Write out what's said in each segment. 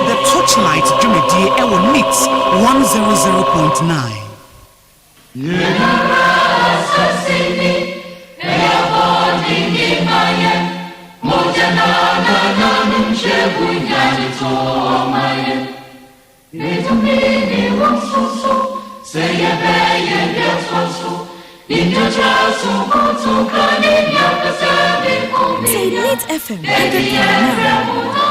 The Torchlight Jumedi Ewo Mix 100.9. Say Lit FM 100.9.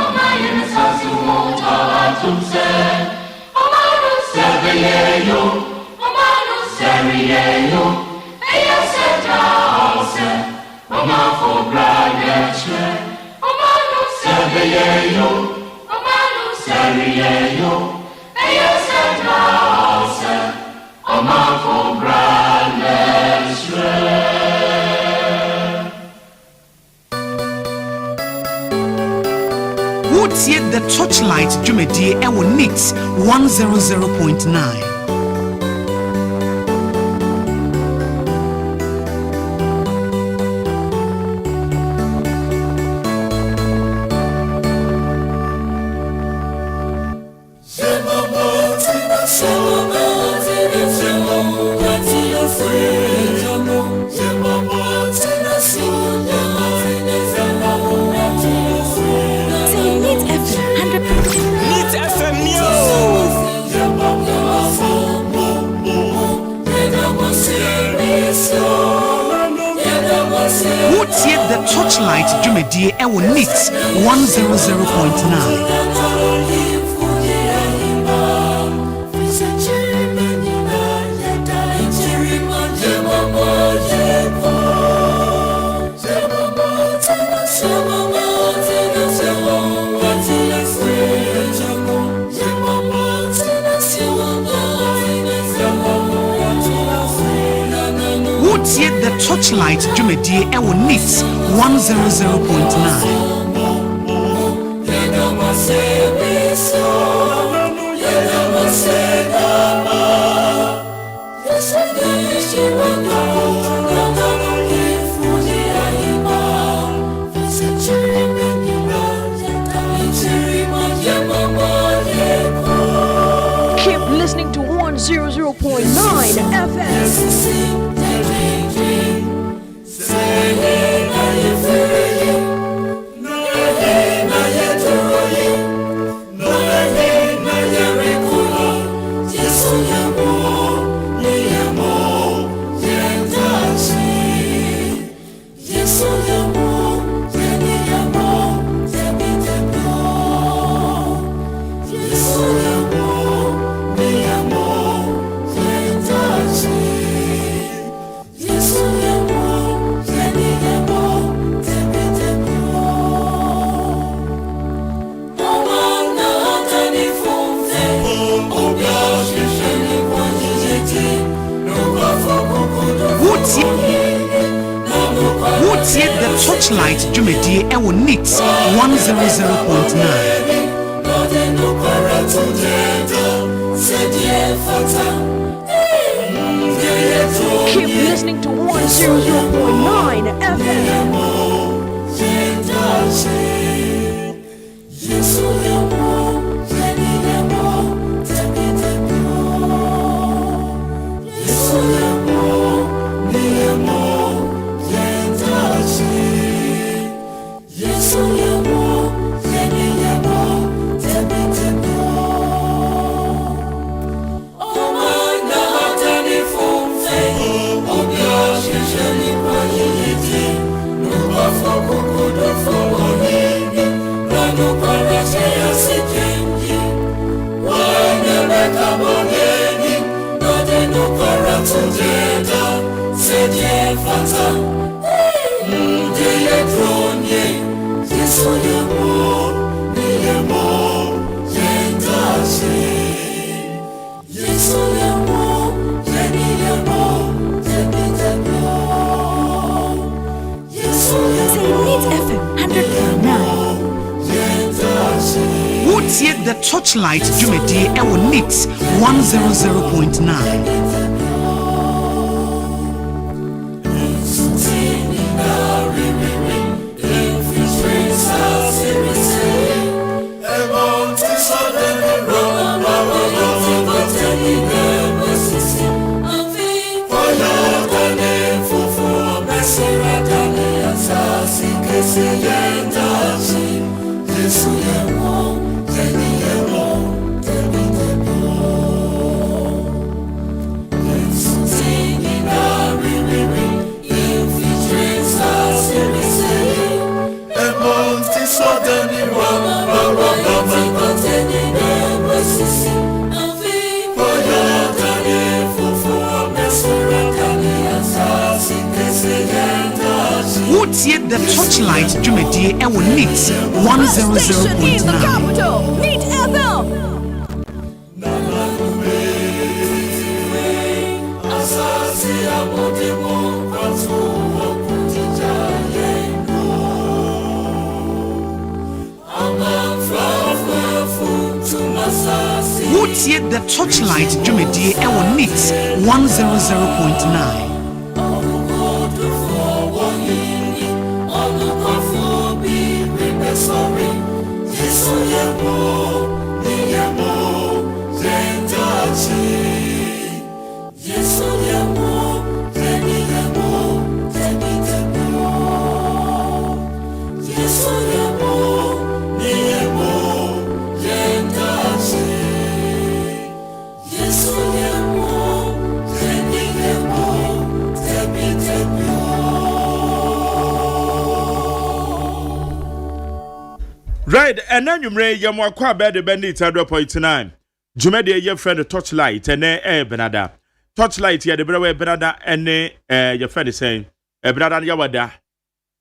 What's yet the Torchlight Jumedi Ewo Mix 100.9. What's yet the Torchlight Jumedi Ewo Mix 100.9. What's yet the Torchlight Jumedi Ewo Mix 100.9. Keep listening to 100.9 FM. What's yet the Torchlight Jumedi Ewo Mix 100.9. Keep listening to 100.9 FM. Fata, wotie the Torchlight dwumadie ɛwɔ NIT 100.9. Wotie the Torchlight dwumadie ɛwɔ NIT 100.9. NIT FM. Wotie the Torchlight dwumadie ɛwɔ NIT 100.9. Right, and then you may yamwa bed the bandit 100.9. Jumede your friend Torchlight and Benada. Torchlight ya the brewe Benada and your friend is saying Benada Yawada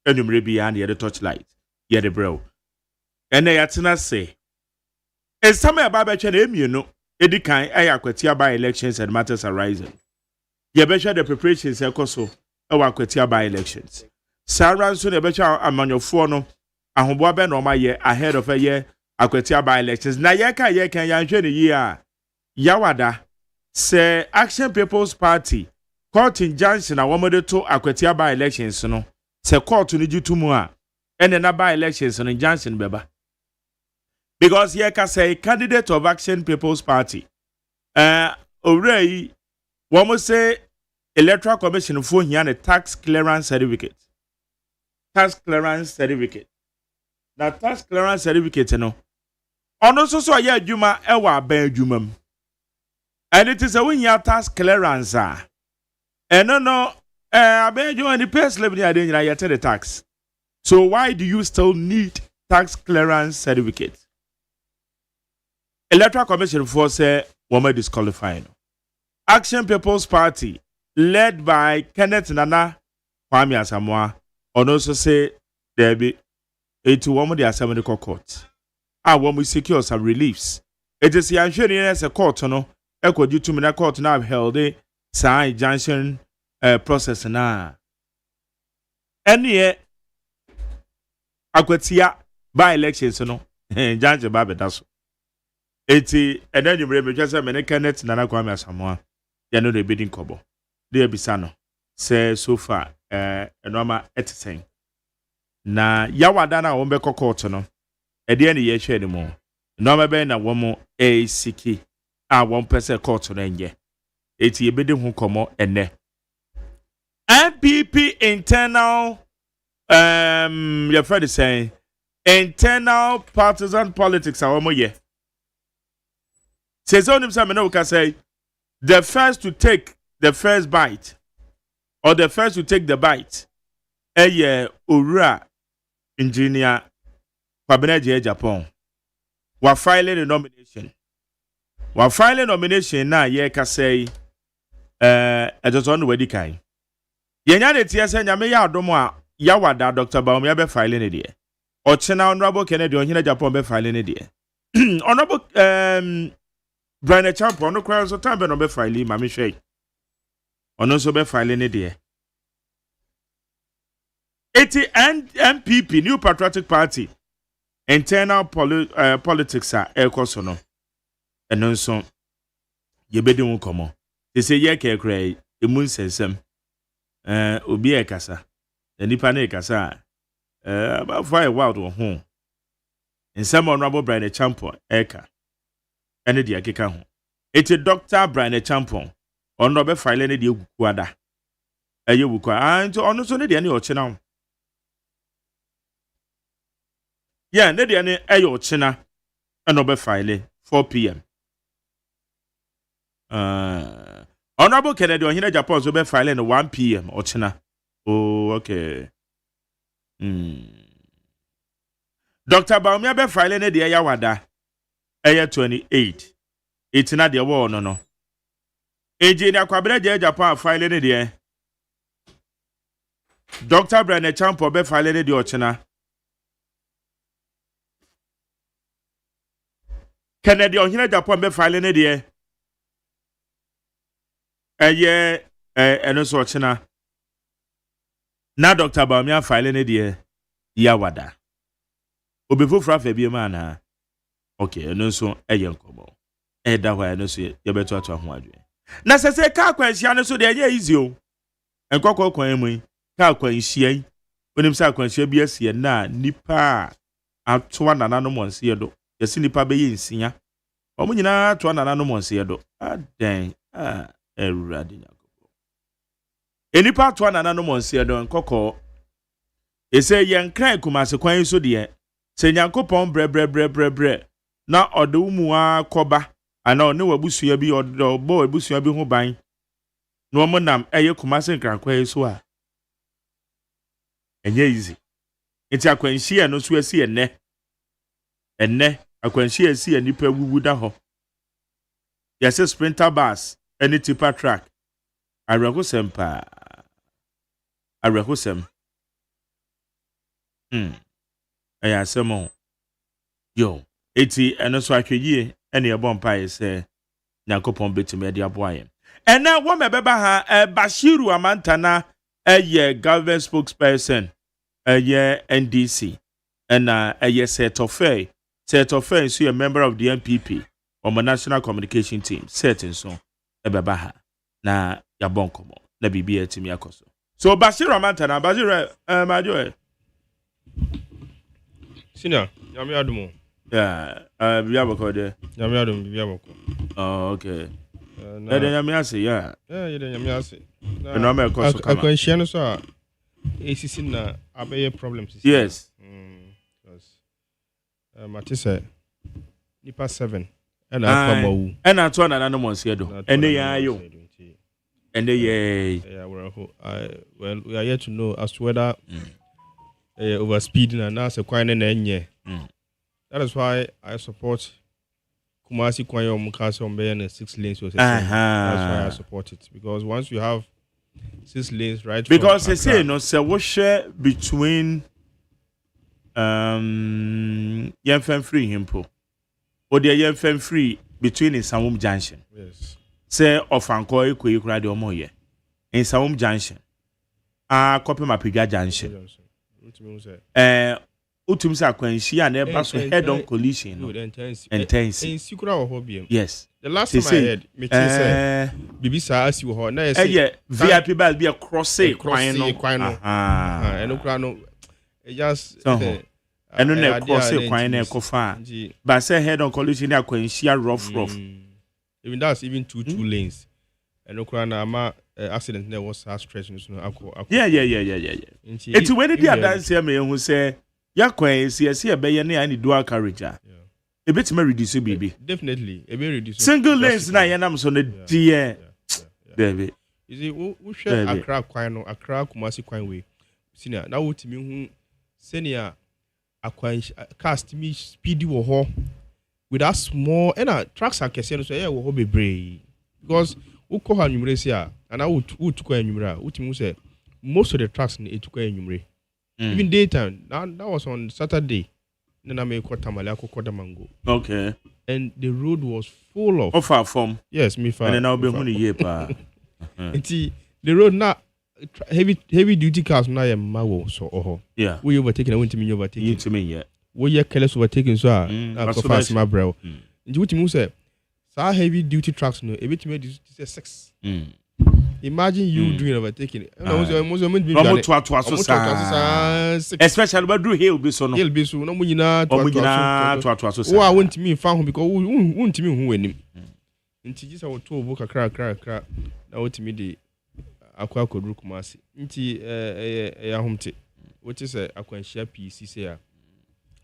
and you may be on the Torchlight. Ya the bro. And they atina say it's somewhere about you know, Edikan Ayakwatia by elections and matters arising. Ya better the preparations so Awakwatia by elections. Sarah soon a better among your phone. Ahoboa be no ma ye ahead of a year akwatia by elections na ye kan yanhwe ne yi a yawada say Action People's Party court injunction na womode to akwatia by elections no say court no gitumu a ene na by elections no injunction beba because ye ka say candidate of Action People's Party already womo say electoral commission for here na tax clearance certificate na tax clearance certificate no ono so ya adwuma ewa aban adwuma and it is a when ya tax clearance no aban adwuma ni pay slip ni ade nyina yete the tax. So why do you still need tax clearance certificate? Electoral Commission for say woman disqualifying. Action People's Party led by Kenneth Nana Kwame Asamoah ono so say there be 81 the assembly court. When secure some reliefs. It is the as a court no echo due to me court now held a sign junction process na. Any akwatia by elections no judge babe daso. Eti and then you remember just a minute Kenneth Nana Kwame Asamoah. They know the bidding kobo. They bisano. Say so far normal etting. Na yawada na wombe court no ede ne ye hwe ne mo no mebe na womo siki a won pese court no enye eti ebede hu komo ene MPP internal your friend is saying internal partisan politics a womo ye says on him some no can say the first to take the first bite or the first to take the bite owura engineer Kwabeneje Japan wa filing a nomination na ye ka say ejoto no wadi kan ye nya de tie say nyame ya adom a yawada Dr. Baum ya be filing de o chena honorable Kennedy Onhina Japan be filing de honorable Brian Champion no kwa so tambe no be filing ma me hwe ono so be filing de Eti and MPP New Patriotic Party internal politics a ekoso no eno nso yebedi mu komo they say ye kekra emu nsensem obi ekasa nipa na ekasa about for a while to ho nsem honorable Brian Champion eka ene de akeka ho eti Dr. Brian Champion ono be file ne de eguku ada eye wuku anti ono so ne de ne ochina yeah ne de ne eye ochina eno be file 4 p.m. Honorable Kennedy on here Japan so be file no 1 p.m. ochina. Oh okay. Dr. Baumia be file ne de ya wada eye 28. Itina de wo no. Eji ni akwabere je Japan file ne de Dr. Brian Champo be file ne de ochina. Kennedy on here Japan be file ne de eno so ochina. Na Dr. Baumia file ne de ya wada. Obefofra fa bi ma na. Okay, eno so nkomo. Da ho eno so ye beto ato ho adwe. Na sese ka kwanhia no so de ye easy o. Enkokọ kwan mu ka kwanhia yi. Onim sa kwanhia bi asie na nipa atoa nanano monse do. Yesi nipa be ye nsia. Omo nyina atoa nanano monse do. Aden erade nyakopo. Enipa atoa nanano monse do enkokọ ese ye nkran kumase kwan so de se nyankopon bre na odo akoba ana one wabusua bi odo bo abusua bi ho ban na omo nam eye kumase nkran so a enye easy enti akwanhia no so asi enne akwanhia asi anipa wuwu da ho yase sprinter bus any tipper track arehosem asemo yo eti eno so ahweye ene ebo mpa se Nyankopon betime de aboaye ena wo mebeba ha Bashiru Amantana government spokesperson NDC ena Setofe so a member of the NPP on the national communication team certain so ebeba ha na yabonkomo na bibia etimi akoso so Bashiru Amantana Bashiru majo Sina, nyame adumo. Yeah, biyaboko de. Nyame adum biyaboko. Oh, okay. Na de nyame ase, yeah. Yeah, de nyame ase. Na me koso kama. Akwanhia no so a esisi na abeye problems. Yes. Because Matisse nipa 7 and akwabawu. And ato na nanu monse do. Ene ya yo. Ene ye. Yeah, well, we are yet to know as to whether overspeeding and now se kwan na enye. That is why I support Kumasi Kwanyo Mukasa on 6 lanes. That's why I support it. Because once you have 6 lanes, right? Because they say no se wo share between Yemfen Free Himpo. Or the Yemfen Free between in Samum Junction. Yes. Say Ofanko Eku Ekura de Omoye. In Samum Junction. Copy Mapiga Junction. Utum sa kwanhia na eba so head on collision no intense sikura wo hobiem yes the last time I heard me say bibisa asi wo ho na say VIP bus be a cross kwan no eno kura no just eno na cross kwan na ekofa but say head on collision na kwanhia rough even that's even two lanes eno kura na ama accident na was stress no akọ yeah it's when the dance here me who say yakwan esi ebeye na ya ni dual carriage a ebetima reduce baby definitely e be reduce single lanes na ya nam so na die baby you see we share Accra kwan no Accra Kumasi kwan we senior na wo timi hu senior akwan cast me speedy wo ho with that small and tracks akese no so yeah wo ho bebre because wo ko ha nwumre si a ana wo tukwa nwumre a wo timi say most of the tracks na etukwa nwumre. Even daytime. That was on Saturday. Then I made Mango. Okay. And the road was full of. Far from. Yes, me far. And then I'll be on year pa. The road now heavy duty cars now mawo so yeah. We overtaking. I went to me overtaking. You to me yeah. we are careless overtaking so I go fast my bro. Nti wuti mu say sa heavy duty trucks no e bit me this 6. Imagine you doing overtaking. Especially when do hill be so no. Hill be so no mu nyina to so. Wo want me fa ho because want me hu anim. Nti gisa wo to obo kakra na wo timi de akwa kodru kumase. Nti ya homte. What is akwanhia PC say a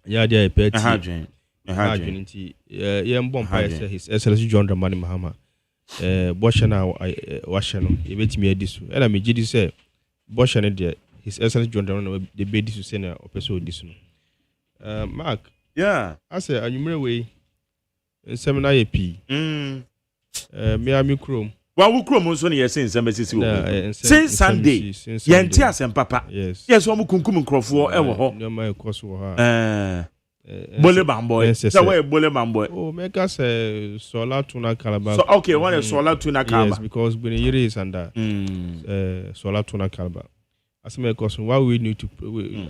ya dia pet. Hadwen nti ye mbom pa say his excellency John Dramani Mahama. Boshana washano ebetimi adisu ela me gidi say boshana de his excellence John Dramani the be disu say na opeso disu no Mark I say anwumre we seminar ye p me ami krom wa wo krom nso ne ye sense mesisi wo since Sunday ye nti asem papa yes wo kunkum nkrofo e wo ho no my course wo ha Bole Bamboy. So where Bole Bamboy? Oh, make us solar tuna caliber. So okay, one is solar tuna caliber. Yes, because when you is under solar tuna caliber. As my question, why we need to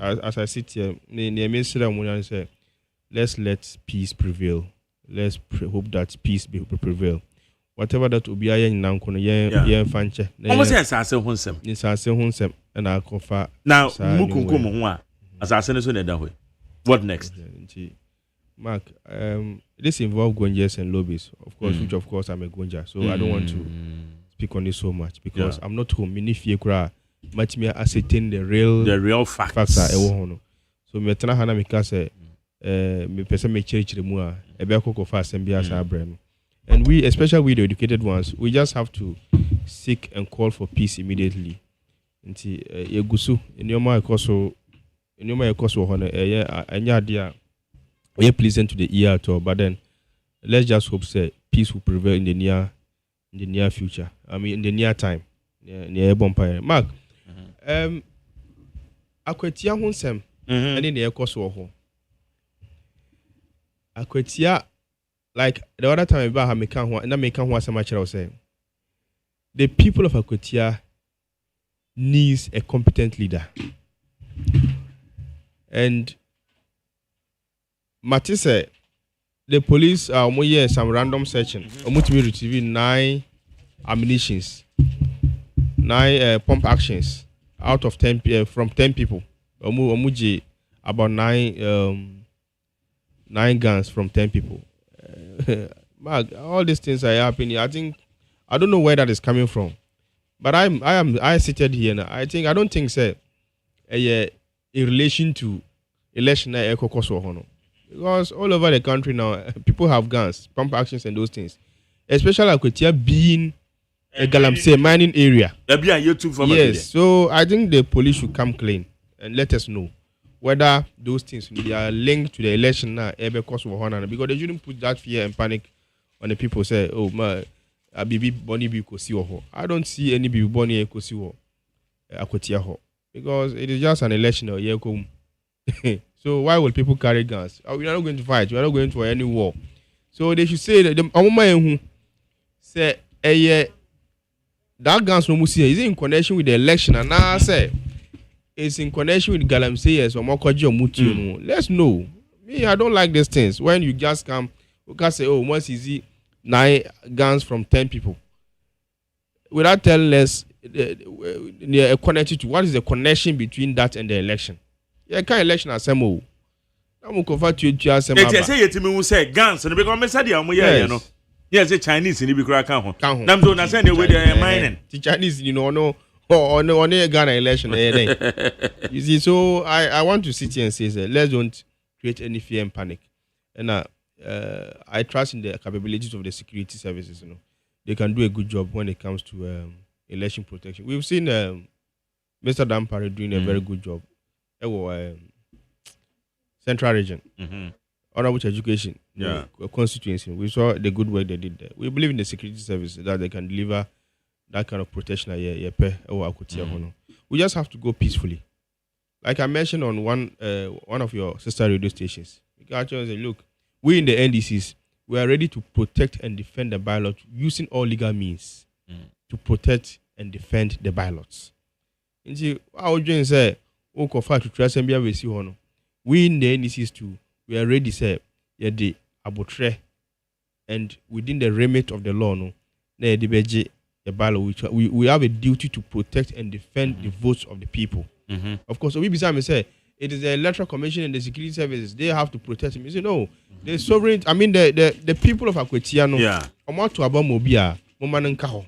as I sit here, near me say, let's let peace prevail. Let's hope that peace prevail. Whatever that will be in Nankono, yeah, fanche. Almost yes, I say honsem. Yes, I say honsem, and I confer. Now, Mukunkumu, as I send it that way. What next? Mark, this involves Gonjas and lobbies, of course, which of course I'm a Gonja, so I don't want to speak on this so much because I'm not home. Many fear much me ascertain the real facts. So me tana hana mika say me person me church remua ebe akoko fast and biasa abrem. And we, especially we the educated ones, we just have to seek and call for peace immediately. Nti yegusu enyoma ekoso we're pleasant to the ear at all, but then let's just hope say peace will prevail in the near future. I mean in the near time. Near Bompire. Mark, akwetia honsem any near koso ho. Akwetia like the other time about Mekan ho na Mekan ho so say the people of Akwetia needs a competent leader. And Matisse, the police are some random searching. Omutimi retrieved 9 ammunitions, 9 pump actions out of 10 from 10 people. Omuji about 9 guns from 10 people. Mark, all these things are happening. I don't know where that is coming from, but I seated here now. I don't think say in relation to election because all over the country now people have guns, pump actions and those things, especially Akwetia being a Galamsey mining area. Yes, so I think the police should come clean and let us know whether those things they are linked to the election now because they shouldn't put that fear and panic on the people. Say, oh my, Bibi Bonnie bi kosi ho. I don't see any Bibi Bonnie kosi ho Akwetia ho. Because it is just an election or year. So why will people carry guns? We are not going to fight. We are not going for any war. So they should say that the who say that guns no musi is in connection with the election, and now say it's in connection with Galamsey or Mokoji or Muti. Let's know. Me, I don't like these things. When you just come, you can say, oh, once easy 9 guns from 10 people without telling us connected to what is the connection between that and the election. Yeah, kind of election assemble. I'm convert to assemble. They say it to me who say guns and because me say they are you know. Yes, the Chinese in the big can ho. Nam do na say the way they are mining. The Chinese, you know, no on a Ghana election. You see, so I want to sit here and say let's don't create any fear and panic. And I trust in the capabilities of the security services, you know. They can do a good job when it comes to election protection. We've seen Mr. Dampare doing a very good job. Central region, Honorable Education, constituency. We saw the good work they did there. We believe in the security services that they can deliver that kind of protection. We just have to go peacefully. Like I mentioned on one of your sister radio stations, you can actually say, look, we in the NDCs, we are ready to protect and defend the ballot using all legal means to protect and defend the ballots. And see, I would say, to trust and be we in the NDCs to we are ready, say, yeah, the abutre, and within the remit of the law, no, we have a duty to protect and defend the votes of the people. Of course, so we beside me say it is the Electoral Commission and the security services, they have to protect him. You say no, the sovereign, I mean the people of Akwetia, no, omo to aba mobia, moma nka ho.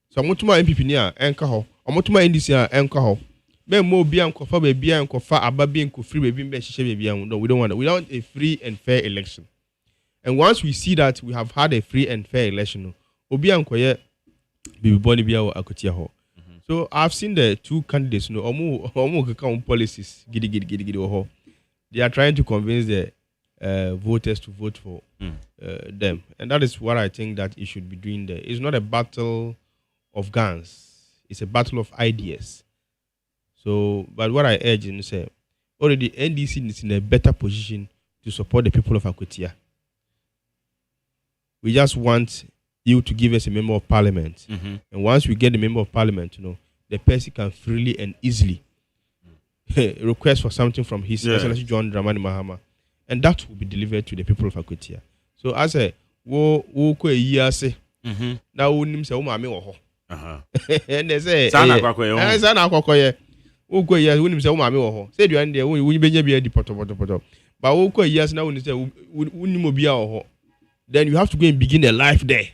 So motuma MPP ni a enka ho, omotuma NDC a enka ho. Be mo bia nkofa ba bia nkofa aba bia nkofri ba bia hihye ba bia. No, we don't want that. We want a free and fair election. And once we see that we have had a free and fair election, no, obi ankoye bibi boni bia wo Akwetia ho. So I've seen the two candidates, no, policies, gidi. They are trying to convince the voters to vote for them, and that is what I think that it should be doing there. It's not a battle of guns; it's a battle of ideas. So, but what I urge is say, already NDC is in a better position to support the people of Akwetia. We just want you to give us a member of parliament, and once we get the member of parliament, you know, the person can freely and easily request for something from His Excellency John Dramani Mahama, and that will be delivered to the people of Akwetia. So I say, wo ko eyi ase, na wo nim se wo maame wo ho. And they say, sana kwakoye. Wo ko eyi ase wo nim se wo maame wo ho. Say duan de wo benya bia di poto. But wo ko eyi ase na wo nim se wo nim obi a wo ho. Then you have to go and begin a life there.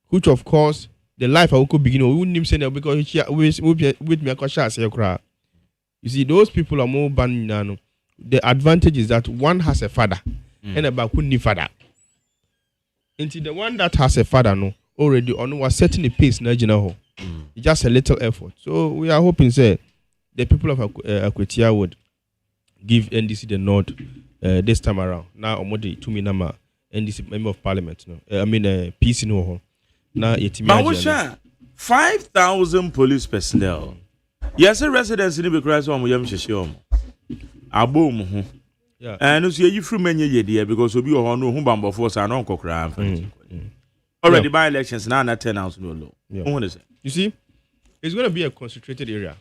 Which of course the life I will begin because with me you see those people are more banned. The advantage is that one has a father and a bakuni father. Until the one that has a father no already on was setting a pace na It's just a little effort. So we are hoping say the people of Akwetia would give NDC the nod this time around. Now omodi to me nama NDC member of parliament no. I mean peace in ho. Now, 5,000 police personnel. Yes, a residence in the Bicras on William Shishom. Aboom. Yeah. And you from many years because we all know whom Bamba Force and Uncle Cram. Already by elections now at 10 hours no low. You see, it's going to be a concentrated area.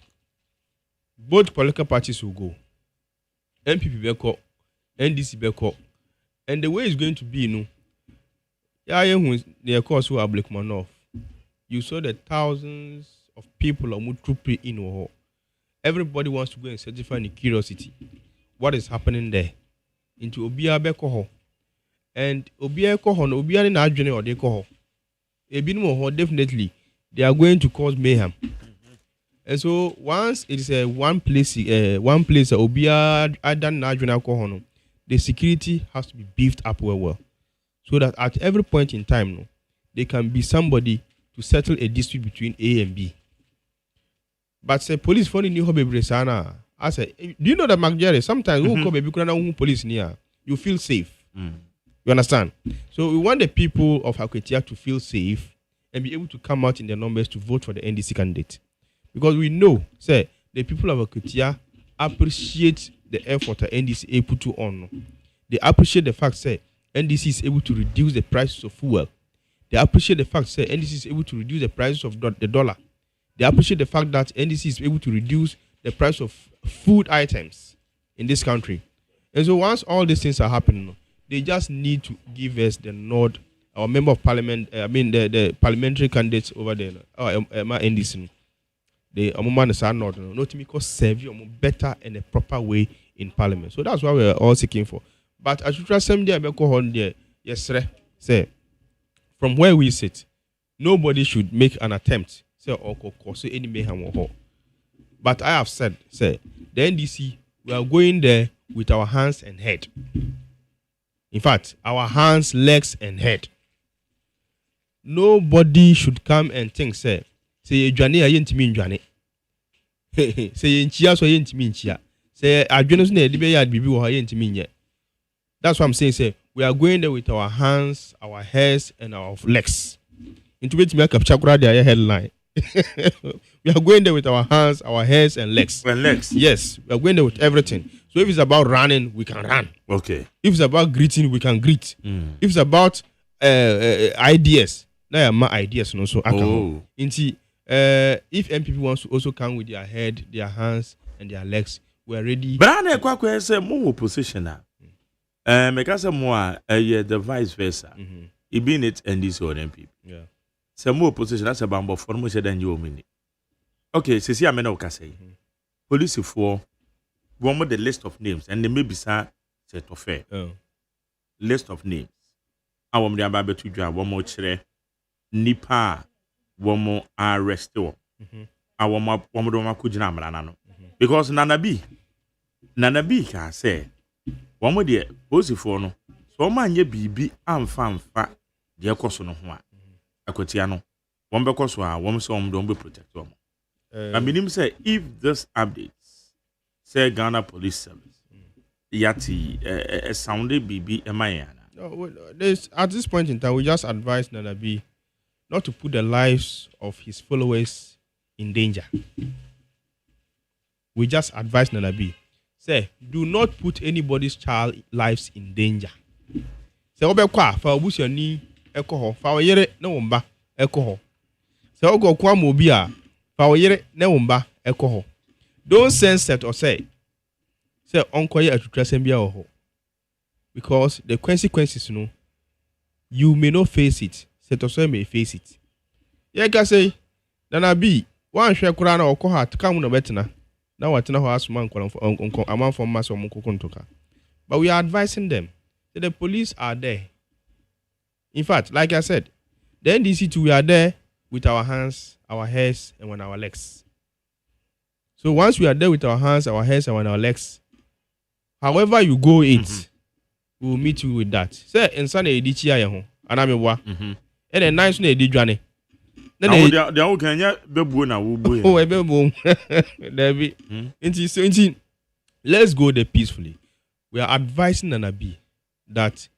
Both political parties will go. MPP Beko, NDC Beko. And the way it's going to be, you know. The course who are Blackman. You saw the thousands of people are trooping in. Everybody wants to go and certify the curiosity. What is happening there? Into Obia Bekoho. And Obia Kohon, Obia in Adjane or Dekoho. Definitely, they are going to cause mayhem. And so once it is one place Obia Adan Adjane Kohono, the security has to be beefed up well. So that at every point in time, no, there can be somebody to settle a dispute between A and B. But say police phone in Bresana. I say, do you know that McJerry? Sometimes who come police near, you feel safe. You understand? So we want the people of Akwetia to feel safe and be able to come out in their numbers to vote for the NDC candidate. Because we know, say, the people of Akwetia appreciate the effort that NDC put on. They appreciate the fact, say, NDC is able to reduce the prices of fuel. They appreciate the fact that NDC is able to reduce the prices of the dollar. They appreciate the fact that NDC is able to reduce the price of food items in this country. And so once all these things are happening, they just need to give us the nod. Our member of parliament, the parliamentary candidates over there, NDC, the Amuman nod, not to make us serve you better and a proper way in parliament. So that's what we're all seeking for. But as you trust them there, yes, sir. Say, from where we sit, nobody should make an attempt, say, or cause any mayhem or. But I have said, say, the NDC, we are going there with our hands and head. In fact, our hands, legs, and head. Nobody should come and think, say, Johnny, I ain't mean Johnny. Say, in Chia, so I ain't mean Chia. Say, I don't know, the baby, or I ain't mean yet. That's what I'm saying. Say we are going there with our hands, our heads, and our legs. Into which make up chakra their headline. We are going there with our hands, our heads, and legs. And legs. Yes, we are going there with everything. So if it's about running, we can run. Okay. If it's about greeting, we can greet. If it's about ideas, now my ideas, no. So I can. Into if MPP wants to also come with their head, their hands, and their legs, we are ready. But I say more opposition now. Make say more the vice versa. It been it and this or NPP. Yeah. Some more position as a bamboo for more than you mean. Okay, see, I'm no say. Police for one more the list of names and they may be set of fair. List of names. I want me to to drive one more chere. Nipa one more arrest. I want one more kujina because Nana B can say one more dear Bosi for no. So man ye bibi amfa dear koso no ho akotia no one be koso a one so don't be protect them. I mean say if this updates say Ghana Police Service yati sounded bibi emayana. No, at this point in time we just advise Nana B not to put the lives of his followers in danger. We just advise Nana B, say, do not put anybody's child lives in danger. Say, obekwa fa obusia ni ekoho fa oyere na womba ekoho. Say, ogo kwa mobi a fa oyere na womba ekoho. Don't sense or say onkoye atutrasem bia oho. Because the consequences, you may not face it. Say may face it. Yeah, can say, Nana B, one share kurana or koha to come no better. Now what now has man amount for mass or mukukuntoka. But we are advising them that the police are there. In fact, like I said, the NDC too, we are there with our hands, our heads, and on our legs. So once we are there with our hands, our heads, and on our legs, however you go it, we will meet you with that. Say, in Sunday, edichia yaho, anamewa, and a nice day, edijane. Let's go there peacefully. We are advising Nana B that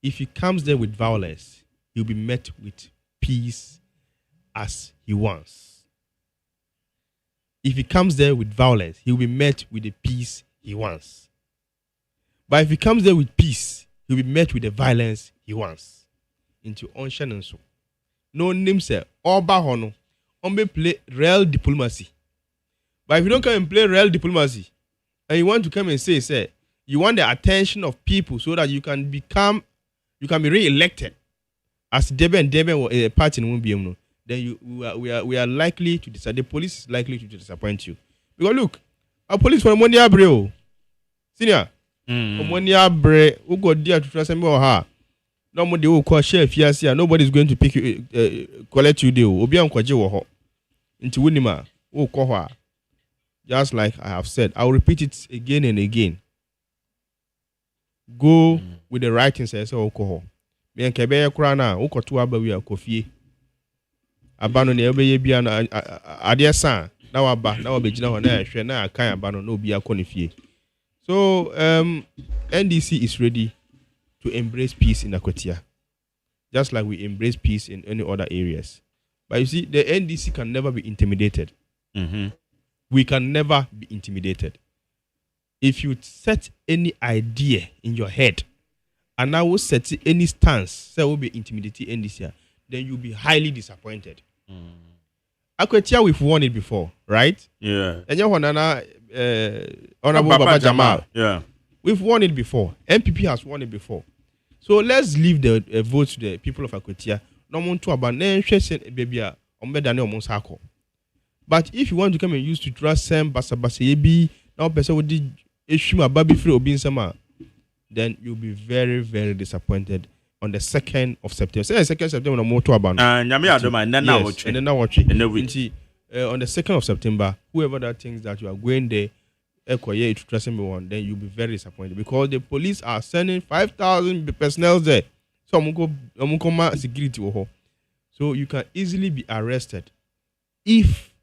if he comes there with violence, he'll be met with peace as he wants. If he comes there with violence, he'll be met with the peace he wants. But if he comes there with peace, he'll be met with the violence he wants. Into Onshan and so. No name say Oba Hono. Ombe play real diplomacy. But if you don't come and play real diplomacy, and you want to come and say, you want the attention of people so that you can be re-elected as Debe or a party won't be able, then we are likely to decide. The police is likely to disappoint you. Because look, our police for money abreo. Senior. Money abre, who got there to trust me or her. Nobody will call chef yes, nobody's going to pick you, collect you deal. Obi an kwaje wo ho. Nti wonima, wo ko ho a. Just like I have said, I will repeat it again and again. Go with the right things say wo ko ho. Me en kebe ye kura na, wo koto aba wi akofie. Abano ne obeye bia na ade san, na waba, na wabegina ho na ehwe na akan abano na obi akọ ne fie. So NDC is ready to embrace peace in Akwatia, just like we embrace peace in any other areas. But you see, the NDC can never be intimidated. We can never be intimidated. If you set any idea in your head, and I will set any stance that will be intimidating NDC, then you'll be highly disappointed. Akwatia, we've won it before, right? Yeah. And Honorable Baba Jamal. Yeah. We've won it before. MPP has won it before. So let's leave the vote to the people of Akwatia. But if you want to come and use to trust some basabasebi, now person would issue a baby free obinsama, then you'll be very, very disappointed on the 2nd of September. Say 2nd September no more to about. And then now watching. On the 2nd of September, whoever that thinks that you are going there, then you'll be very disappointed because the police are sending 5,000 personnel there. So security. So you can easily be arrested if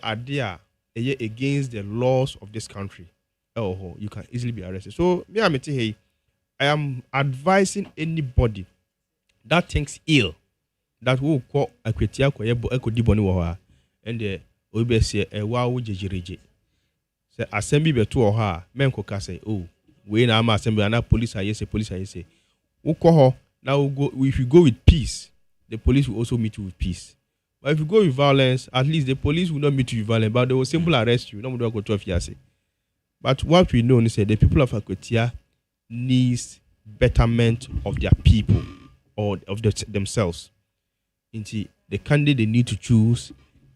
are there against the laws of this country. You can easily be arrested. So I am advising anybody that thinks ill that will call Akwatia and the obese jejereje. Say assembly beto or her men koka say we na am assembly and police are say now if you go with peace, the police will also meet you with peace. But if you go with violence, at least the police will not meet you with violence, but they will simply arrest you. Nobody will go to a. But what we know is that the people of Akwatia needs betterment of their people or of themselves. Into the candidate they need to choose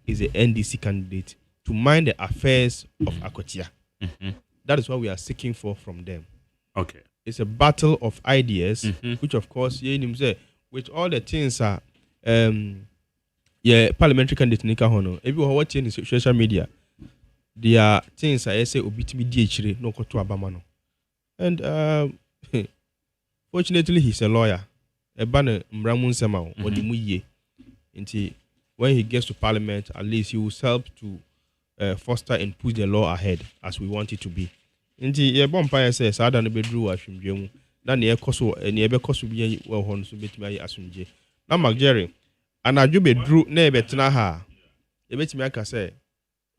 is the NDC candidate to mind the affairs of Akotia. That is what we are seeking for from them. Okay. It's a battle of ideas, which of course, with all the things are parliamentary candidate Nika Hono. If you are watching in social media, there are things I say obitimi DHR no koto abamano. And fortunately he's a lawyer. Ebane mramun semao odimuye. Inti when he gets to parliament, at least he will help to foster and push the law ahead as we want it to be. Inti ye bonfire says ada no bedru ahwemdwemu na ne ekoso ne ebekoso bi wo ho no so betimi ayi asumje. Na Magjerry anadwo bedru na ebetena ha ebetimi aka say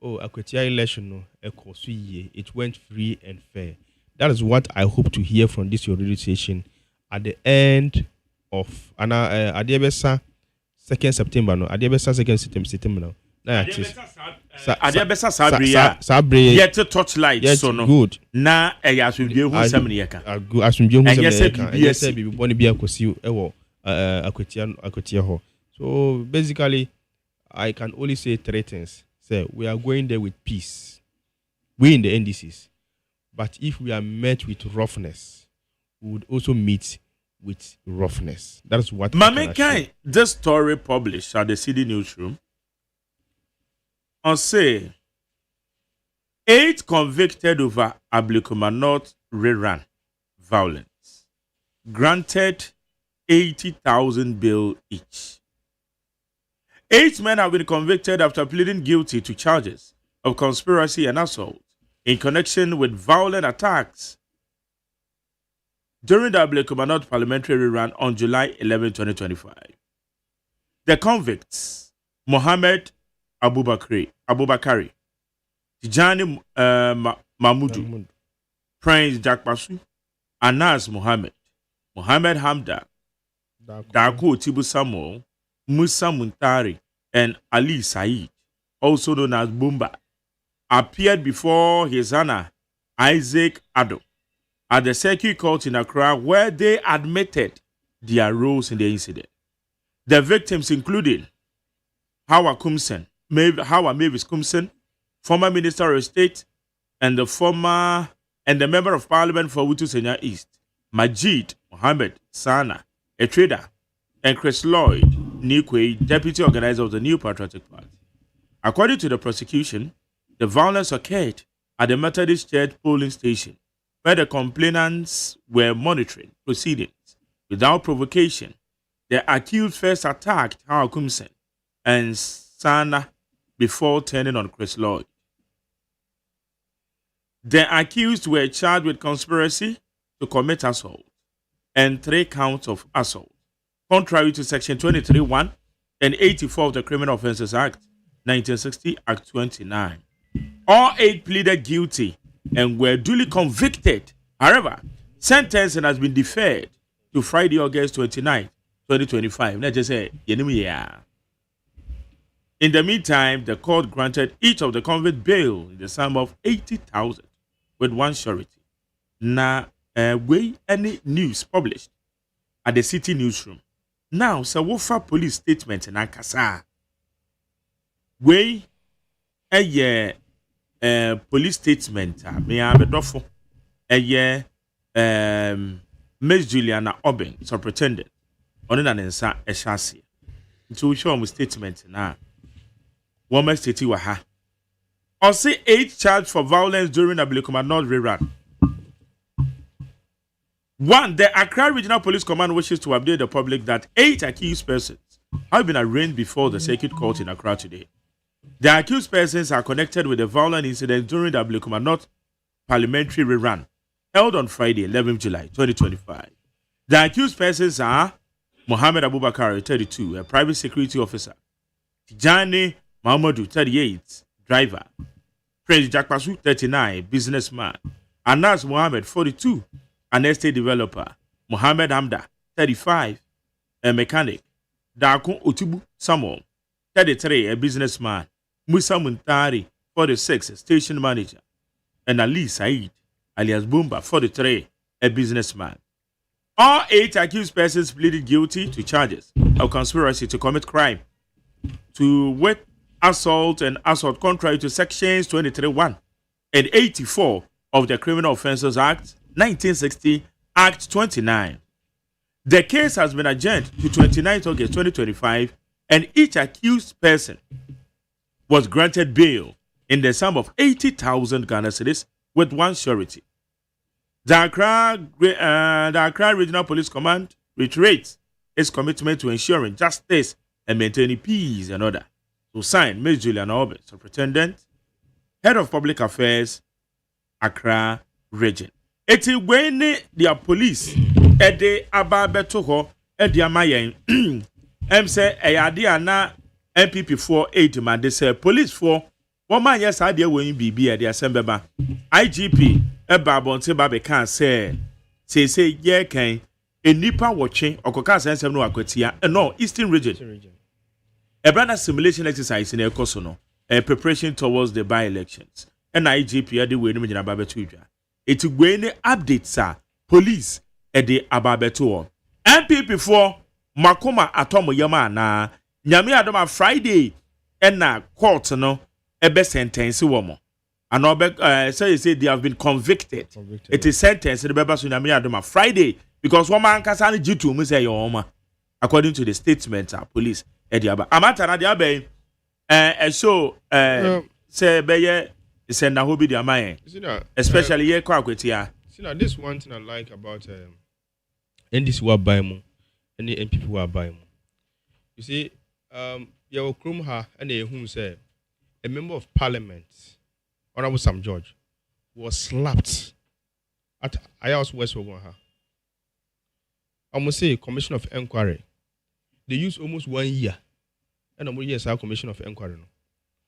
oh Akwatia election no ekoso ye it went free and fair. That is what I hope to hear from this your radio station at the end of Adiebesa 2nd September no Adiebesa 2nd September no na Adiebesa Sabria yet to torchlight so no good na asumdwe hu sem ne yeka asumdwe hu sem ne yeka yes be boni bia kosi ewo Akwatia ho. So basically I can only say three things. Say we are going there with peace, we in the NDCs, but if we are met with roughness, we would also meet with roughness. That is what Mame this story published at the CD newsroom on say 8 convicted over Ablikuma North rerun violence granted 80,000 bail each. 8 men have been convicted after pleading guilty to charges of conspiracy and assault in connection with violent attacks during the Ablikuma North parliamentary rerun on July 11, 2025. The convicts, Mohammed Abubakari, Tijani Mahmudu, Prince Jakpasu, Anas Mohammed Hamda, Daku Tibu Samuel, Musa Muntari, and Ali Said, also known as Bumba, appeared before his Honor Isaac Addo at the circuit court in Accra, where they admitted their roles in the incident. The victims included Hawa Mavis Kumsen, former Minister of State, and the Member of Parliament for Wutu Senya East, Majid Mohammed Sana, a trader, and Chris Lloyd Nikwe, Deputy Organizer of the New Patriotic Party. According to the prosecution, the violence occurred at the Methodist Church polling station, where the complainants were monitoring proceedings. Without provocation, the accused first attacked Hawa Kumsen and Sana before turning on Chris Lloyd. The accused were charged with conspiracy to commit assault and 3 counts of assault, contrary to Section 23(1) and 84 of the Criminal Offences Act 1960, Act 29. All 8 pleaded guilty and were duly convicted. However, sentencing has been deferred to Friday, August 29, 2025. Let's just say, in the meantime, the court granted each of the convict bail in the sum of 80,000 with one surety. Now, way any news published at the city newsroom. Now, so Wofa police statement in Ankasa. Way a police statement. Me a bedofo. Miss Juliana Oben, superintendent. On an insa a chassis. To show me statement now. Woman state waha. Or say 8 charged for violence during Ablikuma North rerun. 1. The Accra Regional Police Command wishes to update the public that 8 accused persons have been arraigned before the circuit court in Accra today. The accused persons are connected with the violent incident during the Ablikuma North parliamentary rerun held on Friday, 11 July 2025. The accused persons are Mohammed Abubakar, 32, a private security officer; Tijani Mahmudu, 38, driver; Prince Jakpasu, 39, businessman; Anas Mohammed, 42, an estate developer; Mohammed Hamda, 35, a mechanic; Daku Otibu Samuel, 33, a businessman; Musa Muntari, 46, a station manager; and Ali Said, alias Bumba, 43, a businessman. All 8 accused persons pleaded guilty to charges of conspiracy to commit crime, to wit assault and assault contrary to sections 23(1) and 84 of the Criminal Offences Act 1960, Act 29. The case has been adjourned to 29th August 2025, and each accused person was granted bail in the sum of 80,000 Ghana cedis with one surety. The Accra Regional Police Command reiterates its commitment to ensuring justice and maintaining peace and order. To sign, Ms. Julian Orbit, Superintendent, Head of Public Affairs, Accra Region. Eti when their police ede ababeto ho ede amayen say eyade ana MPP 4 man they say police for one man yes ade we bibi e de asembeba IGP eba bonte ba be kan say ye kan enipa watching okoka sensem no akwatia no Eastern Region. A brand simulation exercise in Ekoso no preparation towards the by-elections. And IGP ade we no nyina babeto dwa. Eti gwene updates are police ede ababeto. MPP 4 makoma atomo yama na nyame adoma Friday na court no ebe sentence wo mo. And say they have been convicted. It is sentence the beba so nyame adoma Friday because one man kasa ni jitu mu say yoma according to the statement of police ede aba. Amata na de abe so say beye send na hobi dia man especially here kwa kwetia. See now this one thing I like about NDC who are buying more any MPP who are buying more. You see your krum ha and who say a member of parliament Honorable Sam George was slapped at Ayos West Omaha. I must say commission of inquiry they use almost 1 year and almost yes our commission of inquiry no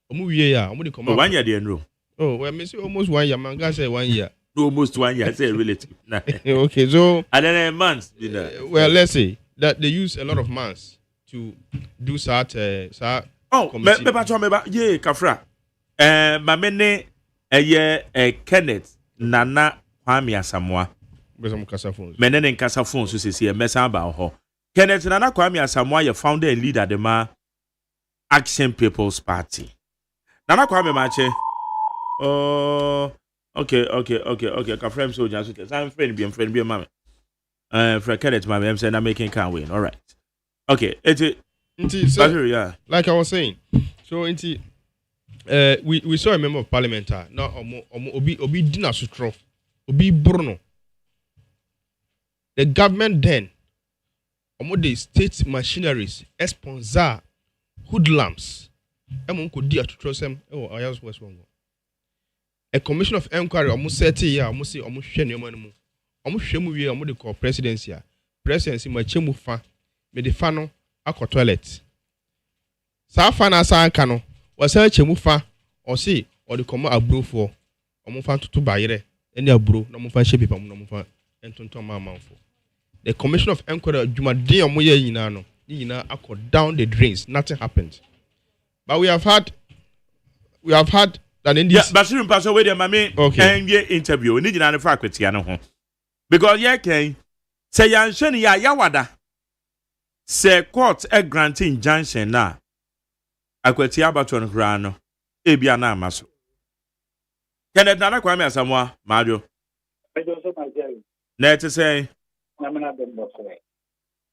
almost year almost the 1 year the enroll. Oh, well, I say almost 1 year. Man, guys say 1 year. Almost 1 year. Say relative. Nah. Okay, so and then a month. Well, let's say that they use a lot of months to do such. Oh, me yeah, Kafra. My mene Kenneth Nana Kwame Asamoah. Besam kasa phones. Mene nkasa phones so say mesa ba ho. Kenneth Nana Kwame Asamoah, your founder and leader the ma Action People's Party. Nana Kwame Mache. Oh, okay. Kafrem so just okay. I'm friend be mama. For Kenneth mama, I'm saying I'm making can win. All right. Okay. Yeah. Like I was saying. So we saw a member of parliament now obi dina sutro. Obi Bruno. The government then the state machineries sponsor hoodlums. Could dear to trust them. Oh, I was one. A commission of inquiry almost 30 years, almost say almost share money. Almost share movie, almost the call presidency. Presidency, my chemu fan, me the fano, aqua toilet. Sa fana sa cano, was a chemu fan, or see, or the comma abro for, almost fan to buy any abro, no more fan shape, no more fan, and to my mouth. The commission of inquiry, Juma de Omoya Yinano, Yina, aqua down the drains, nothing happened. But we have had that in this Basirum pass away the mame can ye interview need na fa kwetia no ho because ye can say yan hwe ya yawada say court a granting injunction na akwetia abato no kra no e bia na amaso Kenneth Nana Kwame Asamoah Mario na it say na mena dem no kore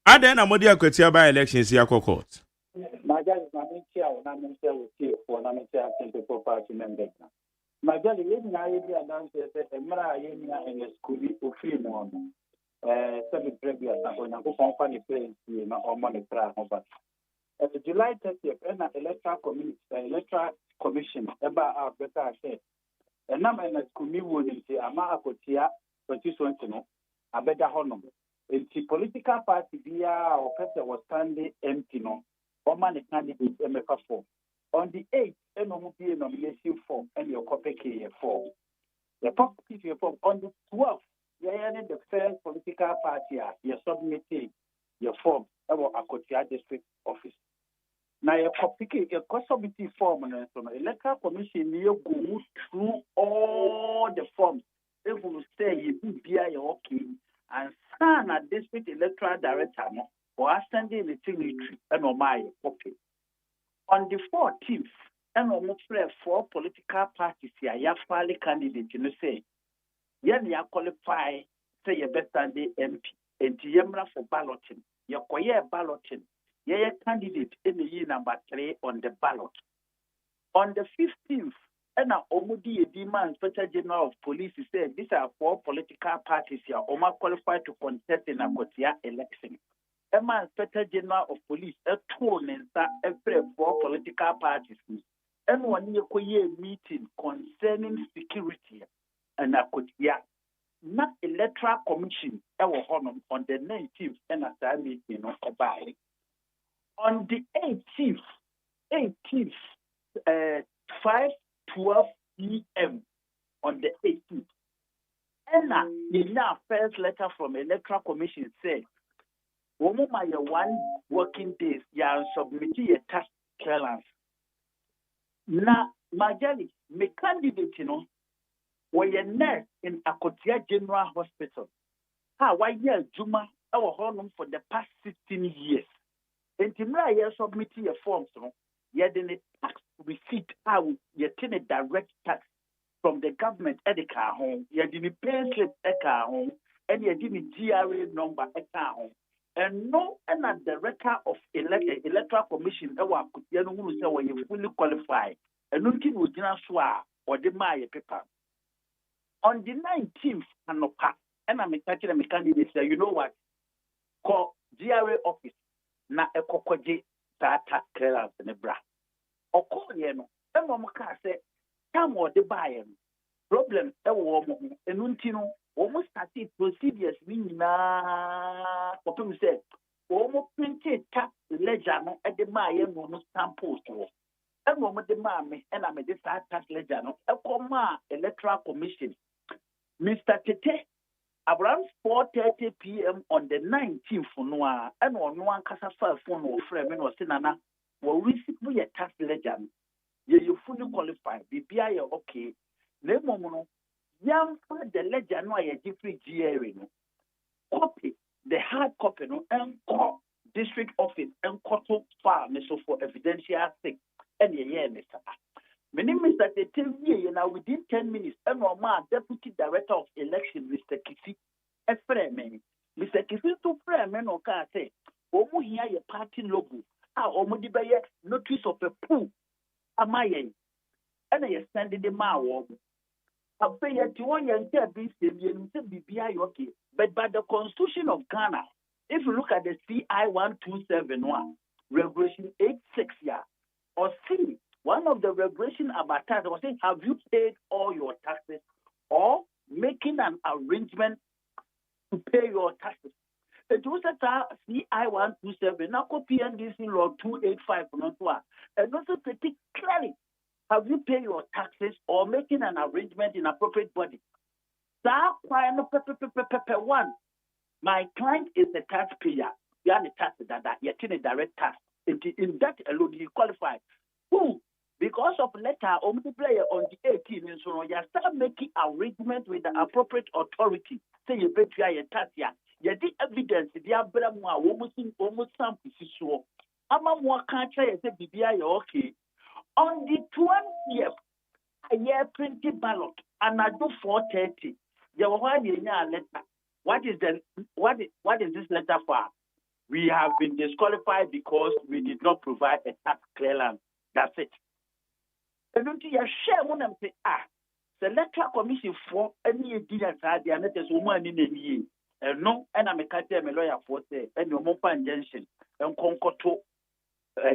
aden na modi akwetia by elections ya court my judge is not for people party members. My judge is not announced a Mara in a school of free morning. Seven previous when I go company playing or money prayer. But July 30th, and electoral commission about our better said. And now in a school would say Ama Akotia, but you want to know a better honor. The political party or person was standing empty no. The candidate MF4. On the 8th, MMP nomination form and your copy form. The copy form on the 12th, you're the first political party, you're submitting your form about Akotia district office. Now your copy your submitting form and from the electoral commission you go through all the forms. who say you be okay and sign a district electoral director or sending the signatory and my copy. On the 14th, and almost 4 political parties here, you file candidate, say, you qualify, say, you best the MP, and Yamra for balloting. You quiet balloting. You candidate in the year number 3 on the ballot. On the 15th, and Omudi Edima, Inspector General of Police, said these are 4 political parties here, Oma qualified to contest in a Kotia election. Emma Inspector General of Police, a tool and every 4 political parties, and 1 year meeting concerning security and a Kotia. Not electoral commission, our honor on the 19th, and a time meeting of by. On the 18th, 5:12 p.m. on the 18th. And the first letter from Electoral Commission said, "Womama, 1 working days, you are submitting a tax clearance." Now, Majali, my candidate, were a nurse in Akotia General Hospital. Why year Juma, our home for the past 16 years. And Timra, you submitting a form, you had a tax receipt out, you take a direct tax from the government at the car home, you didn't pay slip at car home, and you didn't GRA number at car home. And no, and a director of electoral commission, you fully qualified, and looking with Jinaswa or the Maya paper. On the 19th, and I'm catching a candidate, say, you know what? Call GRA office, na a cocoje, that clearance in a bra. Or call you, and Mamma say, come or the buyer. Problem, a woman, and Untino, almost started procedures, meaning, what you said, almost printed tax ledger at the Maya no stamp post. And woman, the mammy, and I'm a tax ledger, a comma electoral commission. Mr. Tete, around 4:30 p.m. on the 19th, and on one casa phone or frame or sinana will receive a tax ledger. You fully qualified, BPI okay. Nemono, young for the ledger, no, a different GRA. Copy the hard copy, and call district office and cotton farm so for evidential sake. And yeah, Mr. My name is that they tell me now within 10 minutes, and my deputy director of election, Mr. Kisi, a friend, Mr. Kisi to friend, men or car say, Omo here your party logo, Omo di notice of a pool, am I? And I stand the mouth. I pay at 1 year and BBI okay, but by the Constitution of Ghana, if you look at the CI 1271, Regulation 86 or C. One of the regulations about tax was saying, have you paid all your taxes or making an arrangement to pay your taxes? It was a CI 127, now copy NDC law 285, and also critique clearly, have you paid your taxes or making an arrangement in appropriate body? One, my client is the taxpayer. You are the tax that you're taking a direct tax. In that alone, you qualify. Who? Because of letter or multiplier on the 18th, and so on, you start making arrangement with the appropriate authority. Say you pay your tax, you the evidence, the Abraham, almost something. So, I'm a more country, I say, BBI, okay. On the 20th, a year printed ballot, and I do 4:30. You will find a letter. What is this letter for? We have been disqualified because we did not provide a tax clearance. That's it. And don't you share one and say, the electoral commission for any idea that the another woman in a year. And no, and I'm a lawyer for say, and your mumpa injunction, and concoto,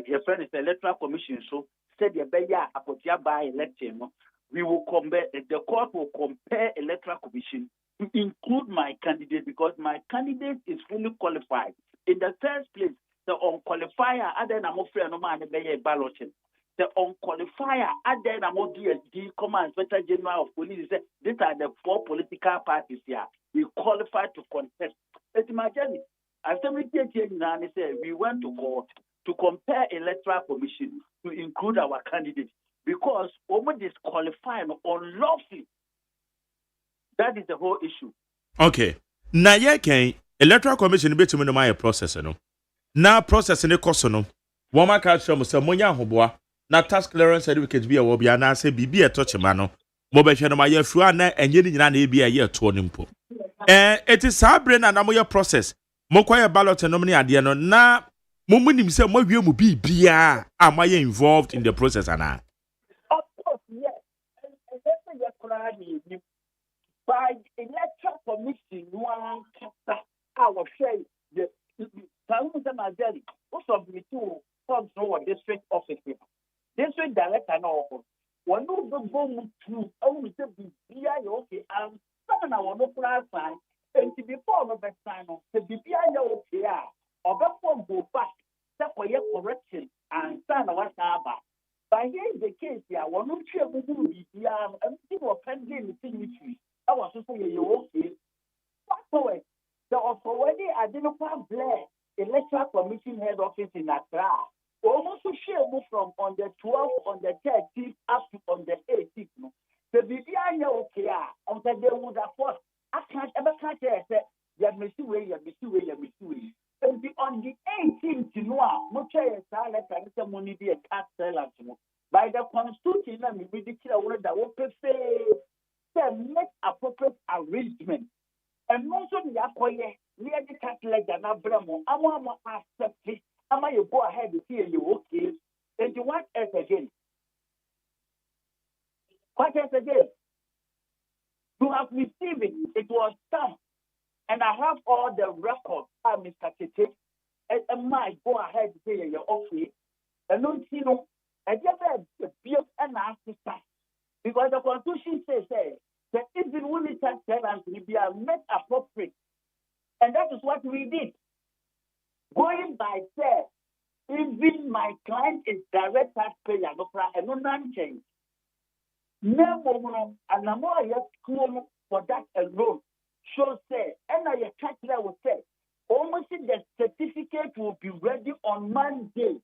your friend is the electoral commission. So, said the Beya Apotia by election, we will compare, the court will compare electoral commission to include my candidate because my candidate is fully qualified. In the first place, the unqualifier, other than Mofre no man, the balloting. The unqualifier, other than DSD, Command Inspector General of Police, these are the 4 political parties here. We qualify to contest. It's my journey. As somebody said, we went to court to compare electoral commission to include our candidates because over disqualifying unlawfully. That is the whole issue. Okay. Na ye can electoral commission betumi no my process no. Na process ne cost no. Wo ma ka tell me say monya hoboa na tax clearance certificate bi e wo bia na say bibi e tochema no. Mo be hwe no ma ye fru na enye ni nyina na e bia ye to no mpo. It is sabre na mo ye process. Mo kwaye ballot no ne ade no na mo munim say mo wie mu bibia am I involved in the process ana. Of course, yes. And that's the crying. By electoral commission, one I will say the Mazeli, also be two from district office. District director no. One of the bomb to only to be okay. And some of our no sign and to be form of a sign of the BPI okay. Or before go back, that for your correction and sign of what's about. But here is the case here. One of the people be and people pending the signature. I was just saying you okay. Forward, the already identified Blair Electoral Commission head office in Accra. Almost to share move from on the 12th, on the 13th, up to on the 18th. No? The BBI okay, on the day would afford. I can't ever catch it. You miss away. And on the 18th, you know, much as I let the money be a tax seller. By the Constitution, we declare that we say make appropriate arrangement. And also the acquire near the Catholic and Abramo. I want to accept it. I might go ahead and see you okay. And you want us again. What else again? You have received it. It was stamped. And I have all the records. Mr. Tete. And I might go ahead and say you're okay. And don't you know, and you have to build an answer. Because the Constitution says that even when it has tenants will be made appropriate. And that is what we did. Going by that, even my client is direct taxpayer, and no change. No, and I'm more school for that alone. So say, and I catch that will say, almost the certificate will be ready on Monday.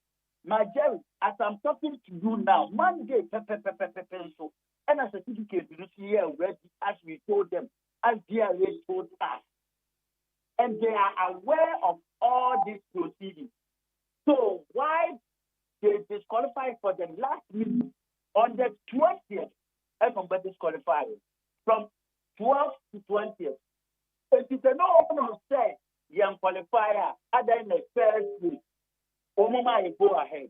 My Jerry, as I'm talking to you now, Monday, so. And a certificate is here ready as we told them, as they are told us. And they are aware of all these proceedings. So why they disqualified for the last meeting on the 20th, everybody disqualified from 12th to 20th. If it's a no say, young qualifier, other than the first week, go ahead.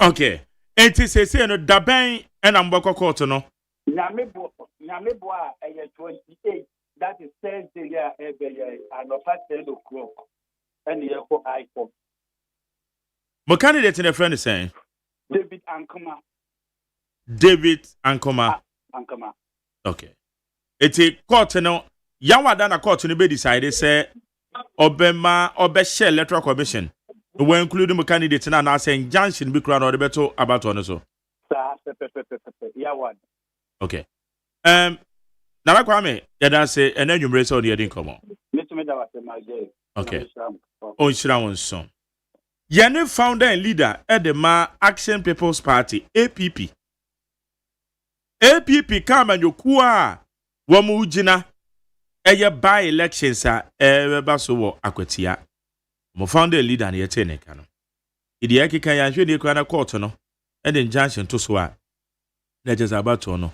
Okay. Enti say no daben and amboko court no. Nyamebo 28. That is Thursday yeah, and of 10 o'clock. And the Echo High Court. My candidate in a friend is saying David Ankoma. Ankoma. Okay. Eti court no yawada na court no be decide say obema obehye electoral commission. We include the candidate na say injunction be kura na the beto about one so. Yawad. Okay. Nara Kwame, yada say enenwumre say on yedin komo. Okay. On shira won so. Yene founder and leader at the Action People's Party, APP. APP come and yokua wamu ujina eye by elections eba so wo akwatia. Mo founder and leader na yete ne kano. Idi akika ya hwe ne kwa court no and the injunction to so a na just about to no.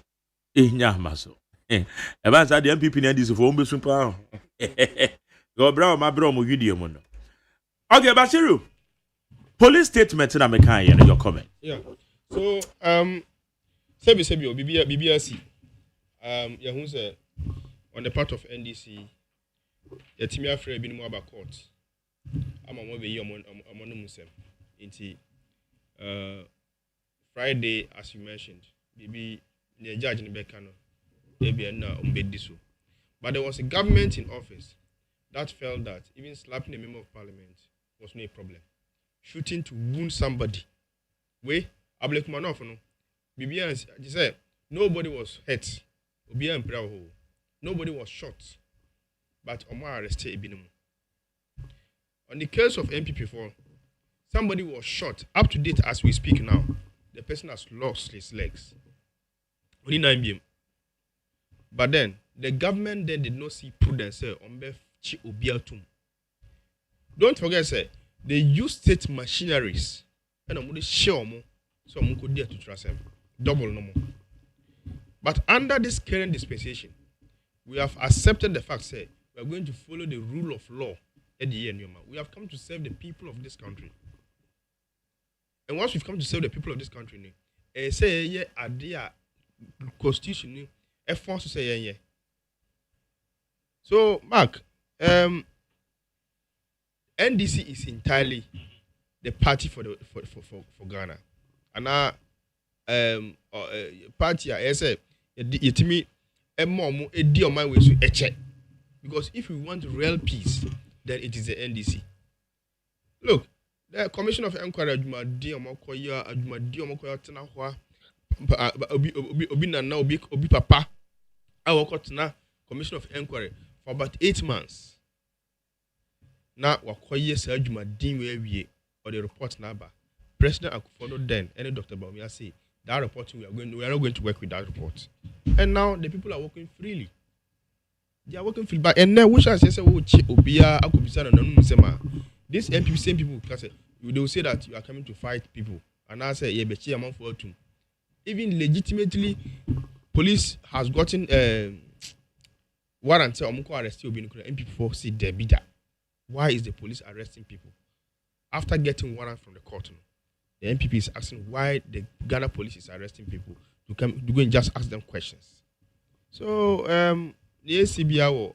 Nya maso. Eba sa the MPP na dis for ombe sumpa. Go bra ma bra mo video mo no. Okay, Bashiru. Police statement na mekan ye no your comment. Yeah. So sebi BBRC ya hu say on the part of NDC the team afre bi no about court. Ama mo be yi omo musem. Inti Friday as you mentioned BB the judge in Bekano but there was a government in office that felt that even slapping a member of parliament was no problem. Shooting to wound somebody. We Ablekumanov no. BBS you said nobody was hurt. Nobody was shot. But Omar arrested Ebinum. On the case of MPP4, somebody was shot. Up to date as we speak now, the person has lost his legs. Only 9 BM. But then the government then did not see prudence on chi obiatum. Don't forget, say they use state machineries and I'm going to show more so I'm going to trust them double no more. But under this current dispensation, we have accepted the fact say we are going to follow the rule of law at the end. We have come to serve the people of this country. And once we've come to serve the people of this country, say yeah, idea constitution, force to say yeah. So Mark, NDC is entirely the party for Ghana, and our party I say it me a mom a deal my way to a check because if we want real peace, then it is the NDC. Look. The Commission of Inquiry Adwumadi Omokoya Adwumadi Omokoya Tenahwa Obi Nana Obi Papa I work na Commission of Inquiry for about 8 months. Now Wakoye say Adwumadi we or the report number. President Akufo-Addo then any Dr. Bawumia say that reporting we are not going to work with that report. And now the people are working freely. They are working freely. But and now which I say Obia Akubisa and Nusema. These MPP, same people, they will say that you are coming to fight people. And I say, yeah, but among for two. Even legitimately, police has gotten warrant to arrest you. MPP for say they be that. Why is the police arresting people? After getting warrant from the court, the MPP is asking why the Ghana police is arresting people to go and just ask them questions. So, the ACBI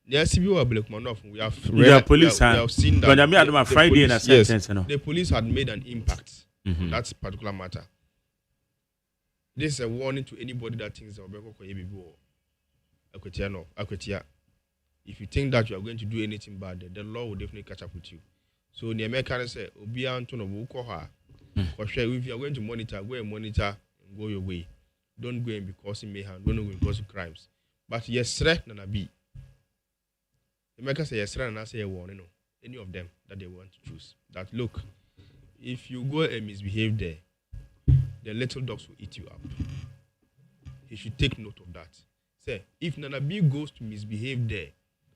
yes, we have police we have seen that the police had made an impact on that particular matter. This is a warning to anybody that thinks that if you think that you are going to do anything bad, the law will definitely catch up with you. So the Americans say, if you are going to monitor, go and monitor and go your way. Don't go and be causing mayhem, don't go and cause crimes. But yes, threat nana be. The Americans say yes, and I say any of them that they want to choose. That look, if you go and misbehave there, the little dogs will eat you up. He should take note of that. Say, if Nana B goes to misbehave there,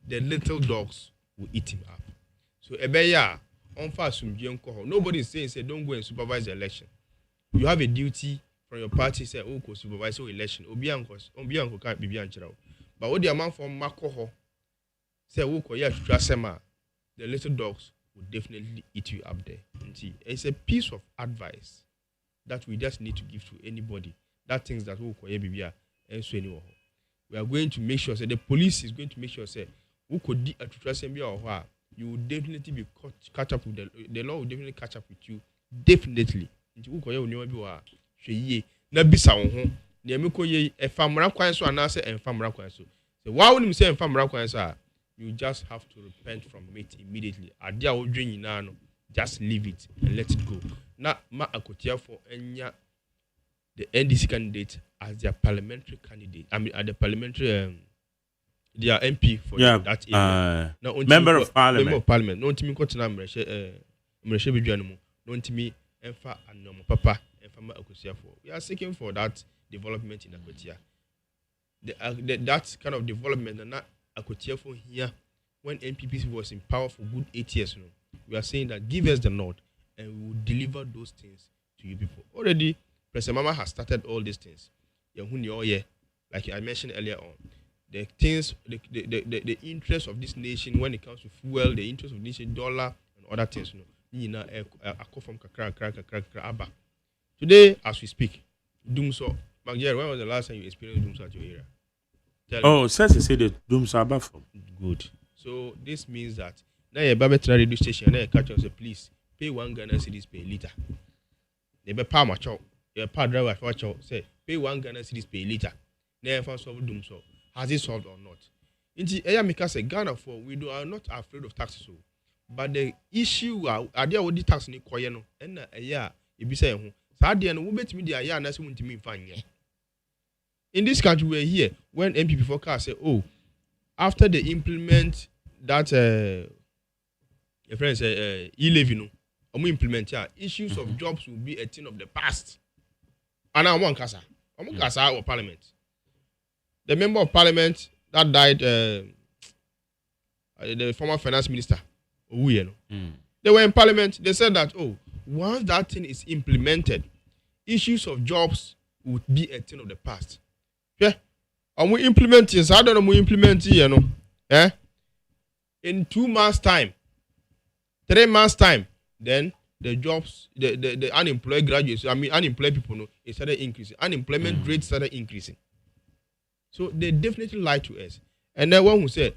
the little dogs will eat him up. So Ebeya, nobody is saying say don't go and supervise the election. You have a duty from your party say oh go supervise your election. Obianko can't be bianchira. But what the amount from Makoho say oh the little dogs will definitely eat you up there. It's a piece of advice that we just need to give to anybody that thinks that we are going to make sure say the police is going to make sure say who could you will definitely be catch up with the law will definitely catch up with you definitely. Na bisa wo ho na emikoye efamra kwan so anase enfamra kwan so so why would you say enfamra kwan so you just have to repent from it immediately adia odwe nyina no just leave it and let it go na ma akotia for enya the NDC candidate as their parliamentary candidate at the parliamentary their MP for that area member of parliament no ntimi kotena mreshe bedwa no mu no ntimi emfa anomo papa we are seeking for that development in Akotia. That kind of development and not Akotia for here when NPP was in power for good 8 years. We are saying that give us the nod and we will deliver those things to you people. Already, President Mama has started all these things. Like I mentioned earlier on, the things, the interest of this nation when it comes to fuel, the interest of this nation, dollar and other things. Today, as we speak, Doomso. Magjer, when was the last time you experienced Doomso at your area? Since you said that Doomso are from. Good. So this means that now your Babetra radio station, now you catch us, please pay 1 Ghana cedis per liter. They be power much out. Your power driver for say pay 1 Ghana cedis per liter. Now you find solve Doomso. Has it solved or not? In the area, because Ghana for we are not afraid of taxes, but the issue are there with the tax in Koyano and a year if you say. In this country, we're here when MPP forecast say, oh, after they implement that, your friend say, e-levy, no, implement issues of jobs will be a thing of the past. And I want Kasa. I'm Kasa or Parliament. The member of Parliament that died, the former finance minister, they were in Parliament. They said that, once that thing is implemented, issues of jobs would be a thing of the past. Yeah. And we implement it. I don't know we implement it, in 2 months' time, 3 months' time, then the jobs, the unemployed graduates, unemployed people, it started increasing. Unemployment rate started increasing. So they definitely lied to us. And then one who said,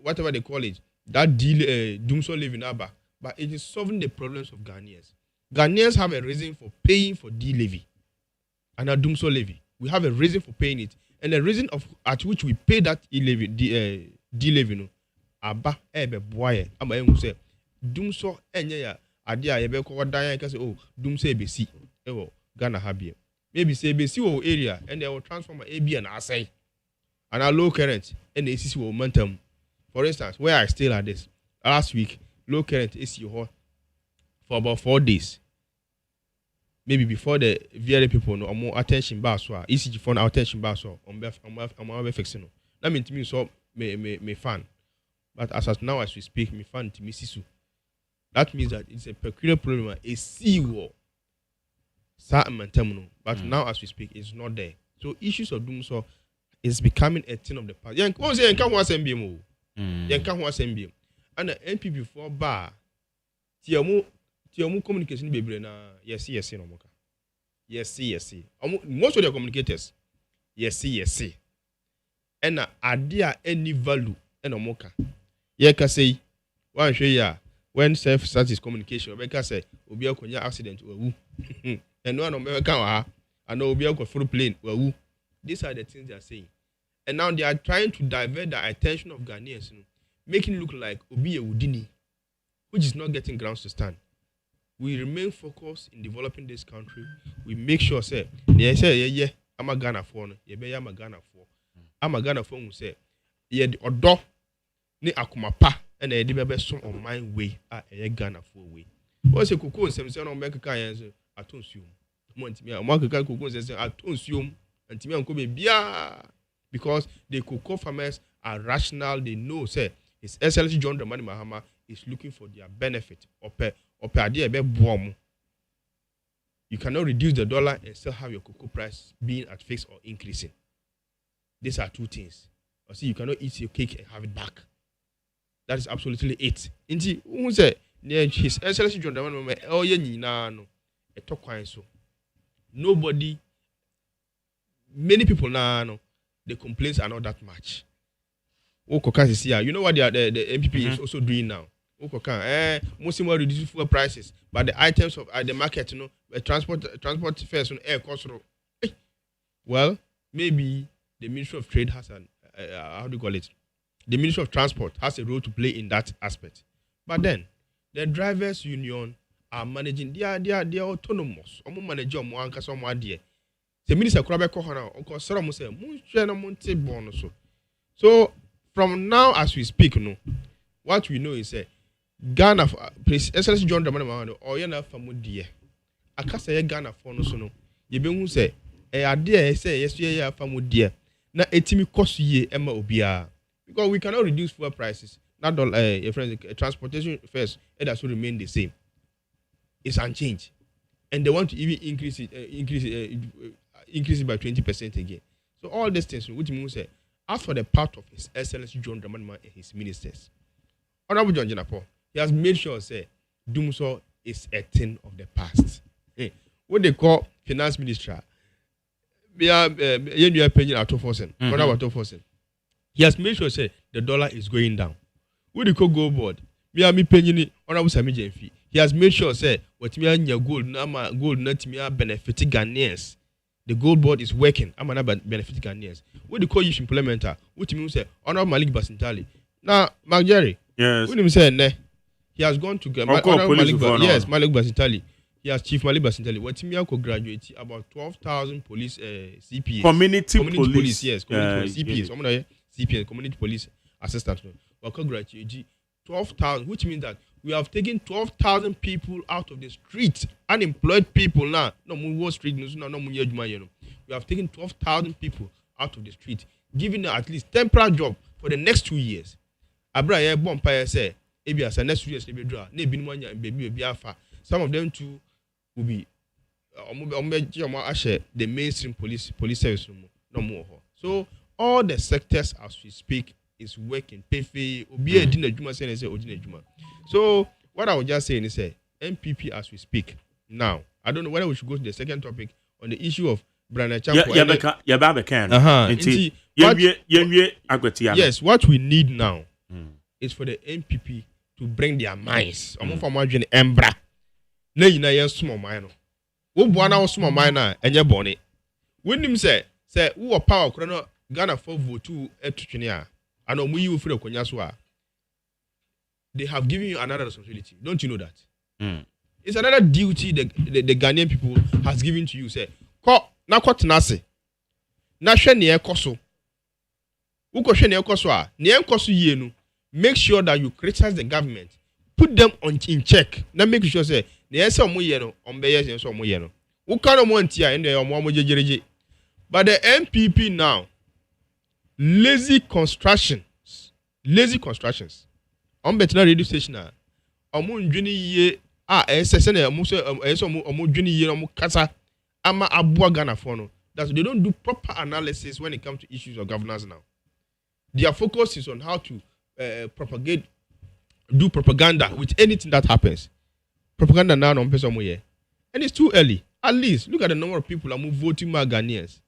whatever they call it, that deal, doomsday living Abba, but it is solving the problems of Ghanaians. Ghanaians have a reason for paying for D-levy and a doomsday levy. We have a reason for paying it. And the reason at which we pay that D-levy, no, Abba, boy, Abba, who said, doomsday, idea, you be called Diane, because doomsday be see, Ghana Habia. Maybe say be see area, and they will transform AB and RSA. And our low current and the ACC momentum. For instance, where I stay like this, last week, low current AC for about 4 days. Maybe before the VLA people know more attention bar so ECG phone attention bar so on fixing. That means to me so me fan. But as now as we speak, me fan to me sisu. That means that it's a peculiar problem, a sea war. But now as we speak, it's not there. So issues of doom so is becoming a thing of the past. And the NPP for bar Tiamu communication be na yes no moka. Yes. Most of the communicators yes. And idea any value and moka. Ye ka say one show ya when self status communication we ka say obi akonya accident wawu. And no one American wa and obi akọ full plane wawu. These are the things they are saying. And now they are trying to divert the attention of Ghanaians, making it look like obi ewudini, which is not getting grounds to stand. We remain focused in developing this country. We make sure, say, I'm a Ghana for, I'm a Ghana for. I'm a Ghana for, who say, the odo, ne akumapa, and the debate some on my way, a Ghana for way. What's a cocoa, some say, no, make a kind I don't assume. Montimia, Marka cocoa says, I don't assume, and Timia Kobe Bia, because the cocoa farmers are rational, they know, say, His Excellency John Dramani Mahama is looking for their benefit. You cannot reduce the dollar and still have your cocoa price being at fixed or increasing. These are two things. Or see, you cannot eat your cake and have it back. That is absolutely it. Indeed, who say His Excellency John Dramani Mahama, so nobody, many people now, the complaints are not that much. You know what the MPP is also doing now? Most more reduce fuel prices, but the items of the market, transport fares on air cost. Well, maybe the Ministry of Trade has an how do you call it? The Ministry of Transport has a role to play in that aspect. But then the drivers' union are managing. They are autonomous. Manager the minister so from now as we speak, what we know is Ghana, Excellency John Dramani Mahama, or yana famudie. Akasa Ghana for no so no. You be who say, idea say yes, yeah, famudie. Na etimi cost ye Emma Obia. Because we cannot reduce fuel prices. Not all transportation fares, it has to remain the same. It's unchanged. And they want to even increase it by 20% again. So all these things, which means as for the part of His Excellency John Dramani Mahama and his ministers, Honorable John Jenapo, he has made sure doomsday is a thing of the past. What they call finance minister, he has made sure the dollar is going down. What they call gold board, he has made sure what gold not benefiting Ghanaians. The gold board is working. I'm not benefiting Ghanaians. What do you call issue implementer? What means Honorable Malik Basintali. Now, Mark Jerry. Yes. What do you say? He has gone to Malik Basintali. He has Chief Malik Basintali. What Timiako graduated about 12,000 police CPS. Community police. Yes, community CPS. CPS, community police assistant. Wako graduated 12,000, which means that We have taken 12,000 people out of the street, unemployed people now. No more Wall Street, no more. We have taken 12,000 people out of the street, giving them at least temporary job for the next 2 years. Abraham Bompire say, "Ebi as next 2 years, ne be draw, ne be no baby afa." Some of them too will be the mainstream police service no more. So all the sectors as we speak is working. So what I was just saying is MPP as we speak now. I don't know whether we should go to the second topic on the issue of Brana Champo. Yes, what we need now is for the MPP to bring their minds. Embra. Na small mind. Wo buana wo small mind na enye bone. When him say who power krono Ghana for vote to etutwene a and omu yi ofure konya so a they have given you another responsibility. Don't you know that? It's another duty the Ghanaian people has given to you. Say, ko na tenase. Na hwe ne ekoso. Wo ko hwe ne ekoso a, ne ekoso yie no. Make sure that you criticize the government. Put them in check. Now make sure say ne yese omo ye no, ombe yese so omo ye no. Wo kan omo antia ende omo jejereje. But the MPP now, lazy constructions. On better radio station na omo ndwini ye ese na omo so omo ndwini ye omo kasa ama abua Ghana for no. That they don't do proper analysis when it comes to issues of governance now. Their focus is on how to do propaganda with anything that happens. Propaganda now on person here. And it's too early. At least look at the number of people who are voting more Ghanaians.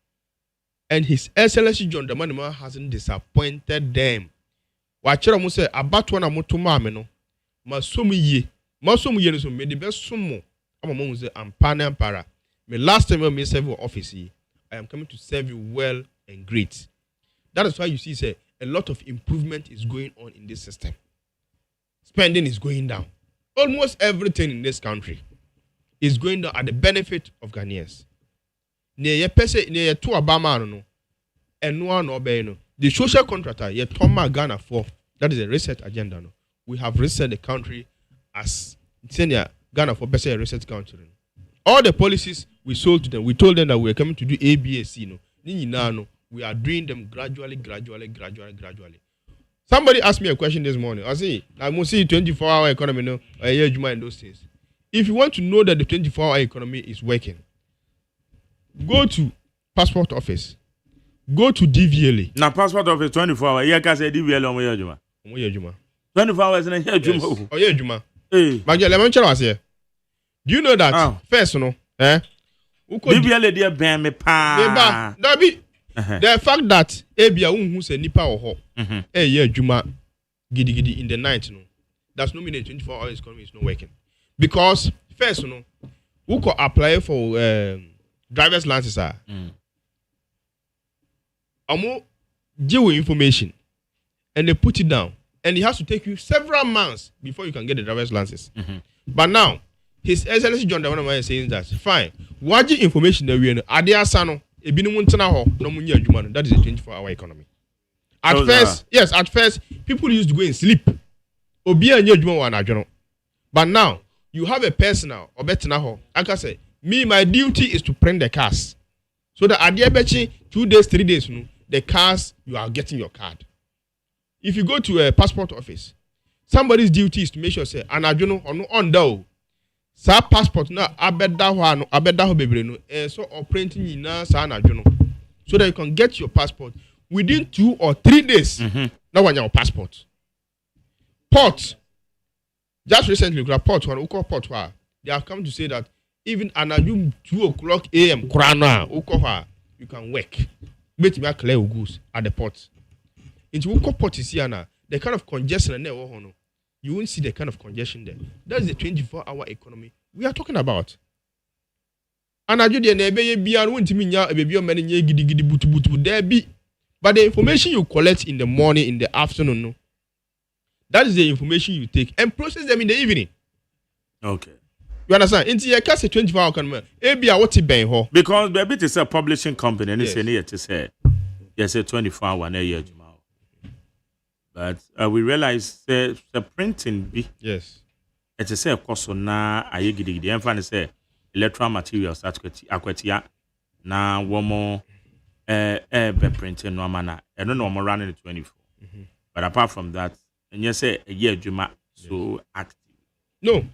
And His Excellency John Dramani hasn't disappointed them. Wachera mo say abatwa na motoma ame no masomu ye no so me the best sumo amamo say ampana para me last time me serve your office I am coming to serve you well and great. That is why you see say a lot of improvement is going on in this system. Spending is going down. Almost everything in this country is going down at the benefit of Ghanaians. Ne ye pese ne ye to abama no eno no be no. The social contractor, yet Toma Ghana for that is a reset agenda. No, we have reset the country as senior Ghana for best reset country. All the policies we sold to them, we told them that we are coming to do ABAC. No, we are doing them gradually. Somebody asked me a question this morning. I say, I must see 24-hour economy. No, I hear you mind those things. If you want to know that the 24-hour economy is working, go to passport office. Go to DVLA. Now passport office 24 hours. You can say DVLA on your juma. 24 hours in a year juma. Oh yeah juma. Hey. But let me tell you. Do you know that first no? DVLA dear ban me pa. The fact that Ebia who say nipa or ho. Yeah juma gidi in the night no. That's no mean 24 hours economy is not working. Because first no, who could apply for driver's license deal with information and they put it down and it has to take you several months before you can get the driver's license. But now His Excellency John Dramani is saying that fine, waji information that we know adia sano ebinu muntena ho no munye adwuma no. That is a 24-hour economy. At first people used to go and sleep obi anye adwuma wa anadwo. But now you have a personal obetena ho aka say me my duty is to print the cars so that adia bechi 2 days 3 days no the cars, you are getting your card. If you go to a passport office, somebody's duty is to make sure say anajono on do. Sa passport na abeda ho bebre no so operating ina sa anajono so that you can get your passport within 2 or 3 days. Now when your passport. Port. Just recently, port they have come to say that even anajum 2:00 a.m. Kurana you can work. Bet me clear goods at the port. Into Uko port is here now. The kind of congestion there, you won't see the kind of congestion there. That is the 24-hour economy we are talking about. And I do the nebe won't mean ya baby many gidi butu there be. But the information you collect in the morning, in the afternoon, no, that is the information you take and process them in the evening. Okay. You understand? Into your case 24-hour economy. What it been ho? Because baby is a publishing company and it's near to say yes, a 24-hour a year. But we realize the printing be It is a cost na aye gidigidi. Emfa ne say electoral materials akwatia na womo be printing no mana. E no mo running 24. But apart from that, and you say a year juma so active. No.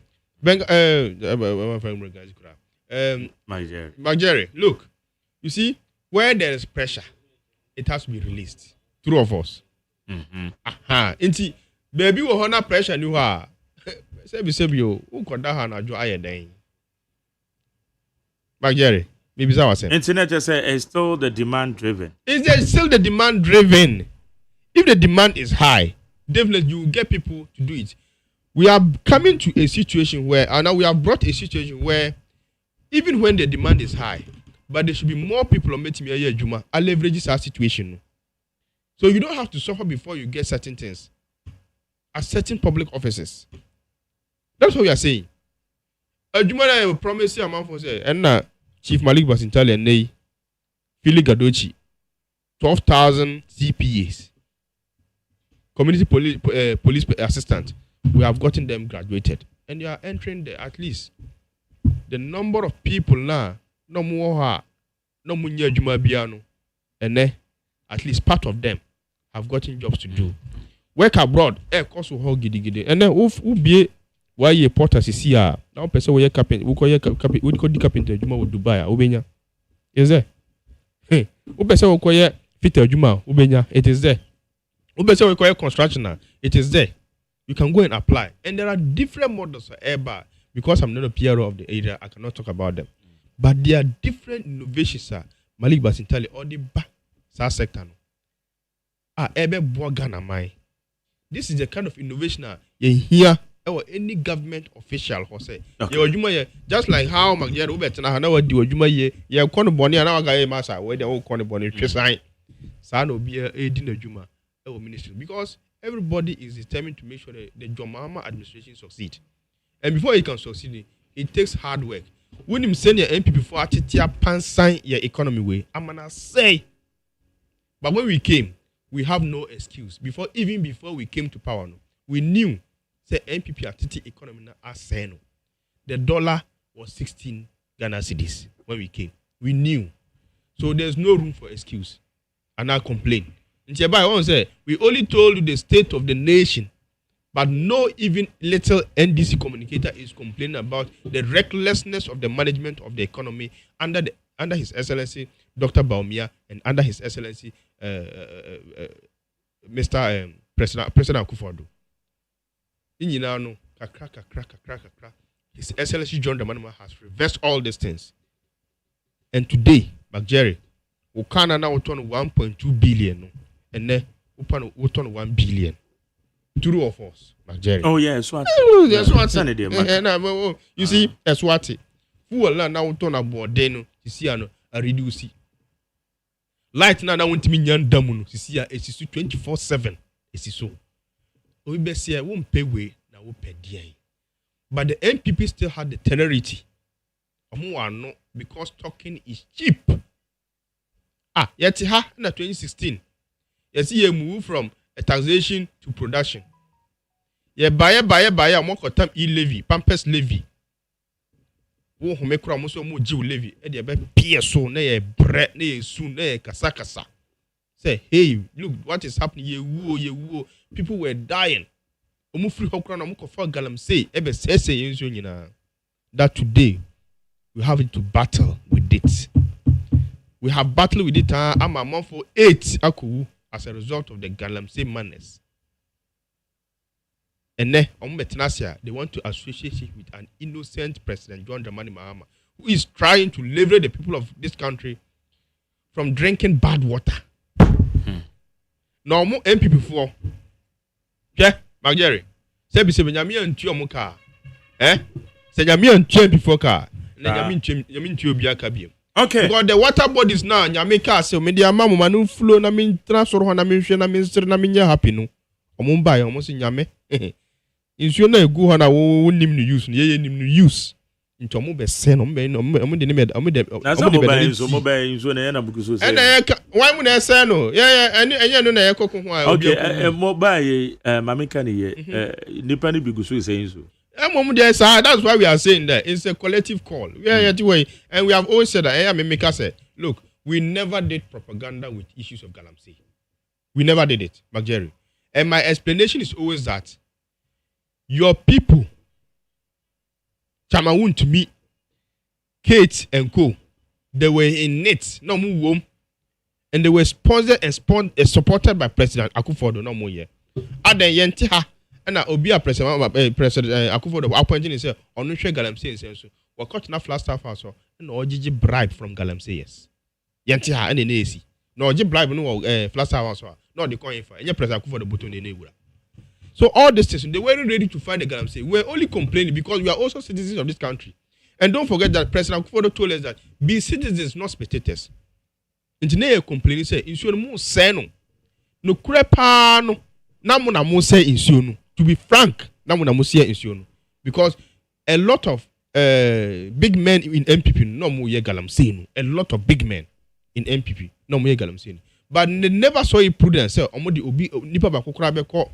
Jerry, look, you see, where there is pressure, it has to be released. True of us. Inti, baby, we have pressure. You are. Say, you who could that have a joy day? Jerry, maybe I was saying. Internet just say it's still the demand driven. Is there still the demand driven? If the demand is high, definitely you will get people to do it. We are coming to a situation where, and now we have brought a situation where, even when the demand is high, but there should be more people on meeting me Juma. I leverage our situation. So you don't have to suffer before you get certain things at certain public offices. That's what we are saying. Juma I promise you a man for say, and now Chief Malik Basintali and Nay, Philly Gadochi, 12,000 CPAs. Community police assistant, we have gotten them graduated, and they are entering at least the number of people now. No more, no munya juma biano, and at least part of them have gotten jobs to do. Work abroad, course will hold giddy, and then who be why ye porters is here now. Person we carpenter, we call the carpenter juma with Dubai, Ubenya. Is there? Hey, who person we call fitter juma, Ubenya? It is there. We require construction. It is there. You can go and apply. And there are different models for airbar. Because I'm not a PRO of the area, I cannot talk about them. But there are different innovations, sir. Malik Basintali or the sector. Ebe Bwagana mai. This is the kind of innovation you hear or any government official who say. Just like how Magyar Ubetana Hanawa do Juma ye, you have corner bonnie and our guy massa, where the old corner bonnie sign. San will be a dinner Juma. Ministry, because everybody is determined to make sure that the Jomama administration succeed. And before it can succeed, it takes hard work. When you send your MP before Atitia pan sign your economy way, I'm gonna say. But when we came, we have no excuse. Even before we came to power, we knew say MPP Atiti economy na aseno. The dollar was 16 Ghana cedis when we came. We knew. So there's no room for excuse. And I complain. We only told you the state of the nation, but no even little NDC communicator is complaining about the recklessness of the management of the economy under His Excellency Dr. Baumia and under His Excellency Mr. President Akufo-Addo. His Excellency John Dramani has reversed all these things. And today, Jerry, we can now turn 1.2 billion. And then we turn 1 billion. True of us, Jerry. Oh yeah, Swati. You see, Swati. Who will now turn about then? You see, a reduce. Light now want to mean young damun. You see, it's 24/7. It's so. We be say I won't pay way now. We pay dear. But the MPP still had the temerity. No, because talking is cheap. Yet ha na 2016. You see a move from a taxation to production. You buy more time e-levy, Pampers levy. Wo home kura mo so mo jiw levy. E dey be PSO na ye bre na ye su na ye kasa. Say, hey, look what is happening. Ye wo. People were dying. Omo free hokura na mo ko for galamsey. E be say yenso nyina. That today we have to battle with it. We have battled with it. I'm a month for 8 akuwu. As a result of the Galamsey madness. And then, they want to associate it with an innocent President John Dramani Mahama, who is trying to liberate the people of this country from drinking bad water. Now, more MP before. Yeah, Mageri. Say, Nyami and Tiomuka. Say, Nyami and Tio before car. Yamin Tio Biakabium. Okay. Because the water bodies now, Nyameka, so media mamu manu flow na min transfer na min share na min stir na min ya happy no. Omumba ya omo si nyame. Insuo na egu ho na wo nim no use, ye nim no use. Nti omo be se no, omo de ne me omo de insuo na ya na buku so se. Na why mu na se no? Enye no na ye kokko ho a. Okay, mobile mameka ne ye nipa ne bigu so se insuo. That's why we are saying that it's a collective call. We are way, and we have always said that. Look, we never did propaganda with issues of Galamsey. We never did it, Jerry. And my explanation is always that your people, Chamawun to me, Kate and Co, they were in it, no more, and they were sponsored and supported by President Akufo-Addo, no more. Aden Yentiha. And Obi President Akufo-Addo appointing himself on no share Galamsey and so we cut enough last staff also and OGG bribe from Galamsey yes. Yantiha and AC. No OGG bribe no flash staff also. No the coin for any President Akufo-Addo button in Negura. So all this things they weren't ready to fight the Galamsey. We're only complaining because we are also citizens of this country. And don't forget that President Akufo-Addo told us that be citizens, not spectators. Engineer complaining say insure mo seno. No crepa no. Namu na mo say insure no. To be frank, because a lot of big men in MPP no more Galamsey. A lot of big men in MPP no more Galamsey. But they never saw it prudent. So, omodi obi nipa ba kokora be call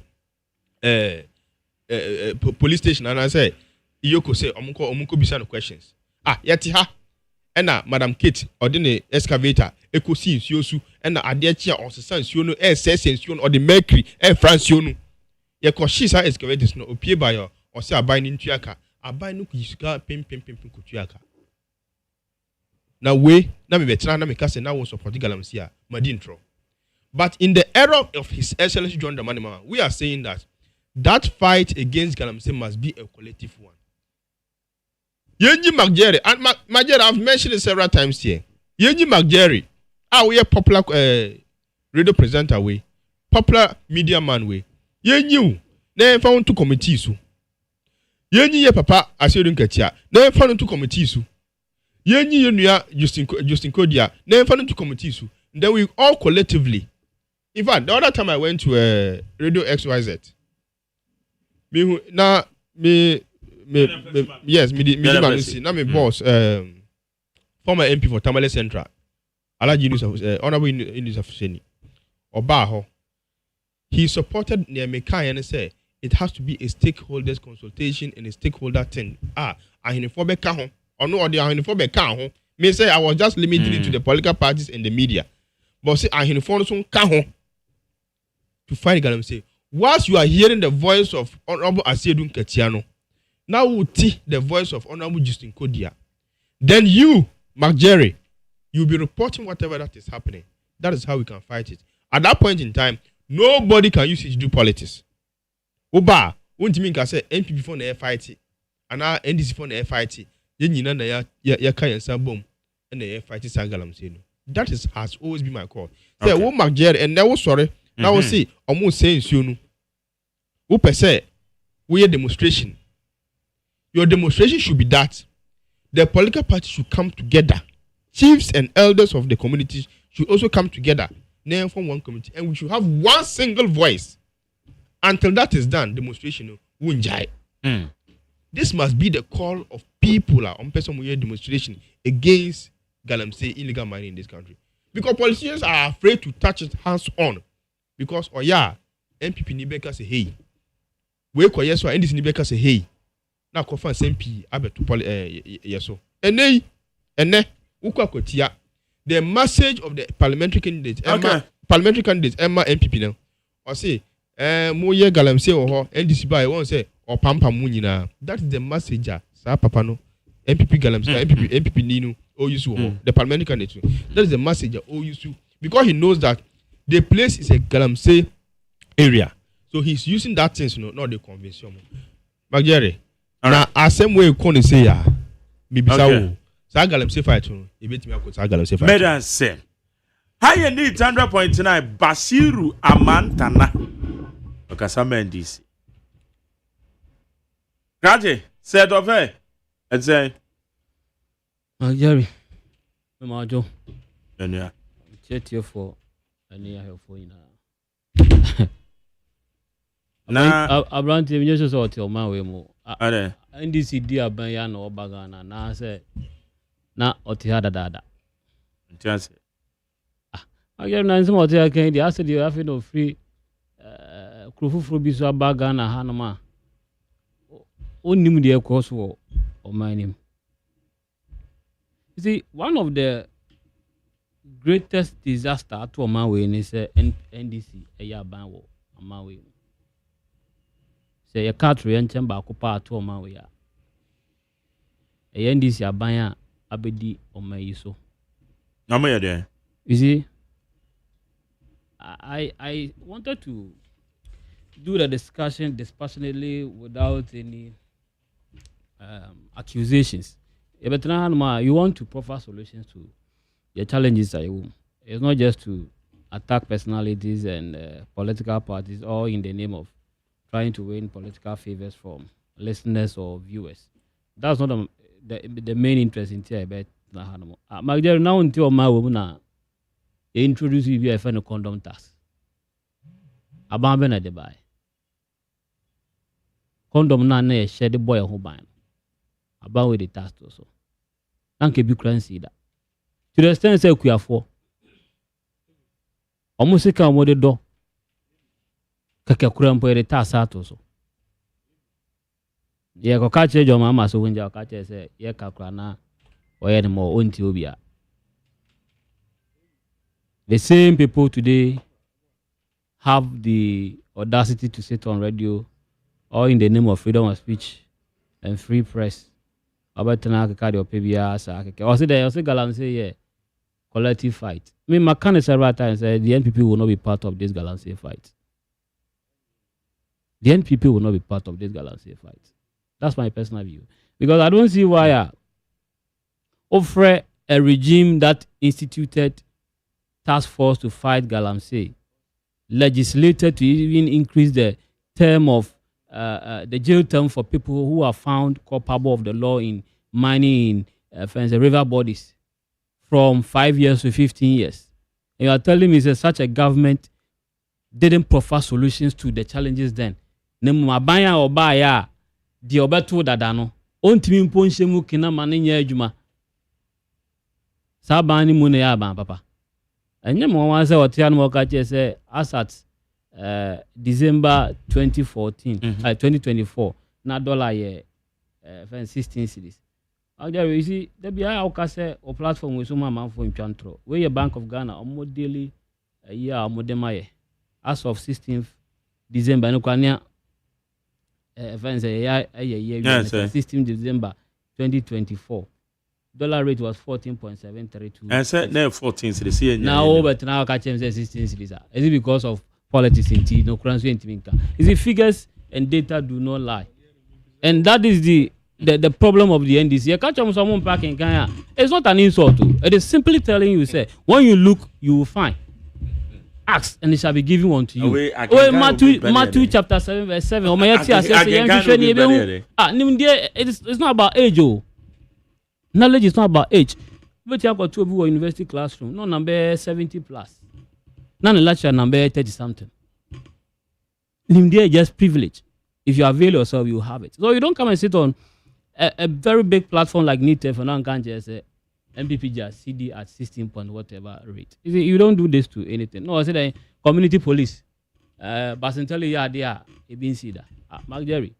police station and I say Iyoko say omunko bisa no questions. Yeti ha. Ena Madam Kate ordine excavator ekosi nsuo su ena ade chia osesa nsuo no SS nsuo no or the mercury France no. Ye koshisa excavators no opie ba yo o se aban ni ntuaka aban no kuyisuka pem kutuaka na we na me betra na me kase na wo support Galamsey a madintro. But in the era of His Excellency John Dramani Mahama, we are saying that fight against Galamsey must be a collective one. Yenji McJerry, and McJerry, I've mentioned it several times here. Yenji McJerry, we are popular radio presenter way, popular media man way. Yenyi, ne found two committees. Yenyi ye papa Asiodun Ketia, ne found two committees. Yenyi Yunia Justin Kodia, ne found two committees. Then we all collectively. In fact, the other time I went to Radio XYZ, yes, me boss, former MP for Tamale Central, Alaji News of Honorable News of Seni, Obaho. He supported Nemekai and said it has to be a stakeholders consultation and a stakeholder thing. Ahinifobe kahon, or no, the Ahinifobe kahon. May say I was just limited it to the political parties and the media, but say Ahinifobe kahon to fight Galamsey. Whilst you are hearing the voice of Honorable Asiodun Ketiano, now we see the voice of Honorable Justin Kodia. Then you, McJerry, you'll be reporting whatever that is happening. That is how we can fight it. At that point in time, nobody can use it to do politics. Oba, won't mean can say MPP for the fight, and now NDC for the fight. Then you know ya can bomb and the fight is Galamsey. That has always been my call. Say, oh McJerry, and that was sorry. Now we see almost saying soon. Who per se we a demonstration. Your demonstration should be that the political parties should come together. Chiefs and elders of the communities should also come together. Name from one community, and we should have one single voice. Until that is done, demonstration won't jai. This must be the call of people on person demonstration against Galamsey illegal mining in this country. Because politicians are afraid to touch it hands on. Because MPP Nibeka say hey. We ko yeso NDC Nibeka say hey. Na ko fan MP abeto yeso. Ene ukwa kotia. The message of the parliamentary candidates, Emma MPP now. Or say mo ye Galamsey or NDC by one say or pampa mu nyina. That is the message sa papa no. MPP Galamsey, MPP Nino OUSU the parliamentary candidate. That is the message OUSU because he knows that the place is a Galamsey area. So he's using that things, not the convention. McJerry. Now, same way you can say, maybe so. Galamsey fight, you bet me I could Galamsey fight. Medan say, high need 100.9 Basiru Amantana. Okasama NDC. Kaje, said of her. And say, Jerry, Majo. And yeah, chat you for any help for you now. Abrante, you just saw your man way more. NDC dear Bayan or Bagana. Now I say, na Otihada Dada. Just I get nine some hotel candy. I said you have no free Krufu Biso Bagana Hanama. only the course for my name. You see, one of the greatest disaster to my way is NDC a year ban on my way. Say a country and chamber occupy to my way. A NDC a ban abedi on my so. No more there. You see, I wanted to do the discussion dispassionately without any accusations. You want to proffer solutions to the challenges at home. It's not just to attack personalities and political parties, all in the name of trying to win political favors from listeners or viewers. That's not the main interest in TIBET. Now until my woman introduce you a friend of condom tax. Abandon at the buy. Condom na shed the boy who buy. About with the tax also. Thank you, currency that. To the extent say we are for. Almost come with the door. Kakakuram for the tax out also. Yeah, go catch your mama so when you catch say, yeah, kakrana or any more on Tobia. The same people today have the audacity to sit on radio or in the name of freedom of speech and free press. About Tanaka or PBS, or say Galam say, yeah, collective fight. I mean, McCann several times said the NPP will not be part of this Galamsey fight. The NPP will not be part of this Galamsey fight. That's my personal view. Because I don't see why offer a regime that instituted task force to fight Galamsey, legislated to even increase the term of the jail term for people who are found culpable of the law in mining in river bodies from 5 years to 15 years. And you are telling me that such a government didn't proffer solutions to the challenges then. Nemabaya or baya, the obeto dadano, on Timin Ponshemu Kina Maninya Juma Sabani Muneaba, Papa. And you want to say what Tian Wakache say as at December 2014, 2024, na dollar ye 16 cities. You see, there be a say or platform with some man for Chantro. Where your Bank of Ghana or more daily a year or more demaye as of 16th December. No kwanya a year 16th December 2024. Dollar rate was 14.732. And said now 14 cities. Now, but now I catch him say 16 cities. Is it because of politics in T? No currency in Timinka. Is it figures and data do not lie? And that is the problem of the NDC. You catch someone back in Kenya. It's not an insult. It is simply telling you, say, when you look, you will find. Ask and it shall be given unto you. Matthew chapter 7 verse 7. It's not about age. Knowledge is not about age. But you have got to be a university classroom. No number 70 plus. None lecture number 30 something. Nimdia just privilege. If you avail yourself, you have it. So you don't come and sit on a very big platform like NITEF and can't just say MPP just CD at 16 point whatever rate. You don't do this to anything. No, I said that community police. Basentally, yeah, they are being seen. Mark Jerry.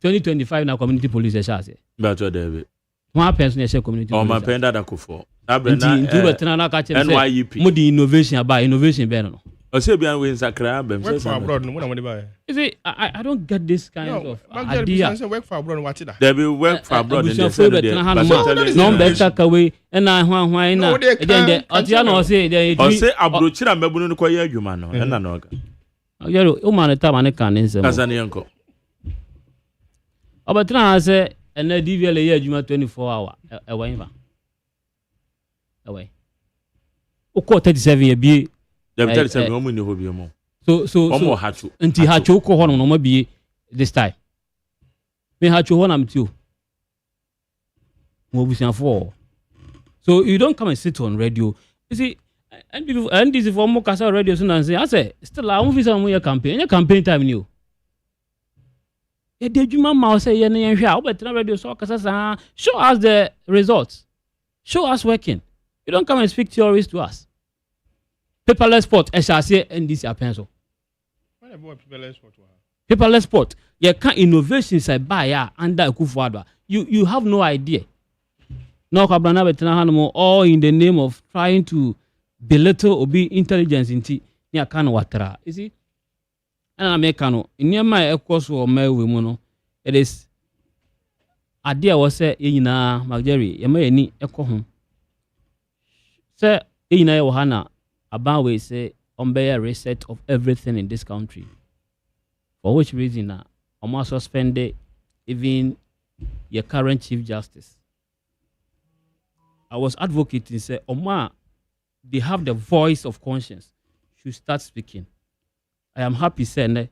2025 now community police. But what David. One person is a community. Oh, my pen that I could for. NYEP. More the innovation about innovation better. I say behind wins a crab. Work for abroad. No one buy. You see, I don't get this kind of idea. Work for abroad. Watch it. They will work for abroad. No better away. And I why not? Then Otiano say they say Abrochira Mebunu Koya Jumano. And Anoga. Oh, man, a time I can't answer. As an uncle. But now I say, and a DVL year Juma 24 hour away. Away. O 37 year be. So until Hacho Kohon no be this time. Me Hacho one am too. So you don't come and sit on radio. You see, and this is for more Casa radio soon and say, I say, still I'm officer on your campaign. Your campaign time new. Did you mama say but radio so show us the results. Show us working. You don't come and speak theories to us. Paperless sport, I shall say, and this pencil. Paperless sport. Paperless sport. you can innovations I buy under Akufo-Addo. You have no idea. No Kabrana Betanahano, all in the name of trying to belittle or be intelligence in tea near Kano Watara. You see? And I make Kano in near my equals or my women. It is idea was said in Mageri, you may echo home. Sir, in Ohana, about we say, on a reset of everything in this country. For which reason, almost suspended even your current Chief Justice. I was advocating, say, Oma, they have the voice of conscience, should start speaking. I am happy saying,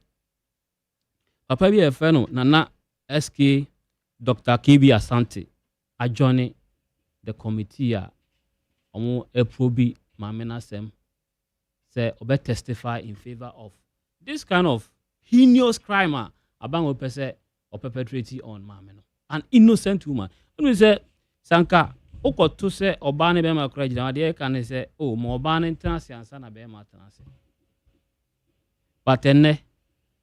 Papa be a fellow, Nana SK, Dr. KB Asante, adjoining the committee, Omo Eprobi Mamena Sem, say, Obe testify in favor of this kind of heinous crime, Abang Ope say, or perpetrating on Mameno. An innocent woman. When we say, Sanka, Oko to say, Obane Bema Krajina, the can say, oh, Mobane Tansi and Sana Bema Tansi. But then,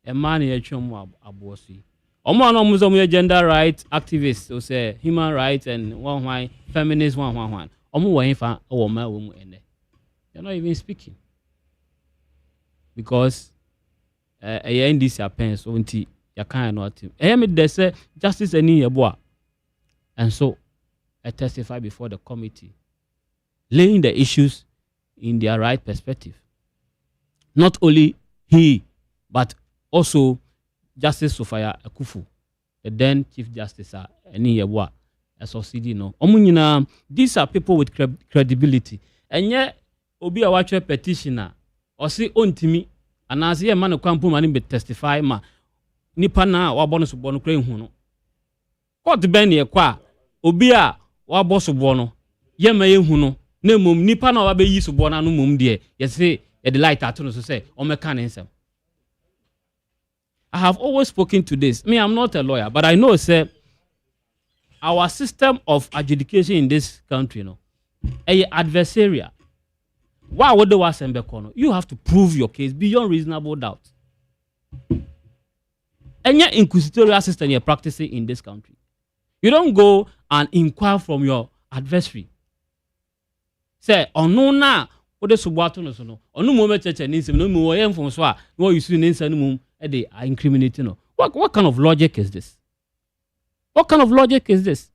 a man here, Chomo Abosi. Oman Muzomu gender rights activists, who say human rights and one feminist one. Omu Wainfa, or my woman, and they're not even speaking. Because in this appends, so you can't not. They say justice any yeboa. And so I testify before the committee, laying the issues in their right perspective. Not only he, but also Justice Sophia Akufu, the then Chief Justice, any yeboa, as OCD no. Omunina, these are people with credibility. And yet, Obi a watcher petitioner, or see on to me, and as a man of Kampu man be testify ma Nipana or bonus of Bono Crane Huno. What the Benny a qua, Obia or boss of Bono, Yema Huno, no mum Nipana or be use of Bona no mum dear, yes, say a delight at to say, or mechanism. I have always spoken to this. Me, I'm not a lawyer, but I know, sir, our system of adjudication in this country, adversarial. Why would the Wasembekono? You have to prove your case beyond reasonable doubt. And yet, inquisitorial system you're practicing in this country. You don't go and inquire from your adversary. Say, oh no, na, what the subato no so no. Oh no, moment church and insem no more from swa. No, you see, insem they are incriminating. No. What kind of logic is this? What kind of logic is this?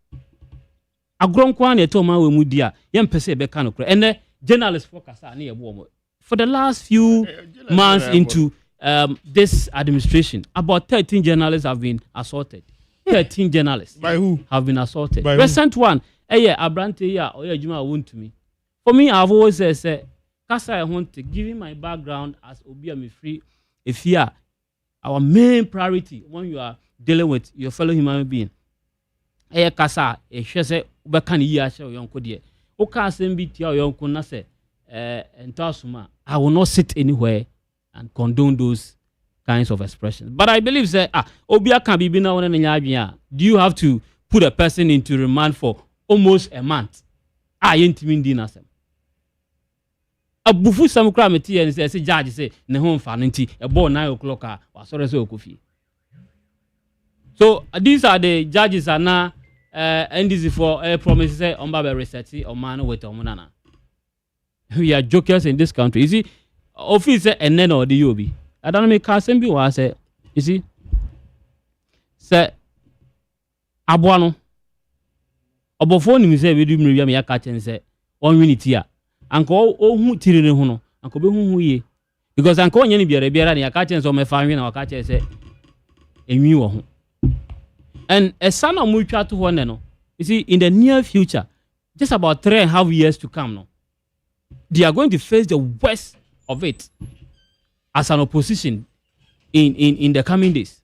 A grown kwan told my mudia, young pese be kind of and the journalists focus on near warm. For the last few months into this administration, about 13 journalists have been assaulted. 13 journalists. By who? Have been assaulted. By Recent who? One, Abrante ya or Juma won't to me. For me, I've always said, Kasa I want to give my background as Obiami free. If you are our main priority when you are dealing with your fellow human being. Kasa, shese ubekani ya she yonko die. Oka sembi tia yonko na se entasuma. I will not sit anywhere and condone those kinds of expressions. But I believe say obia can be na wona nya. Do you have to put a person into remand for almost a month? Yentimi ndi na sem. Abufu sam kra meti and say judge say ne ho mfa no nti e bo 9 o'clock wa sore say okofi. So these are the judges are now NDC for promises say on Baba research or man with omunana. We are jokers in this country. You see, office and then or the UB. I don't make car same be what say. You see, say Abuano. Obofo ni say we do me ya catch and say 1 minute here. Anko hu tiri ne ho no. Anko be hu ye. Because anko nya ni biara na ya catch and so me fa na catch say enwi wo ho. And a son of mutual to one, no. You see, in the near future, just about 3.5 years to come, no, they are going to face the worst of it as an opposition in the coming days.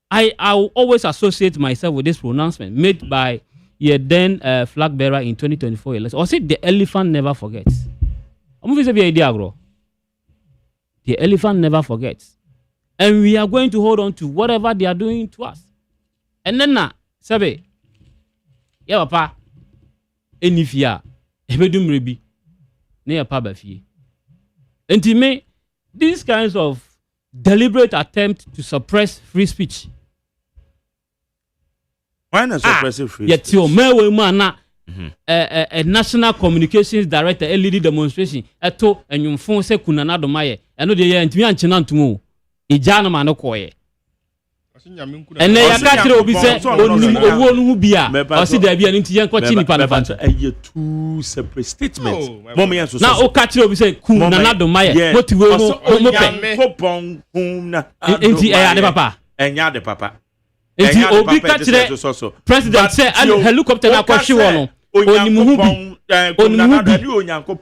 I will always associate myself with this pronouncement made by your then flag bearer in 2024 elections. Or say the elephant never forgets. The elephant never forgets. And we are going to hold on to whatever they are doing to us. And then sabe ya papa enifia ebedum rebi na ya papa fie. Enti me these kinds of deliberate attempt to suppress free speech. Why not suppressive free Yet speech? your man a national communications director a leading demonstration eto enyumfo se kunana do maye eno de ye ntimi anchena ntumu ijana ma no koye ene ya ka kire obi se onim owo no hu bia o si da bia nti yen ko chi nipa na fa two separate statements mom yen so na o ka kire obi se kunana do maye motiwe mo pe kopon kunna nti e ya de papa enya de papa nti obi ka kire president say helicopter na kwashi wono onimuhu bi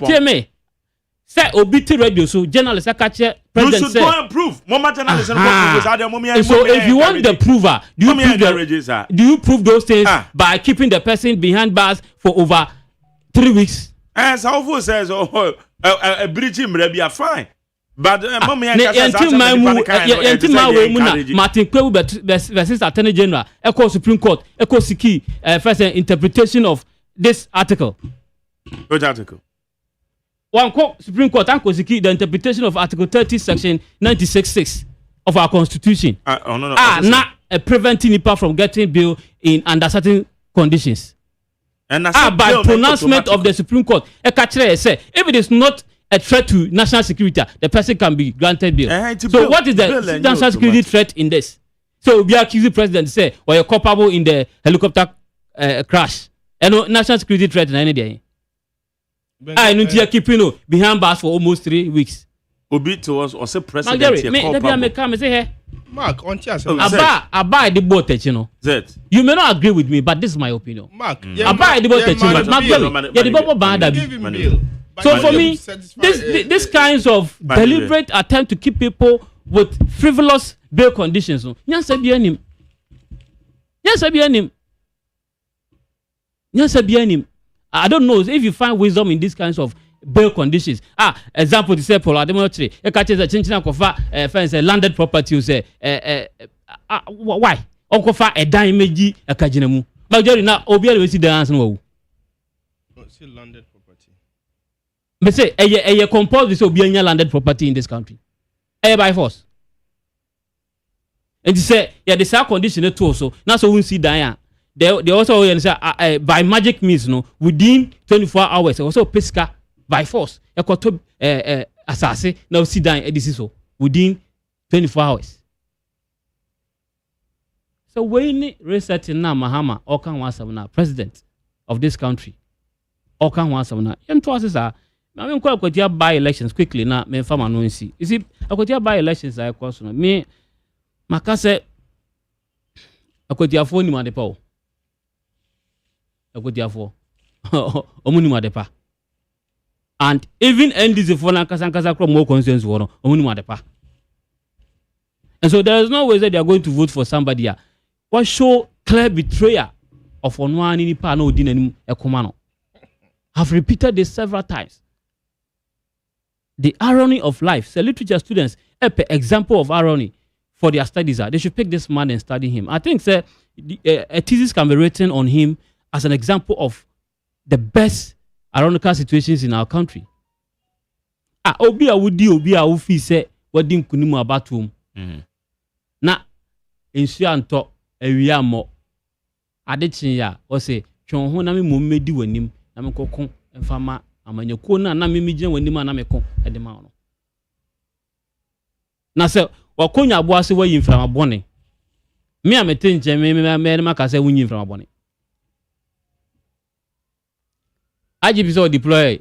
teme say obi ti radio so journalist akache president say you should prove mama journalist so if you want the prover do you prove those things by keeping the person behind bars for over 3 weeks so says a bridge mrebia fine but mama Martin Kwewu versus Attorney General echo Supreme Court echo Siki first interpretation of this article. Which article? One quote Supreme Court and Siki the interpretation of Article 30 Section 96(6) of our Constitution. Not preventing people from getting bail in under certain conditions. And by pronouncement of the Supreme Court, say if it is not a threat to national security, the person can be granted bail. So what is the national security threat in this? So we are accusing the president say, "Well, you're culpable in the helicopter crash." And no national security threat in any day. I know you are keeping behind bars for almost 3 weeks. Obi to us or say president here culpable. Mark, on chance. Abba the boat, you know. You may not agree with me, but this is my opinion. Mark, Abba the boat, you know. So for me, this kinds of deliberate attempt to keep people with frivolous bail conditions. Yes, I don't know if you find wisdom in these kinds of bail conditions. Example, the say Paul Ademotre, a catches a chinchina kofa fence a landed property. Say, why? Uncle fa a dime meji a kajinamu. But Jerry now, Obi will see the answer. Still landed property. But say, a compulsory so be landed property in this country. By force. And you say, yeah, the same condition too. So now so we see Diane. They also say by magic means, within 24 hours, also pesca by force. A quarter assassin now see down this is so within 24 hours. So when resetting now Mahama Okan Wasabna, president of this country, Okan Wasabna, and twice are I mean quite by elections quickly now, me farmer no see. You see, I could by elections I course me Makase I could have phone him the power. And even NDC for Kasankasa more concerns war and so there is no way that they are going to vote for somebody what show clear betrayal of one in Pano Din Ekomano. Have repeated this several times. The irony of life. So literature students example of irony for their studies they should pick this man and study him. I think a thesis can be written on him as an example of the best ironical situations in our country. Obi a wudi obi a ufi se wadi nkunimu abatum. Na ensu anto ewia mo adechin ya o se twon ho na me mom medi wanim na me kokon mfama amanyako na me megye wanim na me ko ede ma no. Na se wakonya abo ase wayi mframa bone. Me amete nche me maka se wunyi mframa bone. IGP so deploy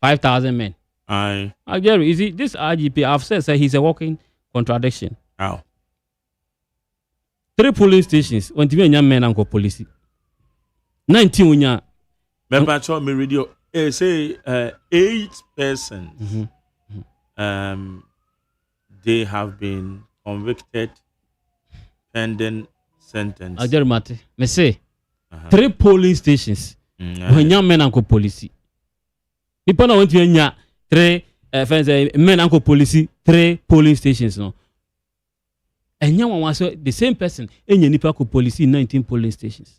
5,000 men. Jerry, is it this IGP? I've said he's a walking contradiction. How? 3 police stations. When to be a men and police. 19 unya. Remember, I me radio. Say 8 persons. They have been convicted, pending sentence. Jerry Mate, me say 3 polling stations. When young men and police. People don't want to 3 men and police, 3 polling stations. No. And young one was the same person in your Nipa police in 19 polling stations.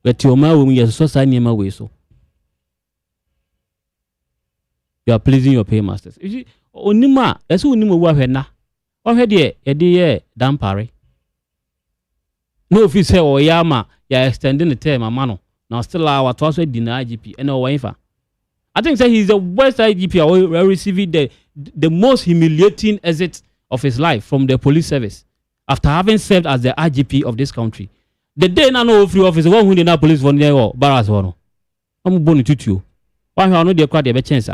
But your man will be so sign way so. you are pleasing your paymasters. You see, onima, that's onima wahena. Already, dampare. No, if you say, oh, yama, you're extending the term, mano. Now, still, our twice deny IGP, and no wife. I think that he's the worst IGP receiving the most humiliating exit of his life from the police service after having served as the IGP of this country. The day na no free office, one who did not police one year or barras one. I'm born to you. Why are not the crowd ever chance?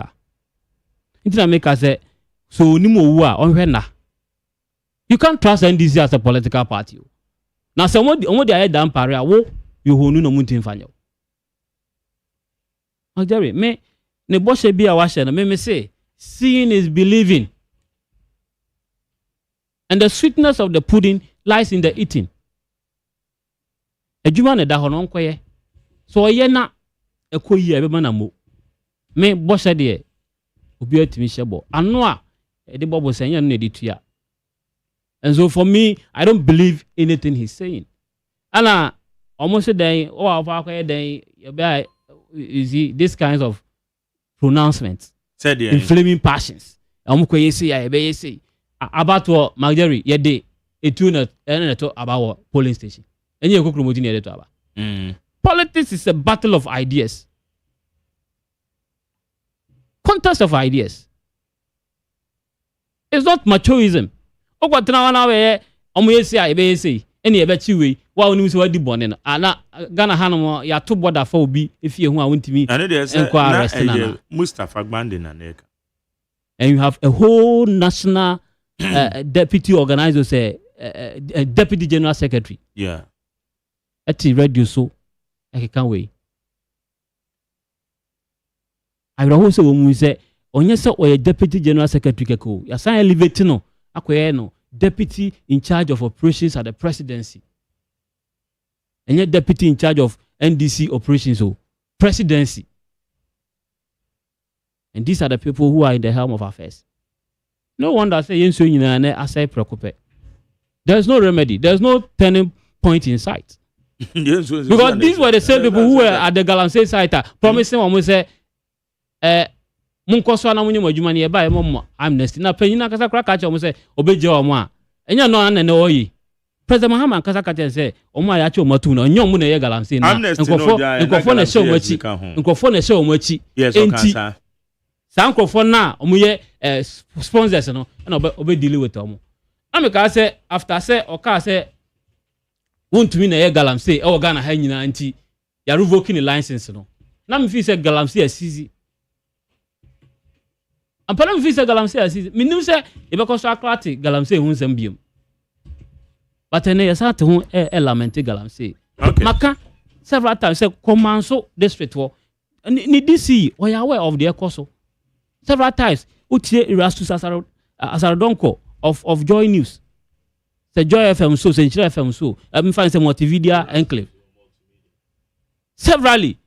It's make us say, so Nimo on Rena. You can't trust NDC as a political party. Now, someone the head down paria, you who know Muntin Fanyo. Oh, Jerry, me. Ne boshe bi a washe na me say seeing is believing, and the sweetness of the pudding lies in the eating. Adwuma na da ho no nkoye so oye na ekoyi ebe ma na mo me boshe de obi atimi hyebo ano a e de bobo senya no de tua. And so for me, I don't believe anything he's saying. Ana almost then o afa then you see this kinds of pronouncements, inflaming passions. About what Marjorie, ye day, a tuner, and talk about polling station. And you could promote in politics is a battle of ideas, contest of ideas. It's not machoism. Oh, what now? Say, any bet you while news were the bonnet. Ana Ghana Hanamo, ya two border for be if you want to me. And Mustafa Gbandi and you have a whole national deputy organizer, say deputy general secretary. Yeah. At the radio so I can't wait. I will also when we say on yes or a deputy general secretary ko ya sign elevate no akoye deputy in charge of operations at the presidency. And yet deputy in charge of NDC operations, so presidency. And these are the people who are in the helm of affairs. No wonder say there's no remedy, there's no turning point in sight. Because these were the same people who were at the Galamsey site promising almost say Munkoso na munyi majumani eba e mom amnesty na penyina kasa kra ka che omo se obeje omo a enya no na oyi President Mahama kasa ka che se omo a ya che omo tu na onyo mu na ye Galamsey na nkofo na she omo chi nkofo na she omo chi enti sa nkofo na omo ye sponsors no na obe deal with omo ameka se after se oka se wontumi na ye Galamsey e o Ghana ha nyina nti ya revoking the license no na me fi se Galamsey asisi Ampara mi fi se Galamsey asisi minim se e be koso akrati Galamsey hu nsem biem but ene yesa te hu lament Galamsey maka several times say Komanso district wo ni DC we are aware of the ekoso several times utie Erastus Asarodonko of Joy News say Joy FM so say Chira FM so me find say Multimedia Enclave severally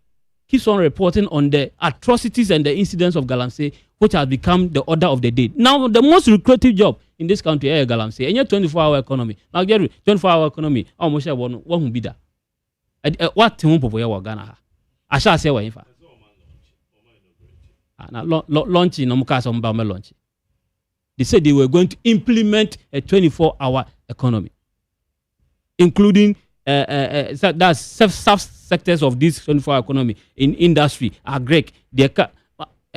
keeps on reporting on the atrocities and the incidents of Galamsey, which has become the order of the day. Now, the most lucrative job in this country is Galamsey. And yet, 24-hour economy. Now, 24-hour economy, almost one who be there. What Timon Popoya Ghana? I shall say, what if I launching no case on Bama launch. They said they were going to implement a 24-hour economy, including that's sub-sectors of this 24-hour economy in industry, agric, the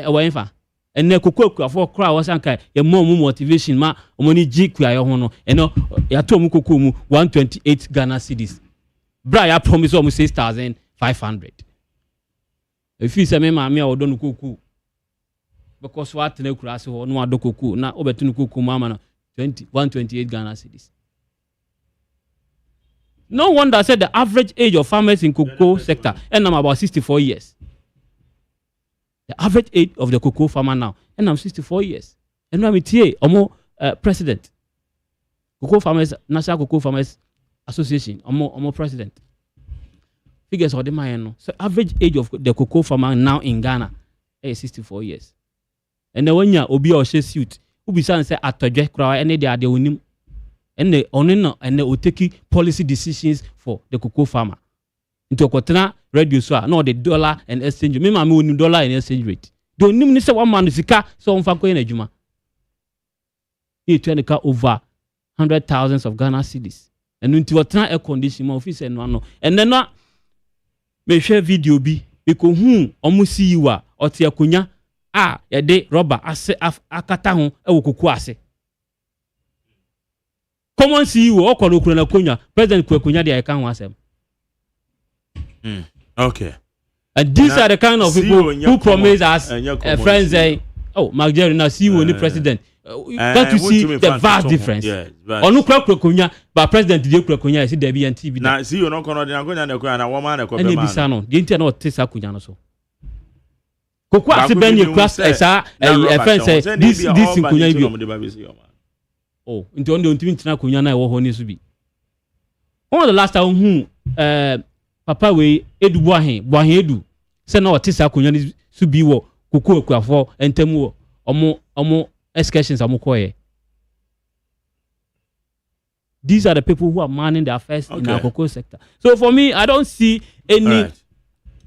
whatever. And ne kuku for crowd was anka your more motivation ma money jik ya hono eno ya to mu kuku mu 128 Ghana cedis. Bra ya promise almost 6,500. If you say me ma me odonu kuku because what ne kura se ho no ado kuku na obetunu kuku mama na 128 Ghana cedis. No wonder said the average age of farmers in cocoa sector and I'm about 64 years. The average age of the cocoa farmer now and I'm 64 years. And I'm here, president. Cocoa Farmers, National Cocoa Farmers Association, I'm president. Figures of the man. So average age of the cocoa farmer now in Ghana is 64 years. And then when you obi or she suit, who be saying say atoje kra any they are the unim. And they only and they will take policy decisions for the cocoa farmer. Into a quaterna reduce no the dollar and exchange. Me $1 and exchange rate. Don't need say one man sika so on fa ko na adwuma. He to the over 100,000 of Ghana cedis. And until what air condition office and no. And then me share video bi because omo see you or te akonya ya de rubber ase akata ho e wo koku ase. Common see you o kono kuro na konya president konya de aka ho asem. Okay. And these are the kind of people who promise us friends say, oh, Mark Jerry now see you only president. Don't you see the vast difference? Onu konya but president dey konya see there be and TV. Na see you no kono de konya na konya na woman na ko be man. Any bisa no, dey inter na otesa konya no so. Koku ase ben ye class esa friend say this konya bi. Oh, nti on dey ntina konya na e wo ho ni so bi. When the last time papa we edu boahen edu say na otesa konya ni so bi wo koku akuafo entamu wo omo excursions amukoye. These are the people who are manning the affairs in our cocoa sector. So for me, I don't see any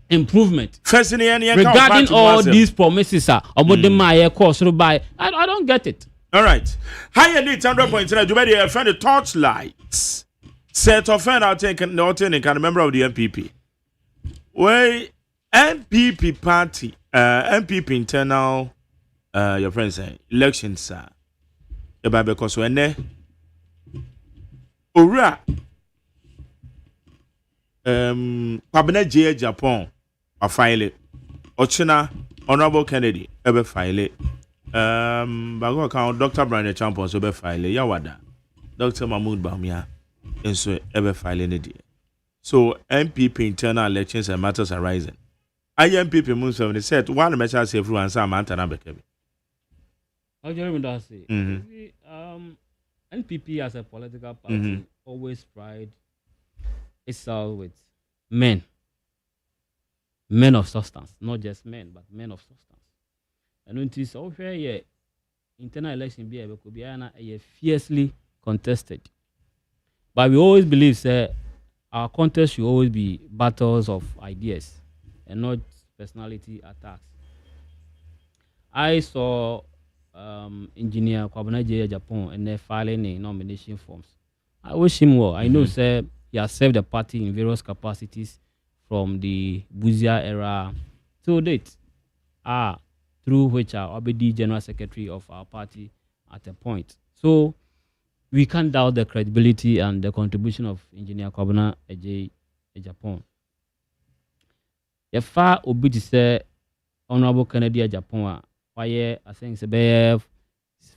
improvement regarding all these promises. I don't get it. All right. Higher need 100.3. You better find the torchlight. Set of fan out taking not any kind of member of the MPP. Way MPP party, MPP internal. Your friends say elections, sir. Because when they Ora Cabinet J Japan a file it. Ochina Honorable Kennedy ever file it. Bago account Dr. Brian Champons ever file it. Yawada Dr. Mahmoud Bamia and so ever file it. So MPP internal elections and matters arising. I MPP moves from the set one message everyone some Antana Bekebi. How do you say? NPP as a political party always pride itself with men of substance, not just men, but men of substance. And when it is all fair, internal election be fiercely contested. But we always believe our contest should always be battles of ideas and not personality attacks. I saw engineer Kwabena J Japan and they're filing in nomination forms. I wish him well. I know he has served the party in various capacities from the Buzia era to date. Through which I'll be the general secretary of our party at a point. So we can't doubt the credibility and the contribution of engineer Kwabena J Japan. If I obey to say Honorable Kennedy Japan, I think it's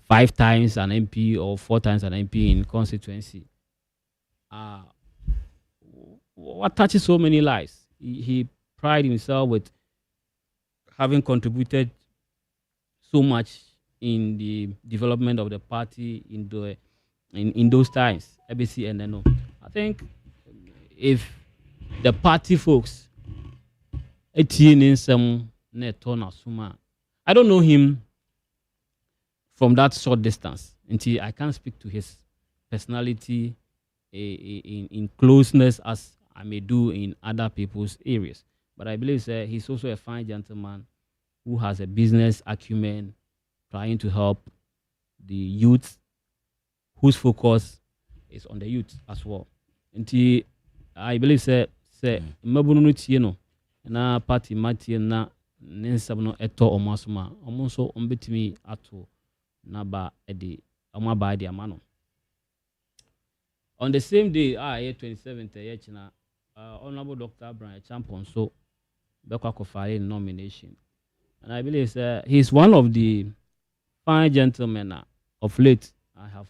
5 times an MP or 4 times an MP in constituency. What touches so many lives? He pride himself with having contributed so much in the development of the party in those times. ABC and NO. I think if the party folks, in some netona suma. I don't know him from that short distance until I can't speak to his personality in closeness as I may do in other people's areas. But I believe he's also a fine gentleman who has a business acumen, trying to help the youth, whose focus is on the youth as well. Until I believe na party mati na nensam no eto omasoma omonso ombetimi ato na ba edi amaba di amano. On the same day, 27th, Honorable Dr. Brian Champon so Bekwa file nomination. And I believe he's one of the fine gentlemen of late I have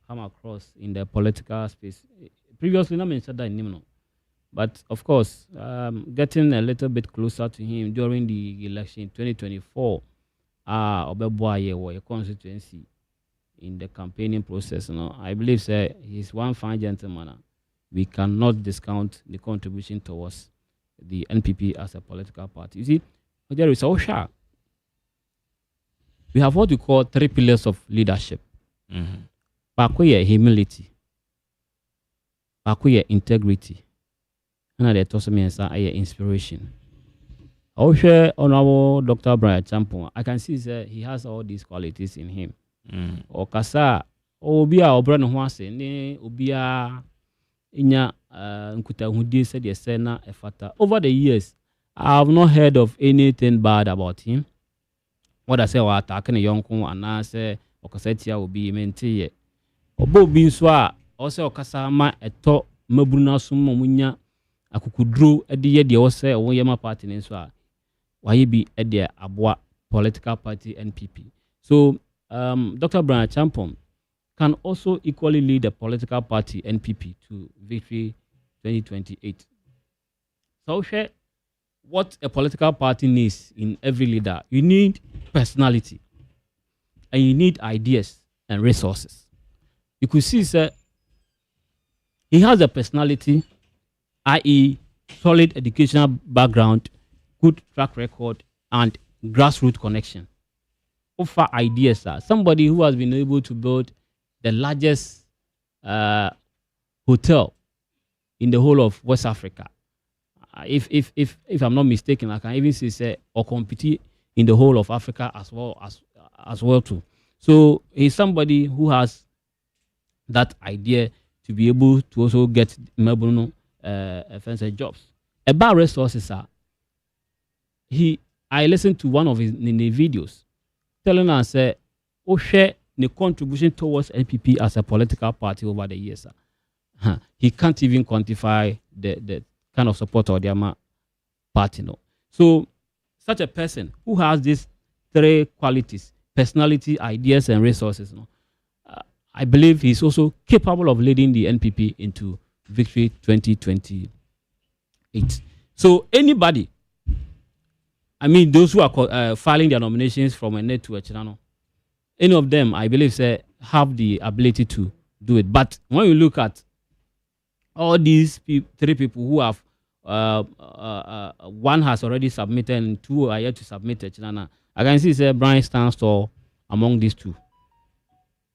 come across in the political space. Previously, not mentioned that name. But of course, getting a little bit closer to him during the election in 2024, Obeboaye a constituency in the campaigning process. I believe he's one fine gentleman. We cannot discount the contribution towards the NPP as a political party. You see, there is also we have what we call 3 pillars of leadership. Pakoye humility, Pakoye integrity, and the Tosomiensa inspiration. I'll share Honorable Dr. Brian Champon. I can see that he has all these qualities in him. Okasa obia obra no ho ase ne obia inya nkutahudi said yesena efata. Over the years, I have not heard of anything bad about him. What I say wa attack ne yonko ana say okasa tia obi menti ye. Obo bi nso a o say okasa ma eto mabuna sum munya akukudro ede ye de o say wo yema party ne nso a waye bi ede aboa political party NPP. So Dr. Brian Champon can also equally lead the political party NPP to victory 2028. So share what a political party needs in every leader. You need personality and you need ideas and resources. You could see, sir, he has a personality, i.e., solid educational background, good track record, and grassroots connection. Offer ideas, sir. Somebody who has been able to build the largest hotel in the whole of West Africa. If I'm not mistaken, I can even say or compete in the whole of Africa as well too. So he's somebody who has that idea to be able to also get Melbourne jobs. About resources, I listened to one of his videos telling us share the contribution towards NPP as a political party over the years. He can't even quantify the kind of support of the party. No. So such a person who has these three qualities, personality, ideas, and resources, I believe he's also capable of leading the NPP into victory 2028. So anybody, I mean those who are filing their nominations from a net to a channel, any of them, I believe, have the ability to do it. But when you look at all these three people who have, one has already submitted and two are yet to submit a channel, I can see Brian stands tall among these two.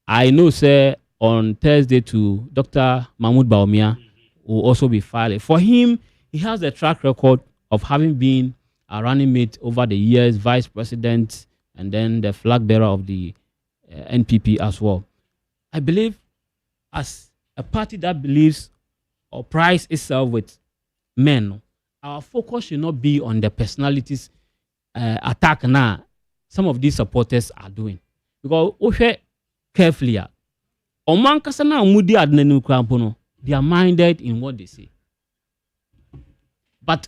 I know, on Thursday to Dr. Mahmoud Baumia will also be filing. For him, he has a track record of having been a running mate over the years, vice president, and then the flag bearer of the NPP as well. I believe as a party that believes or prides itself with men, our focus should not be on the personalities attack now some of these supporters are doing. Because carefully, they are minded in what they say. But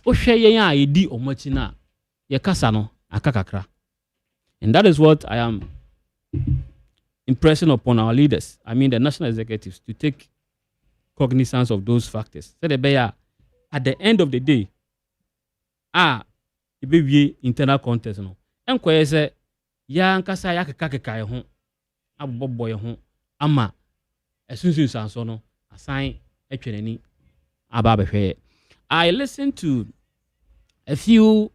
and that is what I am impressing upon our leaders, I mean the national executives, to take cognizance of those factors. So at the end of the day, it be internal contest. And say, ya nkasa ya keka ho aboboy ho ama esunsun sanso no assign etwenani ababehwe. I listened to a few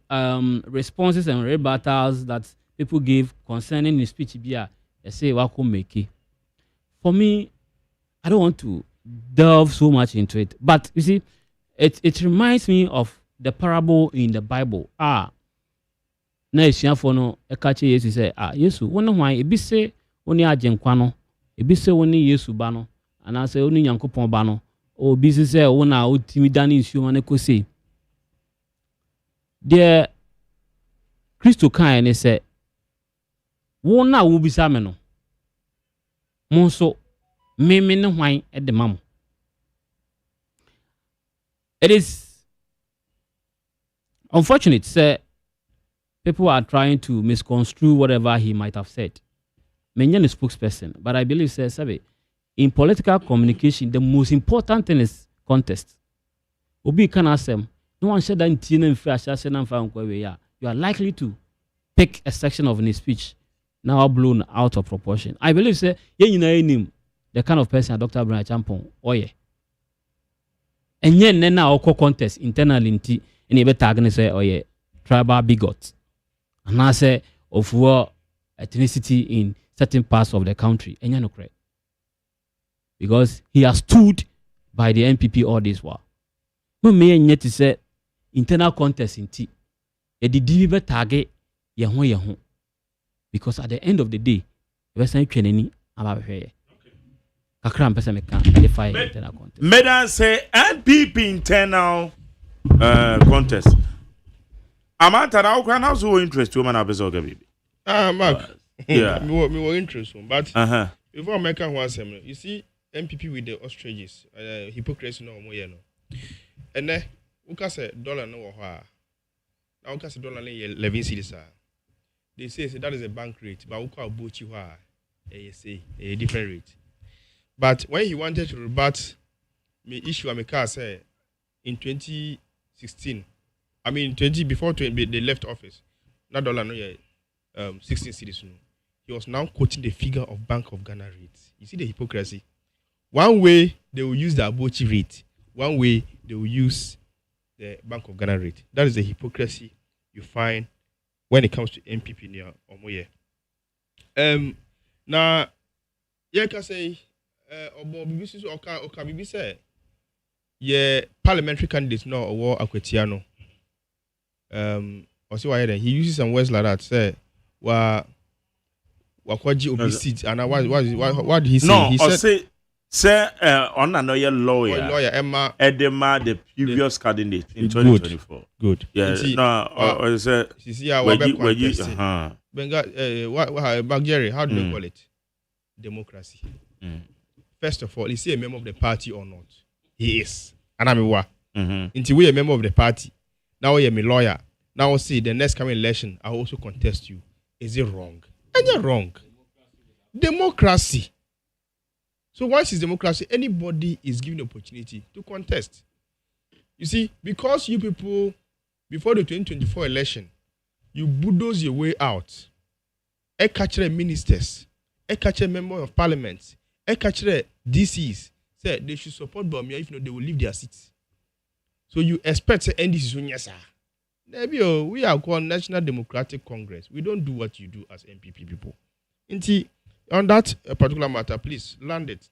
responses and rebuttals that people gave concerning the speech bia say wako make. For me, I don't want to delve so much into it, but you see, it reminds me of the parable in the Bible. Na esiafo no ekache Yesu say Yesu woni hwan ebi se woni agyenkwa no ebi se woni Yesu ba no ana se woni Nyankopon ba no obi se se wona otimi dane nsuo ma ne kose de Kristo kan ne se wona wo bisa me no mo so me ne hwan e de mam. It is unfortunate say people are trying to misconstrue whatever he might have said. Menyan is a spokesperson, but I believe, Sabe, in political communication, the most important thing is context. Obi can ask them, no one said that you are likely to pick a section of his speech now blown out of proportion. I believe, the kind of person Dr. Brian Champon, and yet now contest internally in a better say, tribal bigot. And I say of war ethnicity in certain parts of the country. And you're not correct. Because he has stood by the NPP all this while. No me yet to say internal contest in T. didi be target ye ho because at the end of the day we say twenani aba hweye kakra mpesa meka defy internal contest Medan say NPP internal contest amanta na ukra na so interest woman abeza ogabi Mark. Yeah. me were interested, but uh-huh before I make one assembly, you see MPP with the ostriches, hypocrisy no more, and then we can say dollar no ha. Now we can say dollar 11 cedis. They say that is a bank rate, but we call bochi ha. Say a different rate. But when he wanted to rebut me issue, I make say in 2016, I mean 20 before 20, they left office. Not dollar no 16 cedis. He was now quoting the figure of Bank of Ghana rates. You see the hypocrisy. One way they will use the Abochi rate. One way they will use the Bank of Ghana rate. That is the hypocrisy you find when it comes to MPP near Omoye. Now, yeah, can say, Obo BBC or BBC say, yeah, parliamentary candidates no or Akwetiano. Or see why he uses some words like that. Say, Wakwaji obesity and what did he say? No, he say on another lawyer Emma Edema the previous candidate in 2024. Good. Yeah, no, say Benga Jerry, how do they call it? Democracy. First of all, is he a member of the party or not? He is. And I mean what? Until we a member of the party. Now we are a lawyer. Now see the next coming election, I also contest you. Is it wrong? And you're wrong. Democracy. So once it's democracy, anybody is given the opportunity to contest. You see, because you people, before the 2024 election, you bulldoze your way out. A catcher ministers, a catcher member of parliament, a catcher DCs said they should support Bamia, if not, they will leave their seats. So you expect to end this yes, sir. We are called National Democratic Congress. We don't do what you do as MPP people. On that particular matter, please land it.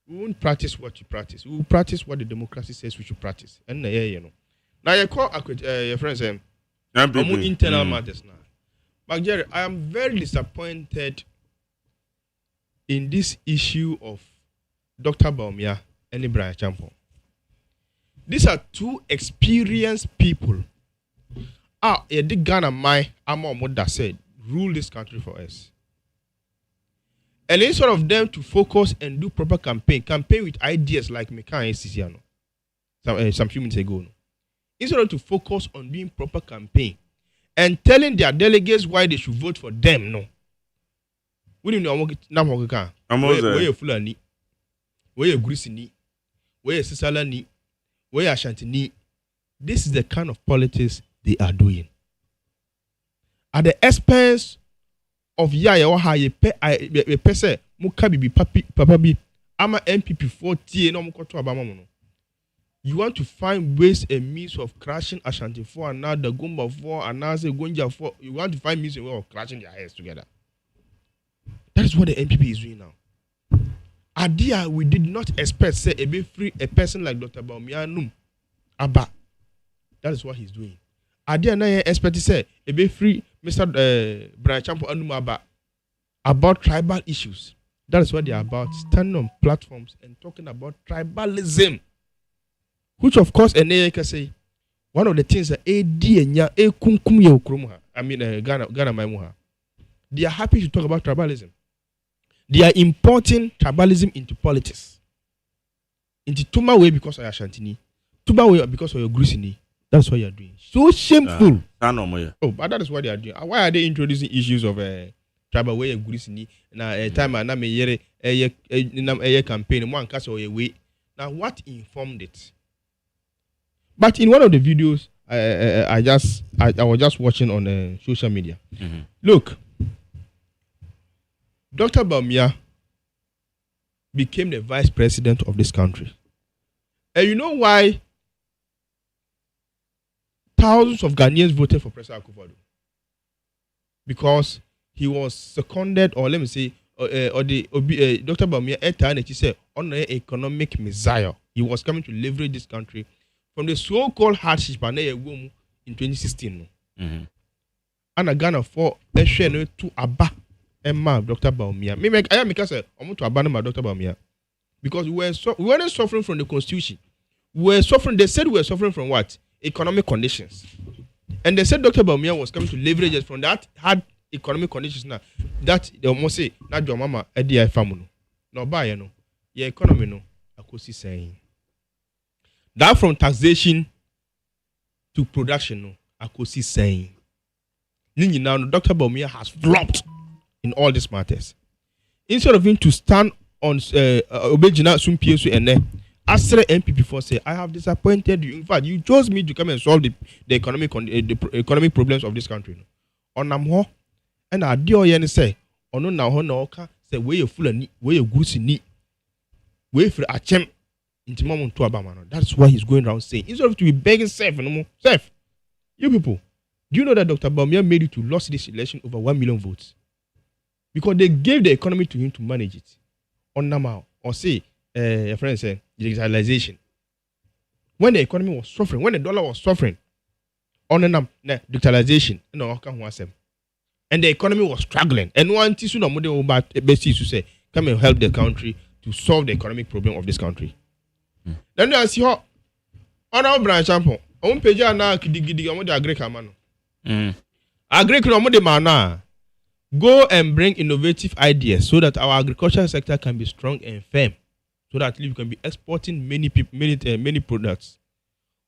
We won't practice what you practice. We will practice what the democracy says we should practice. And you know. Now you call your friends internal matters now. But Jerry, I am very disappointed in this issue of Dr. Baumia and Ibrahim Champon. These are two experienced people. The Ghana my Amon said, rule this country for us. And instead of them to focus and do proper campaign with ideas like Mekan and Sisiano some few minutes ago. No? Instead of to focus on doing proper campaign and telling their delegates why they should vote for them, no. We don't know where you Fulani, where you Grisini, where you Sisalani, where you Ashantini. This is the kind of politics they are doing. At the expense of Yaya or Haye Pese, Mukabi Papa B, Ama MPP 40 no Mukoto Abamamono. You want to find ways and means of crashing Ashanti 4 and now the Gumba 4 and now the Gonja 4. You want to find means and way of crashing their heads together. That is what the MPP is doing now. Adia, we did not expect say a person like Dr. Baumianum Abba. That is what he's doing. Adia na expect say a be free Mr. Brian Champo Anumaba about tribal issues. That is what they are about. Standing on platforms and talking about tribalism. Which of course can say one of the things that Ghana Maimuha. They are happy to talk about tribalism. They are importing tribalism into politics. Into Tuma way because of Ashantini. Tuma way because of your Grisini. That's what you are doing. So shameful. Oh, but that is what they are doing. Why are they introducing issues of tribal way of Grisini? Now, time and a campaign, one cast or a way. Now, what informed it? But in one of the videos, I was just watching on social media. Mm-hmm. Look, Dr. Baumia became the vice president of this country. And you know why thousands of Ghanaians voted for President Akufo-Addo? Because he was seconded, or let me say, Dr. Baumia he said, on an economic messiah. He was coming to leverage this country from the so-called hardship in 2016. Mm-hmm. ana Ghana for ehwe no to aba emma Dr. Bawumia. Me I am because omo to aba no Dr. Bawumia. Because we weren't suffering from the constitution. They said we were suffering from what? Economic conditions. And they said Dr. Bawumia was coming to leverage it from that hard economic conditions now. That they almost say, not your mama, Eddie family. No buy no. Your economy no. I could see saying. That from taxation to production no. I could see saying. Now Dr. Bawumia has flopped in all these matters. Instead of him to stand on Obejina Sumpiesu and Astre MPP for say, I have disappointed you. In fact, you chose me to come and solve the economic problems of this country. On Namho, and I dear yen say, on no now honoka say where you full and where you goosey ni, where for a champ into Mamon to Abamano. That's why he's going around saying, instead of to be begging safe no more. Safe. You people, do you know that Dr. Bawumia made it to lose this election over 1 million votes? Because they gave the economy to him to manage it. On Namao, or say, your friend said, digitalization. When the economy was suffering, when the dollar was suffering, on the digitalization, and the economy was struggling. And one tissue no more about basis to say, come and help the country to solve the economic problem of this country. Then I see how on our branch sample, on page now gidi on the agri kamano. Agri no de mana. Go and bring innovative ideas so that our agricultural sector can be strong and firm. So that we can be exporting many products.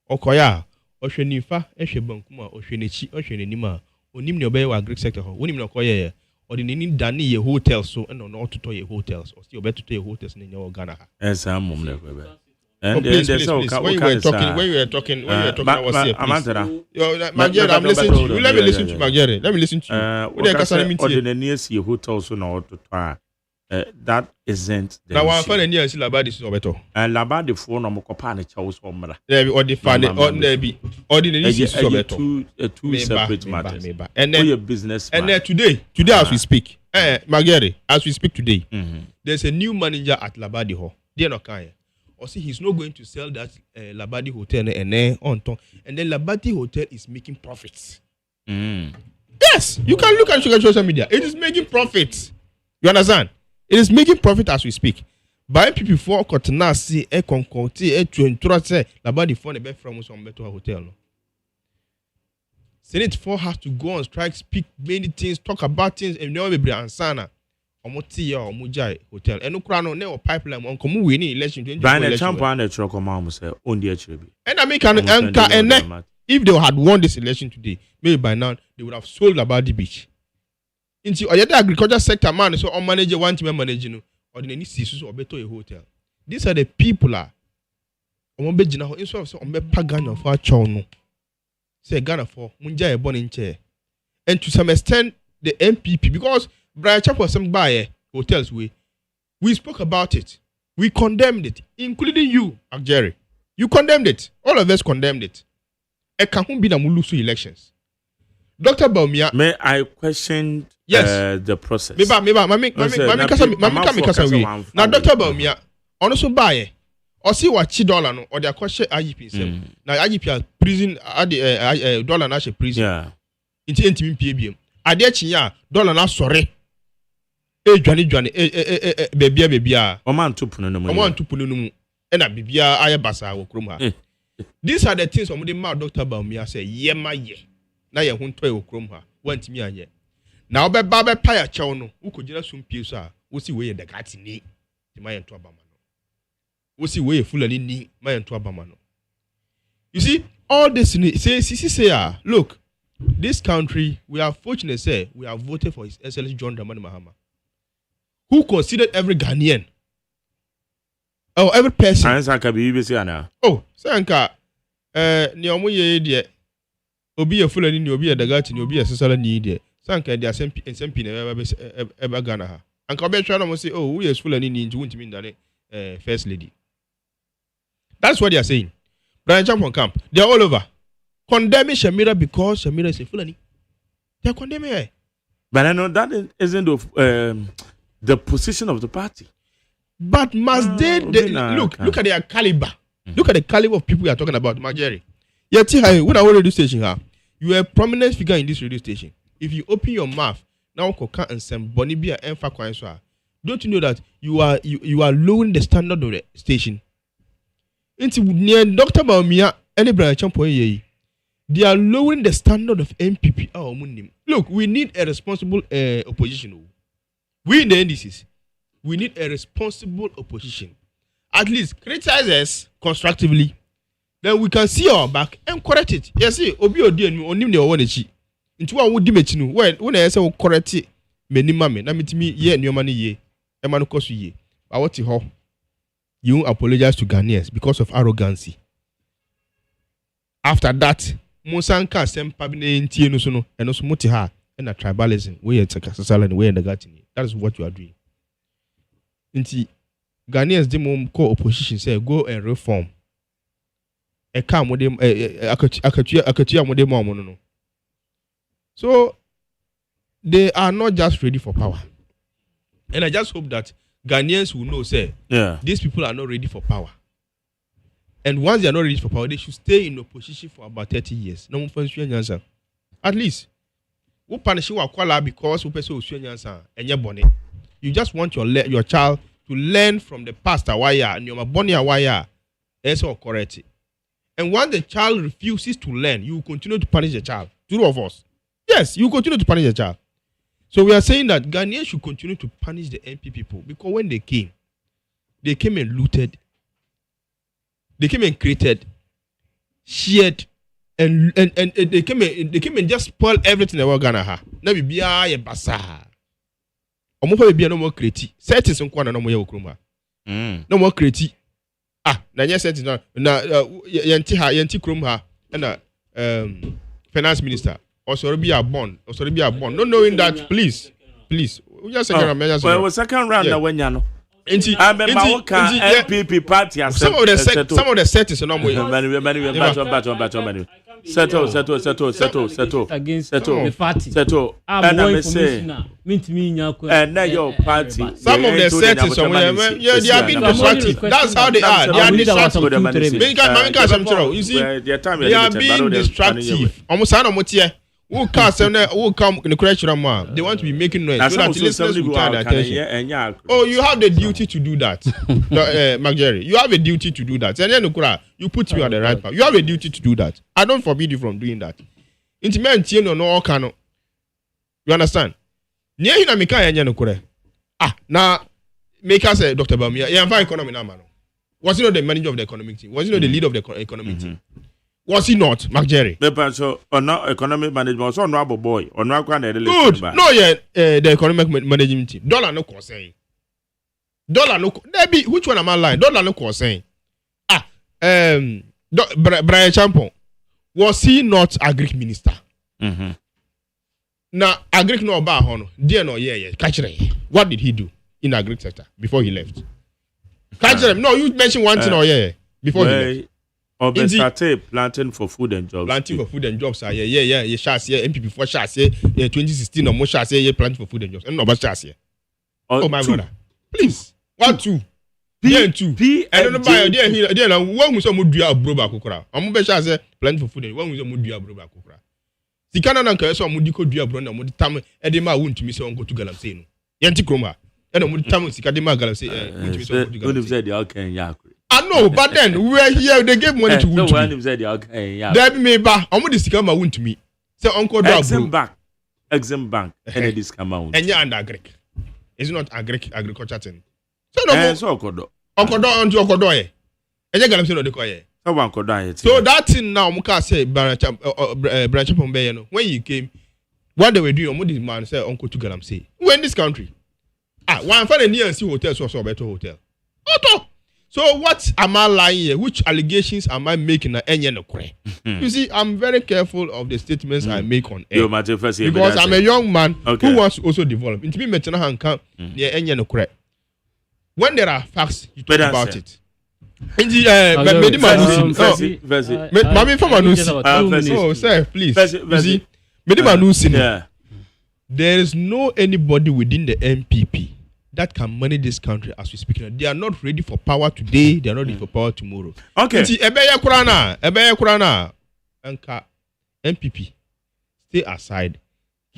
Okoya, Oshenifa, Eshebankuma, Oshenichi, Oshenima, Onim Nobe agri sector, Onim Nokoya, or the Nini Dani hotels, so and not to toy hotels, or still better to your hotels in your Ghana. As I'm and please, when you were talking, I was here. Magere, I'm listening to you. Let me listen to Magere. Let me listen to you. Hotels, that isn't the now one fan near Labadi is better. And Labadi phone or Mokopane Chows or Mara. Or the fan or maybe ordinary is two separate matters. And then your business. And then today as we speak, Magere, as we speak today, there's a new manager at Labadi Hall. They're not kind. Or see, he's not going to sell that Labadi Hotel and on top. And then Labadi Hotel is making profits. Yes, you can look at social media. It is making profits. You understand? It is making profit as we speak. By people for Cotona see a concocti a to Labadi phone a bed from some better hotel. Senate 4 has to go on strike, speak many things, talk about things, and never be ansana. Omoti or Mujai Hotel. And no crown no pipeline on common winning election. Brian a champion at Chocomam say on the HB. And I make an anchor and if they had won this election today, maybe by now they would have sold Labadi Beach. Into the agriculture sector man, so on manager one team managing or the need or better a hotel. These are the people are on Bejina instead of on Pagano for Chono. Say Ghana for Munja born in chair. And to some extent the MPP because Brian Chapel some buy hotels we spoke about it. We condemned it, including you, Jerry. You condemned it. All of us condemned it. It can't be the Mulusu elections. Dr. Bawumia. May I question the process? Now, Dr. Bawumia, also buy or see what $2 no or their question IGP. Now, IGP prison at the dollar national prison. Yeah. Into PBM. I dare chinya dollar na sorry. Johnny, baby, Oman to Punum. And a bibia ayabasa will chroma. These are the things of the mouth Dr. Bawumia say, ye my ye. Now you won't toy chroma. Want me a ye. Now, by Baba Paya Chono, who could just soon pierce, we'll see where the cat knee, the Mayan to Abamano. We'll see where full of knee, Mayan to Abamano. You see, all this say, look, this country, we are fortunate, say, we have voted for His Excellency John Dramani Mahama, who considered every Ghanaian. Oh, every person. Oh, Sanka, Niomuye, dear. Obi a full and Obi a Dagati, Obi a Sasala need. Sanka, they are SMP ever Ghana. And Cobetra must say, oh, we are full and in to mean that First Lady. That's what they are saying. Brian Champon camp, they are all over. Condemning Shamira because Shamira is a Fulani. They are condemning her. But I know that isn't the position of the party. But must they look at their caliber. Look at the caliber of people we are talking about, Marjorie. Yet, when I radio station, you are a prominent figure in this radio station. if you open your mouth now koka and some bonibia emfa kwan so a, don't you know that you are lowering the standard of the station? Into near Dr. Baumia any branch ye. They are lowering the standard of MPP. Oh, look, we need a responsible opposition. We in the NDCs, we need a responsible opposition. At least criticize us constructively. Then we can see our back and correct it. Yes, see, Obi Odi and Onim the one chi. Into one would dimechinu. When I say correct it, many mammy, na me ye and your money ye. Emmanuel Kosu ye. But what you apologize to Ghanaians because of arrogancy. After that, Monsanka sent Pabine in Tienusono and also Motiha and a tribalism. We are Takasasal and we are the Gatini. That is what you are doing. Inti Ghanaians demo co-opposition say go and reform. A calm with them, akatia with them. So they are not just ready for power. And I just hope that Ghanaians will know, say, these people are not ready for power. And once they are not ready for power, they should stay in opposition for about 30 years. No one answer. At least, we punish you because we answer and your bonnet. You just want your child to learn from the past and your bonnet wire. That's all correct. And once the child refuses to learn, you will continue to punish the child. Two of us. Yes, you continue to punish the child. So we are saying that Ghanaians should continue to punish the MP people because when they came and looted, they came and created, shared, and they came and just spoiled everything that we're gonna have. Now we be a bazaar. Omo be no more creative. Settings on kwana no more yokruma. No more creative. Na nya settings na yanti krom ha na finance minister. Also be a bond. Not knowing that, please. We just second round. Well, second round when you know. MPP party. Some of the settings are not Settle. Against the party. Settle. And I'm saying, and now your party. Some of the settings are they are being distracted. That's how they are. They are distracted. You see, they are being distractive. Almost who come in the correction man. They want to be making noise so that the listeners will turn their attention. Oh, you have the duty to do that. Mark Jerry, you have a duty to do that. And then you put me on the right path. You have a duty to do that. I don't forbid you from doing that. Intimate no cano. You understand? Now make us say Dr. Bamia, yeah, I'm economy now, man. Was he not the manager of the economic team? Was he not the leader of the economic team? Was he not, Mark Jerry? So, or not economic management, so no boy, or no kind of good. No, the economic management team. Dollar no concern. Dollar no. Maybe which one am I lying? Dollar no concern. Brian Champon, was he not agric minister? Now, agric no about hono. Dear no, yeah. Catch it. What did he do in agric sector before he left? Catch him. No, you mentioned one thing, before he left. Or be started planting for food and jobs. Planting for food and jobs. Yeah. Shots here. MPP for shots here. 2016 or more shots here. Planting for food and jobs. And no, but shots here. Oh my brother, please. 1, 2. Then 2. I don't know by there. One who saw Mudia Broba Kukra. I'm be shots here. Planting for food and one who saw Mudia Broba Kukra. The Canada can so Mudiko Dia Brona Muditam Edema won't to me so uncle to Galamsino. Yanti Kroma. And Muditam Sikadema Galamse. Who said the Alcan Yakri? I know, but then we are here. They gave money to no one said, okay, yeah. There be me back. I'm going to come out to me. Say Uncle Exim Bank. And it is come out. And you're under agric. It's not agriculture thing. So no. So Okodo. Okodo onto Okodo. And you're going to say no the koye. So one Okodo. So that thing now, Muka say branch from Bayano. When you came, what they were doing, what this man said, Uncle to Galam say. We're in this country. One for the near and see hotel, so better hotel. Auto. So what am I lying here? Which allegations am I making? You see, I'm very careful of the statements I make on air because I'm a young man who wants to also develop. When there are facts, you talk about it. Oh, sir, please. You see, there is no anybody within the MPP that can manage this country as we speak. They are not ready for power today. They are not ready for power tomorrow. Okay. Ebeye Kurana, MPP, stay aside.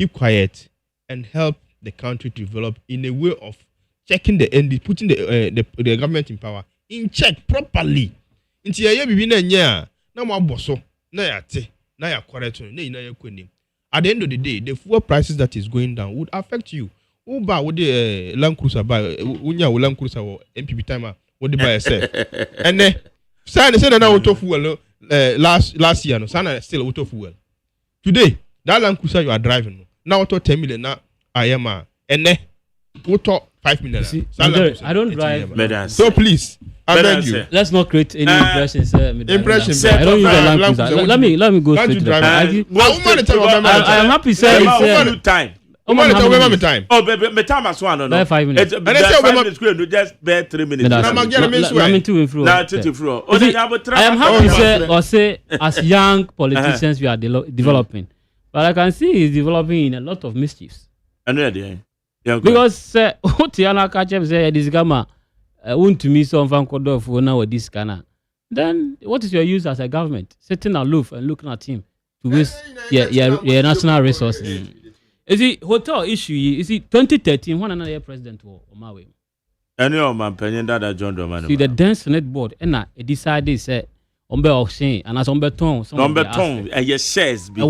keep quiet and help the country to develop in a way of checking the end, putting the government in power in check properly. Inti ya bibi na nya na mo aboso na ya te na ya correct na ina ya kwenim. At the end of the day, the fuel prices that is going down would affect you. Uba with the Land Cruiser by unya Land Cruiser or MPP timer what buy yourself. And then say na auto fuel last year no sana still auto fuel. Today that Land Cruiser you are driving now auto 10 million na ayama and then auto 5 million. See, I don't drive. So please, I beg you. Let's not create any impressions. Impressions. I don't use the Land Cruiser. Let me go straight to the point. I am happy saying it's time. Time. Oh, me time as one, no. 5 minutes. And let's say 5 minutes. Just bear 3 minutes. I am happy to say as young politicians we are developing, but I can see he's developing in a lot of mischiefs. Because what Tiana Kachem said, this gamma want to me some fan code of now with this scanner. Then what is your use as a government? Sitting aloof and looking at him to waste your national resources. You see, hotel issue, you see, 2013, one another president was on my way. Any of my opinion that John Doman. See, the dense Senate board, and I decided, say, on behalf of Shane, and as on beton, and your shares be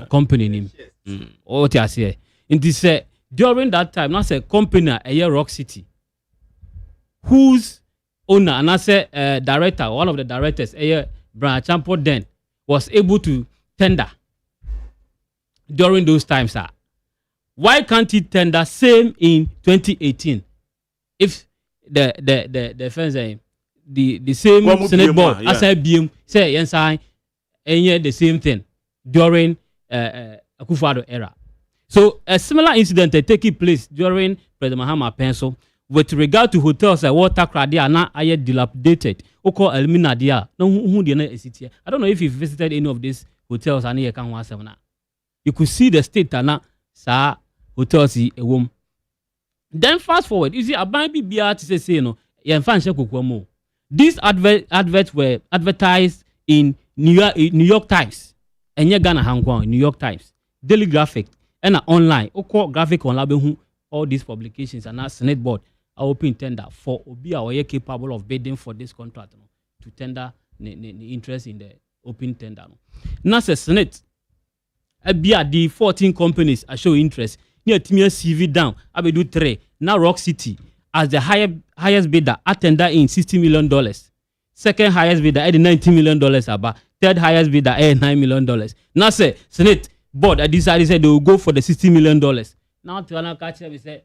company name. What I say, in this, during that time, I said, company, a Rock City, whose owner, and I said, director, one of the directors, Brian Champo, then was able to tender during those times, sir. Why can't he tender same in 2018? If the fence the same Senate board as I BM say yes I and the same thing during Akufo-Addo era. So a similar incident taking place during President Mahama Pencil with regard to hotels like water cradia are now dilapidated. Oko Elmina dia no who the I don't know if you visited any of these hotels and you can once you could see the state and sa hotels a womb. Then fast forward, you see a baby BR to say no, these adverts were advertised in New York Times and Ghana Hong Kong, New York Times, Daily Graphic, and online. Graphic on all these publications and our Senate board are open tender for Obi are capable of bidding for this contract to tender the interest in the open tender. Now the Senate, the 14 companies are showing interest. Near Timia CV down, I will do 3. Now Rock City as the highest bidder attender in $60 million. Second highest bidder at $90 million about. Third highest bidder at $9 million. Now say Senate board I decided they will go for the $60 million. Now to catch we say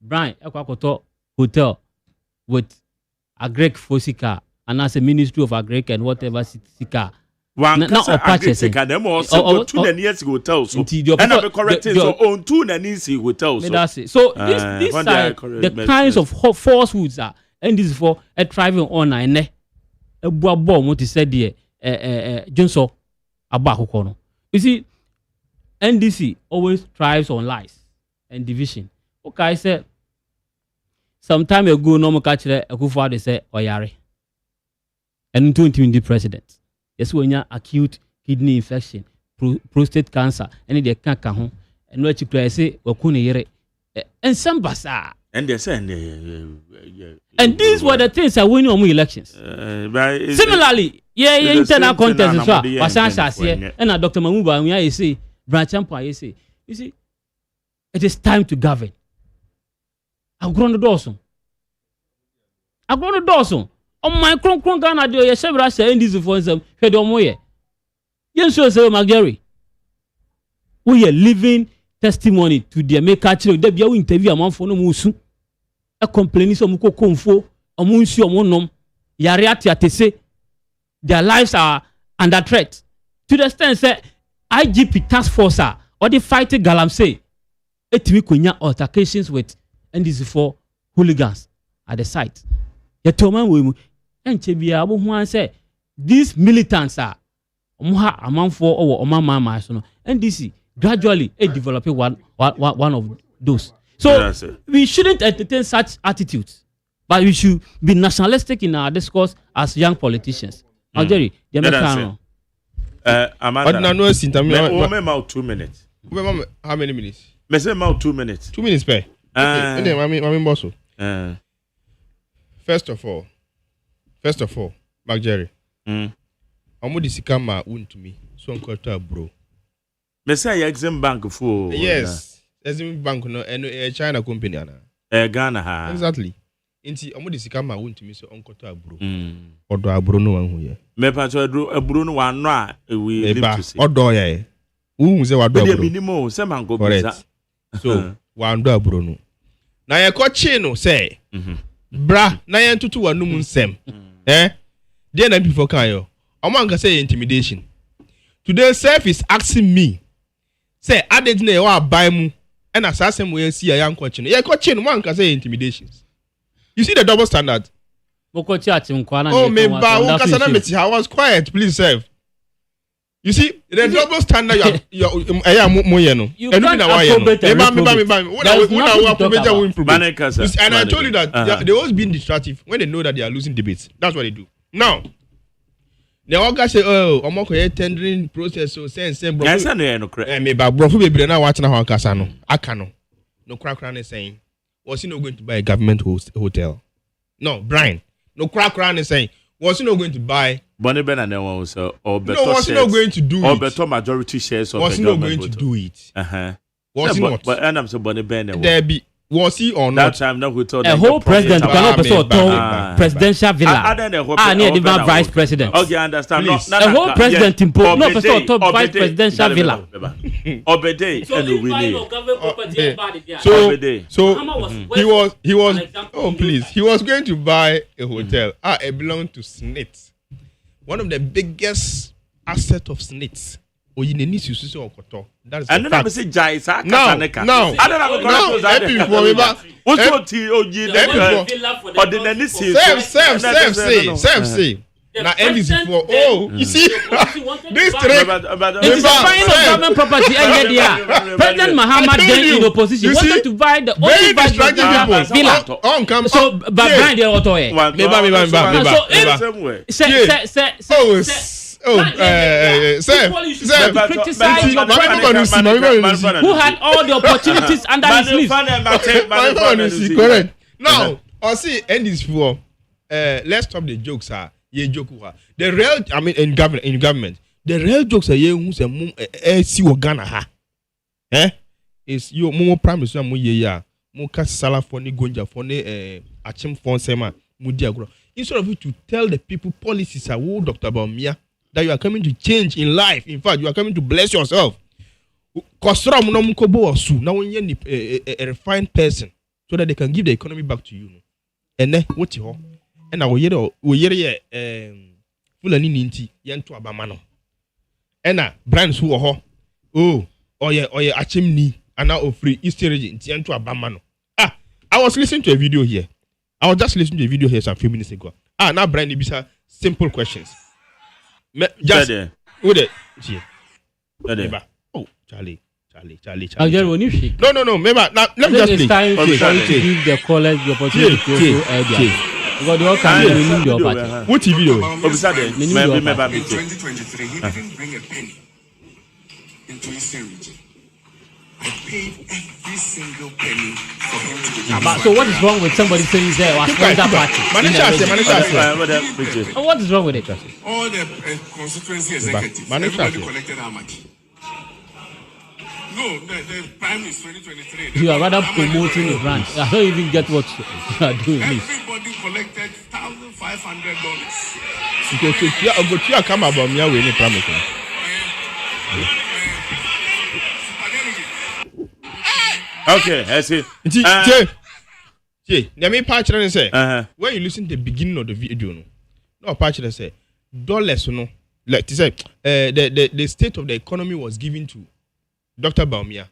Brian Ekwakoto Hotel with Agrek Fosika and as a Ministry of Agrek and whatever Sika. Not purchasing. Them also 2 years hotels. And I'm correcting so on 2 hotels. So this side, the kinds of falsehoods are and this is for a thriving online. A bomb what he said there. Johnson Abakono. You see, NDC always thrives on lies and division. Okay, I said some time ago, no more catch Akufo-Addo said Oyare. And 20 president. Yes, when you acute kidney infection, prostate cancer, and they can't come home. And what you can say, Wakuni and some basa. And they say, and these were the things that win on elections. Similarly, internal contest as well. Pasha and Dr. Mamuba, I say, Branch Champa, I say, you see, it is time to govern. I've grown the Dawson. On my cron Ghana, do you several saying this for some Fedomoye? Yes, sir, Magari. We are living testimony to the American children. They be interview a month for no musu. A complaining some confo, a munsi or monom, Yariati atese. Their lives are under threat. To the extent that IGP task force or the fighting Galamsey, etimi altercations with NDC4 hooligans at the site. Yetoman we and Chebia Abu Juan say these militants are among 4 or Mama and this gradually developing one of those. So we shouldn't entertain such attitudes, but we should be nationalistic in our discourse as young politicians. Jerry, Amanda, 2 minutes. How many minutes? Me say about 2 minutes. 2 minutes per. Okay. I mean, boss. First of all, Mark Jerry. Omo di sika ma to me. So uncle bro. Me say Exim Bank for. Yes. Exim Bank no a China company ana. Ghana ha. Exactly. Inti omo di sika ma to me so uncle bro. Odo abro no wan hu ye. Me pa so abro no wan no a we live to see. Odo ye. Who say wado abro? Minimum say man go bisa. So wan do abro no. Na ye ko chi no say. Bra na ye ntutu wanum nsem. There na before kan yo. Omo anka say intimidation. Today self is asking me. Say added na you buy mu and assassin we see a young coach. Yeah, coaching one can say intimidations. You see the double standard. Oh, me ba I was quiet, please serve. You see the double standard you and I told you that they always being destructive when they know that they are losing debates. That's what they do. Now the oga say omo ko tendering process so send bro. Yes no correct. Me ba bro fu bebre na watch na ho kasa no. Aka no. No kra na saying was he not going to buy a government hotel? No, Brian. No kra na saying was he not going to buy Bonnie Ben and then was or better. No, was he not going to do or it? better majority shares of was he not going to do it? Was he not? But and I'm so Bonnie Ben there be was he or not? That time now we told a whole president cannot person presidential villa. Near the vice president. Okay, I understand. A whole president impose no person vice presidential villa. Obede and we So he was oh please he was going to buy a hotel. It belonged to SNIT. One of the biggest assets of SNIT. That is and then I say Jaisa no I don't have say now end is for you see this trick it is buying of government property President Muhammad then in opposition wanted to buy the only villa so but behind the auto who had all the opportunities under his leaves. Correct. Now, I see end is for let's stop the jokes. The real, I mean, in government, the real jokes are you who say see what Ghana ha. Is you more prime minister mo ye mo ka sala for ni gonja for ni achim for sema mo di agro. Instead of you to tell the people policies are who Dr. Baumia that you are coming to change in life. In fact, you are coming to bless yourself. Kosra mo na mo ko bo osu na won ye a refined person so that they can give the economy back to you. And then what you and now we hear Fulani Ninti Yanto Abamano. And now brands who are achim ni and now free Eastern region Yanto Abamano. I was listening to a video here. I was just listening to a video here some few minutes ago. Now Brian Ibisa simple questions. Just with it. Oh, Charlie. No. Remember, now let me just play. It's time to give the callers the opportunity to idea. Because they all can renew your party. What TV do? Remember, 2023, he didn't bring a penny into his region. I paid every single penny for him to be. So what is wrong with somebody saying there was that party? What is wrong with it? All the constituency executives, everybody collected how much? No, the prime is 2023. You are rather promoting the brand. I don't even get what you are doing. Everybody collected $1,500. Okay, come about me with any promise. Okay, I see. Let me patch and say, when you listen to the beginning of the video, no patch and say, dollars, like to say, the state of the economy was given to Dr. Baumia,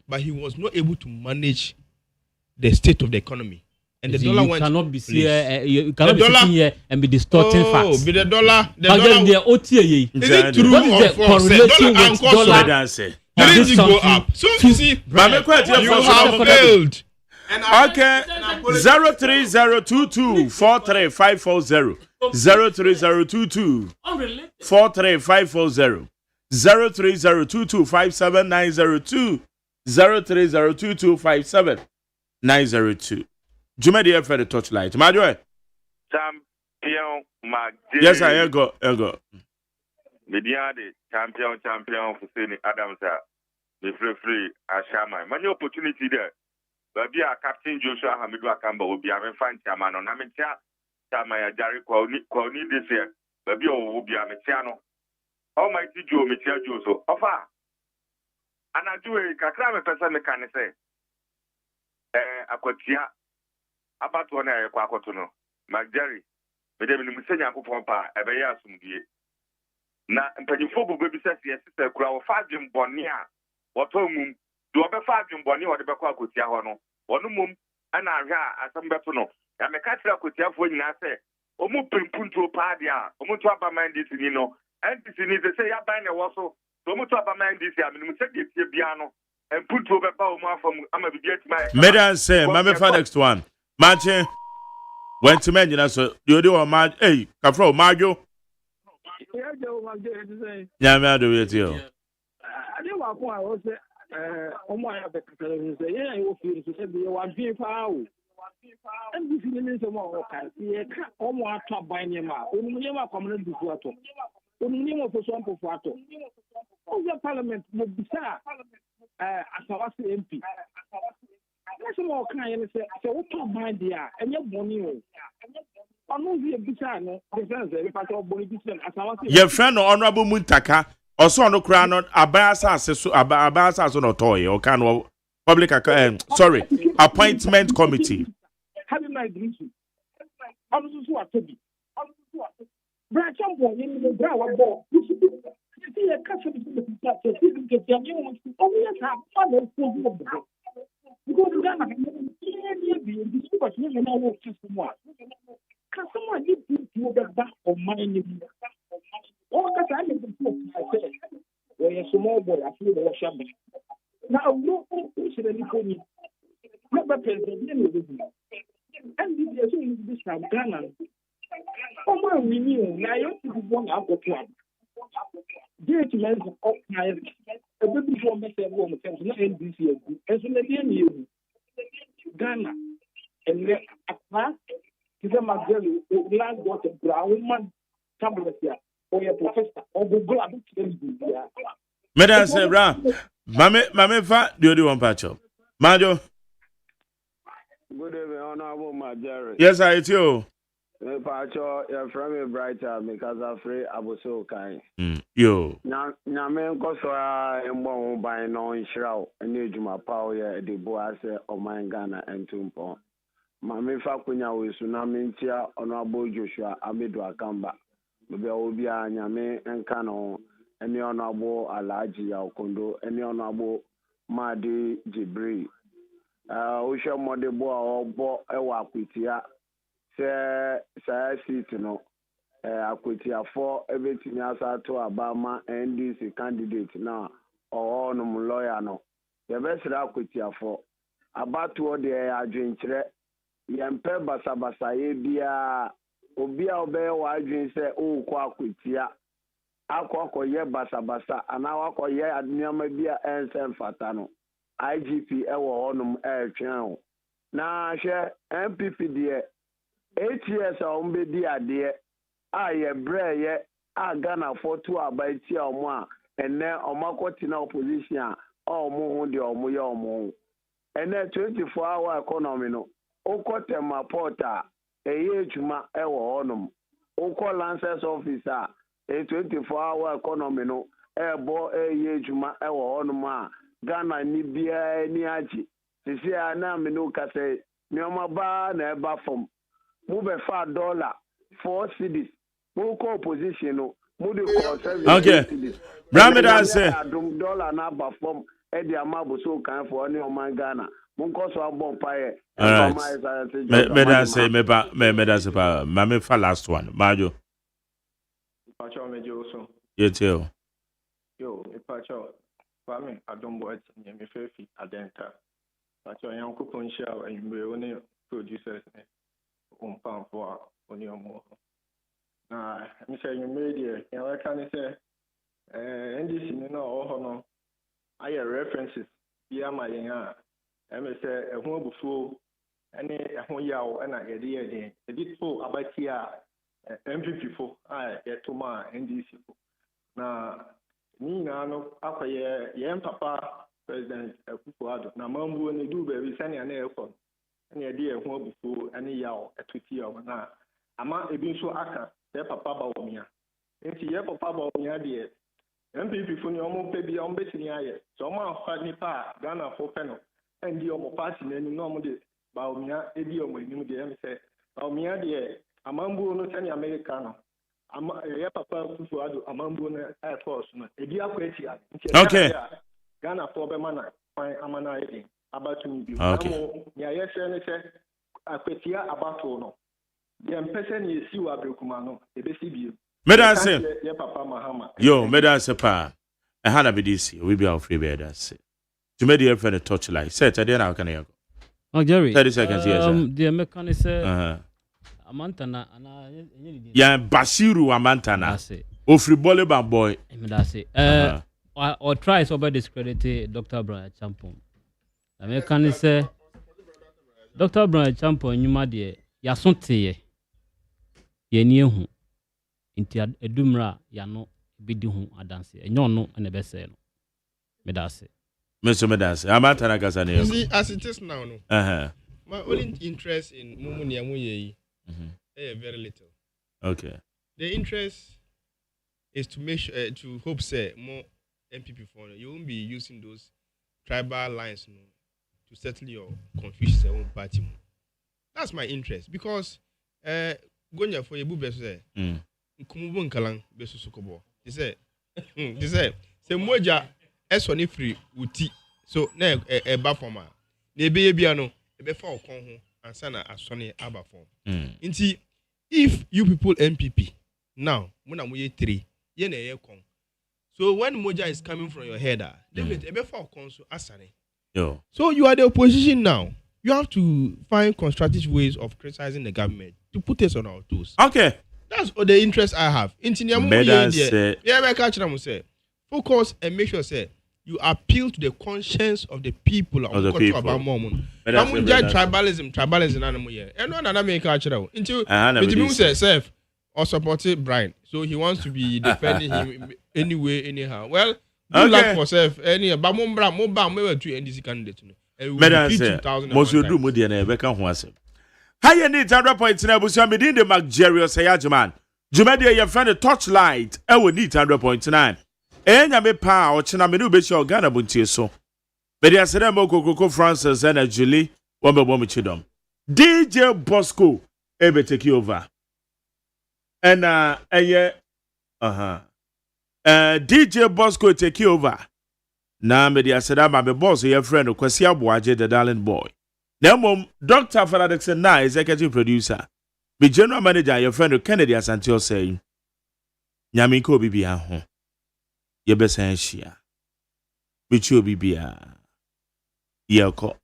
but he was not able to manage the state of the economy. And the dollar went. Cannot be here, you cannot be sitting here and be distorting facts. But the dollar. The OTA. Is it true what is the correlation with dollar? Did it go up? So you see, you have failed. Okay, 03022 43540 03022 43540 0302257 0302257 Jumedi for the Torchlight. Madwe. Champion Magdalene. Yes, I go. Mediade champion for Sini Adams. The free Ashama. Many opportunity there. But be a Captain Joshua Hamidu Akamba will be a fan chairman on Amitia. Chamaya Jari Kwani this year. But be will be a Metiano. Almighty Joe Metia Joso. Offer. And I do a Kakrame person can say. Aquatia. About one area Quacotono. Magdari. Madame Musenya Kupompa, a very assumed. Na mpanyinfo baby says yes sister kura wo fadwem bɔne a wɔtɔ mum do ɔbɛfa adwem bɔne wɔde bɛkɔ akotia hɔ no wɔno mum ana ahwɛ a asɛm bɛto no ya meka kyerɛ akotiafoɔ nyinaa sɛ ɔmo pempuntuo paa de a ɔmo to aba man DC ni no NDC ni sɛ ya ban na wɔ so ɔmo to aba man DC a menim sɛ deɛ tie bia no mpuntuo bɛba ɔmo afam ama bibi atima Medan say mame fa next one manche went to mention so you do o ma hey kafro majo yeah, me do it you. I didn't want to say, oh my, I say, yeah, you feel to say, you want to be power. And this is the name of okay. Yeah, almost top by Nema, only Nema community before. Only Nema for some for photo. Oh, your parliament would be sad. As I was the MP. That's more kind of say, so what top by there, and your money. Your friend Honorable Muntaka, also no crown on Abasa so no toy or can public sorry, appointment committee. Having my dreams. Also, what to be. Branch on in the brow ball. You see a custom to the get your new only have father for because Ghana, the super never someone. Someone needs to go back on money. All that I need to do, I said, when you're small boy, I feel the shame. Now, no one should any pony. Never president, and this is this time, Ghana. Oh, my, we knew, now you have to be one out of one. Great men of my a baby from Mr. Woman, not NBC, as an alien, Ghana, and a Kiza Magdalene, land water, brown man, tablet here, or your professor, or the blood. Madam Sebra, Mame fa, do you want patch up? Majo. Good evening, Honorable Majority. Yes, I do. Pacho, you're from a brighter because I'm free. I was so kind. Yo. Now, men Kosoa and one by no shroud, and need my power, the boas of my Ghana and Tumpo. Mame Fakunya with Tsunami Tia, Honorable Joshua Amidu Akamba. Maybe I will be a Yame and Kano, any Honorable Alaji Kondo, any Honorable Madi Jibri. Usha Modebo or Bo Ewa Kutia. Say seat no Akwetia for everything else to Obama NDC candidate now or no lawyer no the best Akwetia for about to the adwenture yempe basabasa bia obi a obe wa adwen se o kwa Akwetia akwa basabasa ana akwa ye adniama bia ensem fata no IGP ewo honum twen na hwe MPP de 8 years on be dear dear. I ye a Ghana for 2 about tia omo and then omakotina opposition or mo de omo ya omo. And then 24-hour economy no. Oko tema porter e ejuma ewo honum. Oko lancers officer a 24-hour economy no ebo ejuma ewo honum a Ghana ni bia ni aji. Sisi ana me no ka say me oma ba na eba fom. Move $4 4 cities. Move opposition no. Move the okay. Brahmada say $1 na ba from Eddie Amabo so kan for any man Ghana. Munko so abon paye. All right. Medan say me say pa mame fa last one. Majo. Pacho me Joso. You too. Yo, Pacho. Kwame Adombo at me fefi adenta. Pacho yanko ponshia and we only producers for on your more. Now, I'm saying you media, you know, I can't say NDC no ho no aye references bi ama yen a em say ehun abufuo ene ehun yawo na yede to abati a MPP fo a yetoma NDC fo na ni na no akwaye yen papa president Akufo-Addo na mambuo ne du ba bi sane na ekọ ene yede ehun abufuo ene yawo etuti o na ama ebi nso aka se papa ba wo mia nti ye papa ba wo mia de MPP fo ni omo pe bi omo betini aye so omo afa nipa Ghana fo pe no endi omo party na ni no omo de ba wo mia edi omo enim de em se ba wo mia de amambuo no sane America no ama ye papa Akufo-Addo amambuo no air force no edi akwa eti a nti Ghana fo be mana amana edi abatu bi amo ya yese ne se akwetia abato no ye mpese ni esi wa abrekuma no ebesi bi Medase ye papa Mahama yo medase pa ehana bidisi we be our free bed that's it to me the friend Torchlight say today na can you Oh Jerry 30 seconds here sir the mechanic say Amantana ana ya Basiru Amantana ofri bole boy medase or try so by discredit Dr. Brian Champon the mechanic say Dr. Brian Champon nyuma de yasonte ye ni ehu inti edumra ya no bidi hu adanse enyo no na bese no medase medase Amantana kasa ne see as it is now no my only interest in mumu ni amuye very little. Okay. The interest is to make sure, to hope say more MPP for you won't be using those tribal lines to settle your confusion your own party. That's my interest because Gonya for your bube say nkumubu nkalan besu sokobo. They say moja esoni free uti so na eba forma. Na ebe bia no ebe fa okon ho ansa na asoni aba form. Inti if you people MPP now muna muye 3 ye na ye kon. So when moja is coming from your head ebe fa okon so asane. Yo. So you are the opposition now. You have to find constructive ways of criticizing the government to put us on our toes. Okay. That's all the interest I have. Focus and make sure say you appeal to the conscience of the people of the people. Tribalism and no another make culture until between self or supported Brian. So he wants to be defending him anyway, anyhow. Well, good luck for self. Any but Mumba we were 2 NDC candidates. Most you do mudi na ebeka ho asem. High need 100.9 abusia medin de McJerry OSEI AGYEMAN. Jumede your friend Torchlight e we need 100.9. Enya me pa o chena me no be sure Ghana buntie so. Be dia sere mo kokoko Francis and Julie wo be bom chidom. DJ Bosco e be take over. And DJ Bosco take over. Na me dia sere ma be boss your friend Kwasi Aboaje the darling boy. Now mom Dr. Faradexen na executive producer. Be general manager your friend Kennedy Asantio saying Nyame ko bibia ho. Ye besa hia. Bichu bibia. Ye ko